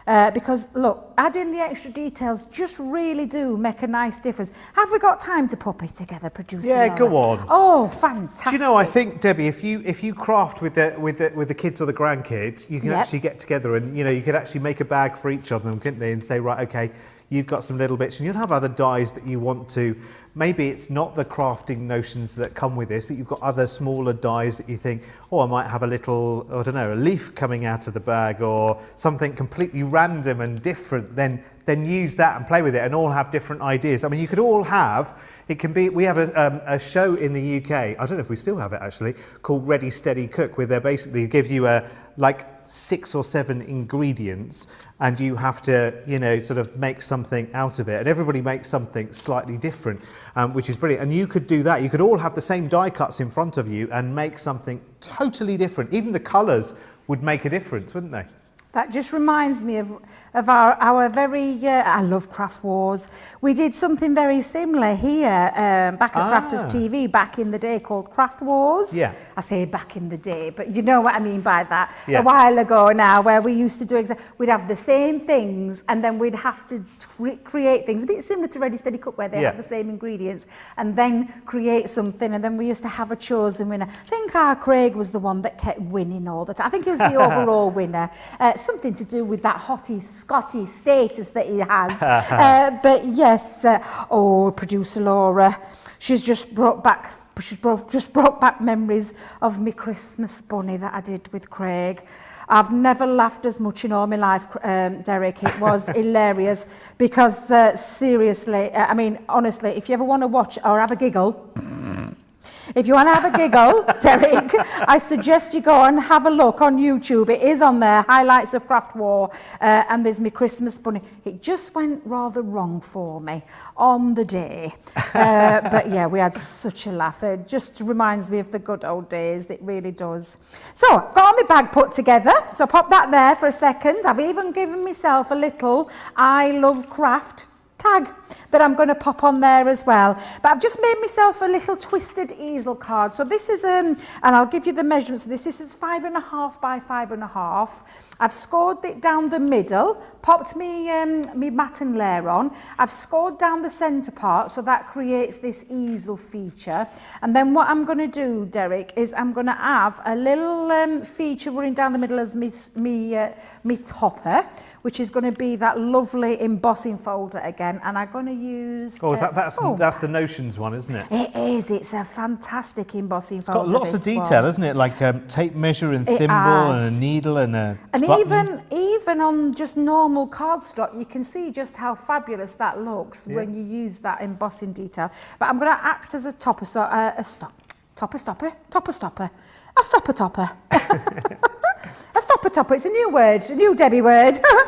Because look, adding the extra details just really do make a nice difference. Have we got time to pop it together, producer? Yeah, Laura? go on. Oh, fantastic! Do you know? I think, Debbie, if you craft with the kids or the grandkids, you can actually get together and you could actually make a bag for each of them, couldn't they? And say, right, okay, you've got some little bits, and you'll have other dies that you want to. Maybe it's not the crafting notions that come with this, but you've got other smaller dies that you think, oh, I might have a little, I don't know, a leaf coming out of the bag or something completely random and different. Then use that and play with it and all have different ideas. I mean, you could all have, it can be, we have a show in the UK, I don't know if we still have it actually, called Ready, Steady, Cook, where they basically give you like 6 or 7 ingredients and you have to, sort of make something out of it. And everybody makes something slightly different, which is brilliant. And you could do that. You could all have the same die cuts in front of you and make something totally different. Even the colours would make a difference, wouldn't they? That just reminds me of our very, I love Craft Wars. We did something very similar here back at Crafters TV back in the day called Craft Wars. Yeah. I say back in the day, but you know what I mean by that. Yeah. A while ago now, where we used to do we'd have the same things and then we'd have to create things, a bit similar to Ready, Steady, Cook, where they have the same ingredients and then create something, and then we used to have a chosen winner. I think our Craig was the one that kept winning all the time. I think he was the overall winner. Something to do with that hottie Scotty status that he has. But yes, producer Laura, she's just brought back memories of me Christmas bunny that I did with Craig. I've never laughed as much in all my life, Derek. It was hilarious because seriously, I mean, honestly, if you ever want to watch or have a giggle, if you want to have a giggle, Derek, I suggest you go and have a look on YouTube. It is on there, Highlights of Craft War, and there's me Christmas bunny. It just went rather wrong for me on the day. But yeah, we had such a laugh. It just reminds me of the good old days. It really does. So, I've got my bag put together. So pop that there for a second. I've even given myself a little I Love Craft tag that I'm going to pop on there as well. But I've just made myself a little twisted easel card. So this is, and I'll give you the measurements of this. This is 5.5 by 5.5. I've scored it down the middle, popped me matten layer on. I've scored down the centre part, so that creates this easel feature. And then what I'm going to do, Derek, is I'm going to have a little feature running down the middle as me topper, which is going to be that lovely embossing folder again. And I'm going to use... Oh, that's the Notions one, isn't it? It is. It's a fantastic embossing folder. It's got lots of detail, isn't it? Like tape measure and thimble and a needle and a button. even on just normal cardstock, you can see just how fabulous that looks when you use that embossing detail. But I'm going to act as a topper, so a stopper. A stopper topper, it's a new word, a new Debbie word, but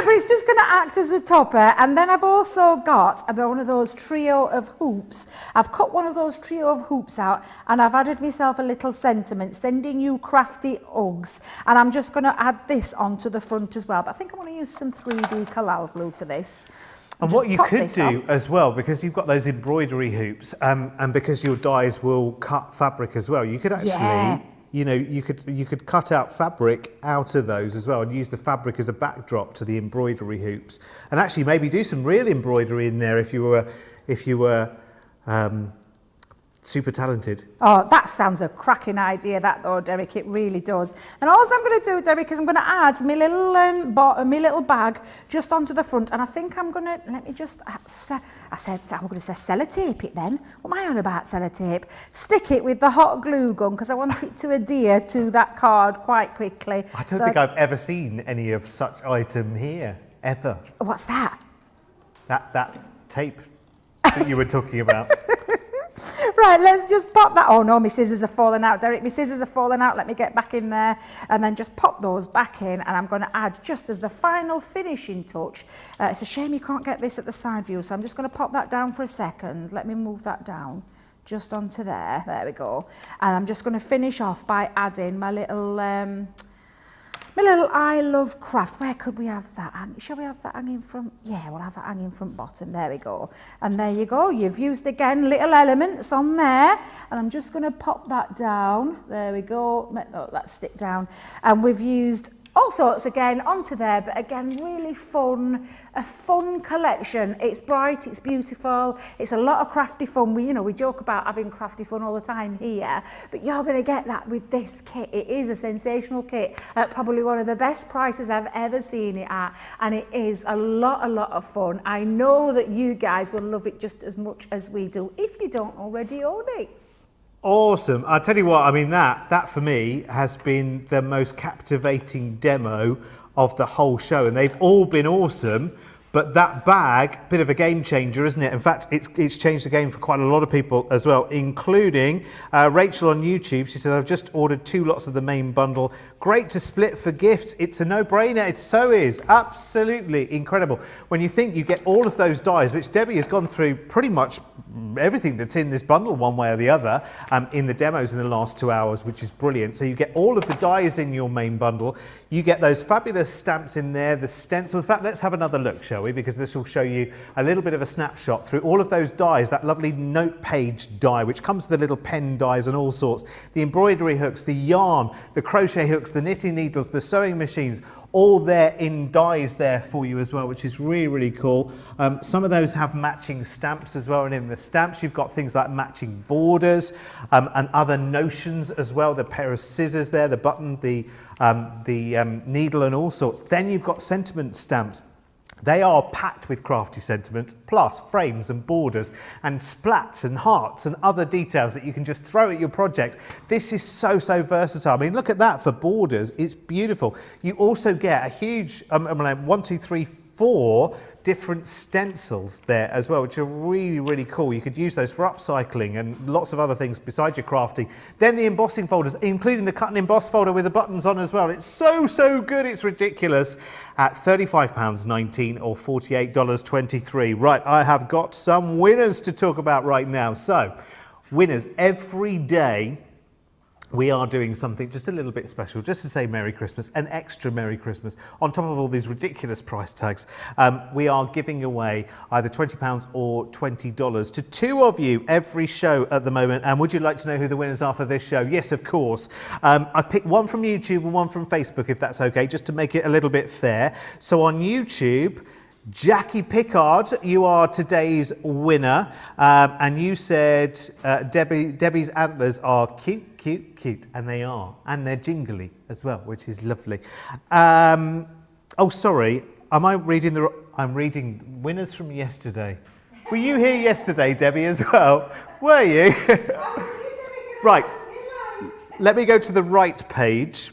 it's just going to act as a topper. And then I've also got one of those trio of hoops. I've cut one of those trio of hoops out and I've added myself a little sentiment, sending you crafty Uggs. And I'm just going to add this onto the front as well. But I think I want to use some 3D collal glue for this. And what you could do as well, because you've got those embroidery hoops, and because your dies will cut fabric as well, you could actually, you could cut out fabric out of those as well and use the fabric as a backdrop to the embroidery hoops, and actually maybe do some real embroidery in there if you were super talented. Oh, that sounds a cracking idea, that though, Derek. It really does. And all I'm going to do, Derek, is I'm going to add my little bag just onto the front, and I think I'm going to I'm going to say sellotape it. Then what am I on about sellotape? Stick it with the hot glue gun because I want it to adhere to that card quite quickly. I don't think I've ever seen any of such item here ever. What's that? That tape that you were talking about. Right, let's just pop that. Oh no, my scissors are falling out, Derek. My scissors are falling out. Let me get back in there and then just pop those back in. And I'm going to add just as the final finishing touch. It's a shame you can't get this at the side view, so I'm just going to pop that down for a second. Let me move that down just onto there. There we go. And I'm just going to finish off by adding my little I Love Craft. Where could we have that? Shall we have that hanging from? Yeah, we'll have that hanging front bottom. There we go. And there you go. You've used again little elements on there. And I'm just going to pop that down. There we go. Let that stick down. And we've used all sorts again onto there, but again, really fun, a fun collection. It's bright, it's beautiful, it's a lot of crafty fun. We joke about having crafty fun all the time here, but you're going to get that with this kit. It is a sensational kit at probably one of the best prices I've ever seen it at, and it is a lot of fun. I know that you guys will love it just as much as we do if you don't already own it. Awesome. I'll tell you what, I mean, that for me has been the most captivating demo of the whole show, and they've all been awesome. But that bag, bit of a game changer, isn't it? In fact, it's changed the game for quite a lot of people as well, including Rachel on YouTube. She said, I've just ordered 2 lots of the main bundle. Great to split for gifts. It's a no-brainer. It so is. Absolutely incredible. When you think you get all of those dies, which Debbie has gone through pretty much everything that's in this bundle one way or the other in the demos in the last 2 hours, which is brilliant. So you get all of the dies in your main bundle. You get those fabulous stamps in there, the stencil. In fact, let's have another look, shall we? Because this will show you a little bit of a snapshot through all of those dies, that lovely note page die, which comes with the little pen dies and all sorts, the embroidery hooks, the yarn, the crochet hooks, the knitting needles, the sewing machines, all there in dies there for you as well, which is really, really cool. Some of those have matching stamps as well, and in the stamps you've got things like matching borders and other notions as well, the pair of scissors there, the button, the needle and all sorts. Then you've got sentiment stamps. They are packed with crafty sentiments, plus frames and borders and splats and hearts and other details that you can just throw at your projects. This is so versatile. I mean, look at that for borders. It's beautiful. You also get a huge, 1, 2, 3, 4 different stencils there as well, which are really, really cool. You could use those for upcycling and lots of other things besides your crafting. Then the embossing folders, including the cut and emboss folder with the buttons on as well. It's so good, it's ridiculous. At £35.19 or $48.23. Right, I have got some winners to talk about right now. So, winners, every day we are doing something just a little bit special, just to say Merry Christmas, an extra Merry Christmas. On top of all these ridiculous price tags, we are giving away either £20 or $20 to 2 of you every show at the moment. And would you like to know who the winners are for this show? Yes, of course. I've picked one from YouTube and one from Facebook, if that's okay, just to make it a little bit fair. So on YouTube, Jackie Pickard, you are today's winner, and you said Debbie's antlers are cute, and they are, and they're jingly as well, which is lovely. Oh, sorry, am I reading I'm reading winners from yesterday. Were you here yesterday, Debbie, as well? Were you? Right, let me go to the right page.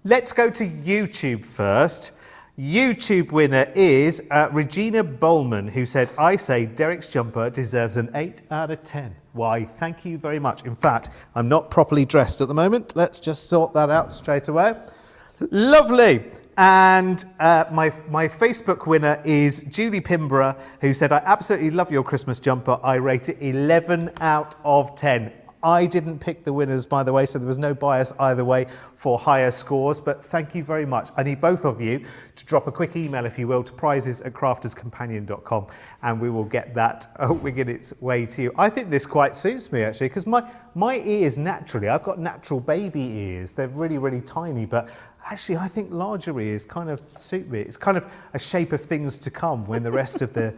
Let's go to YouTube first. YouTube winner is Regina Bowman, who said, I say Derek's jumper deserves an 8 out of 10. Why, thank you very much. In fact, I'm not properly dressed at the moment. Let's just sort that out straight away. Lovely. And my Facebook winner is Julie Pimborough, who said, I absolutely love your Christmas jumper. I rate it 11 out of 10. I didn't pick the winners, by the way, so there was no bias either way for higher scores, but thank you very much. I need both of you to drop a quick email, if you will, to prizes@crafterscompanion.com, and we will get that winging its way to you. I think this quite suits me, actually, because my ears naturally, I've got natural baby ears. They're really, really tiny, but actually I think larger ears kind of suit me. It's kind of a shape of things to come when the rest of the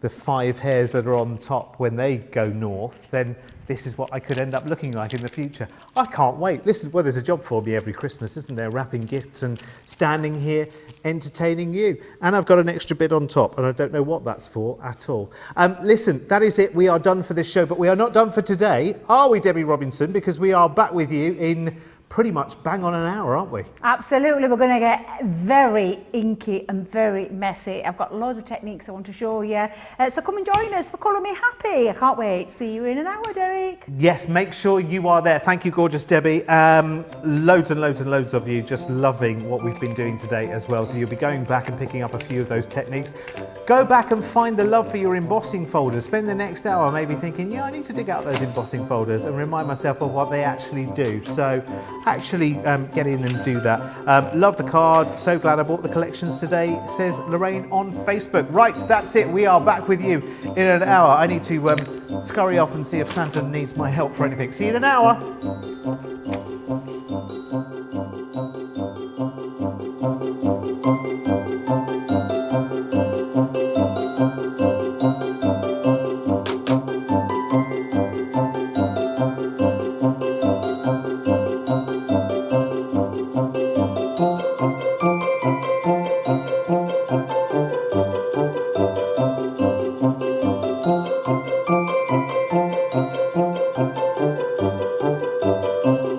5 hairs that are on top, when they go north, then this is what I could end up looking like in the future. I can't wait. Listen, well, there's a job for me every Christmas, isn't there? Wrapping gifts and standing here entertaining you. And I've got an extra bit on top, and I don't know what that's for at all. Listen, that is it. We are done for this show, but we are not done for today, are we, Debbie Robinson? Because we are back with you in pretty much bang on an hour, aren't we? Absolutely, we're going to get very inky and very messy. I've got loads of techniques I want to show you. So come and join us for Colour Me Happy. I can't wait. See you in an hour, Derek. Yes, make sure you are there. Thank you, gorgeous Debbie. Loads and loads and loads of you just loving what we've been doing today as well. So you'll be going back and picking up a few of those techniques. Go back and find the love for your embossing folders. Spend the next hour maybe thinking, yeah, I need to dig out those embossing folders and remind myself of what they actually do. So actually get in and do that. Love the card. So glad I bought the collections today, says Lorraine on Facebook. Right, that's it. We are back with you in an hour. I need to scurry off and see if Santa needs my help for anything. See you in an hour.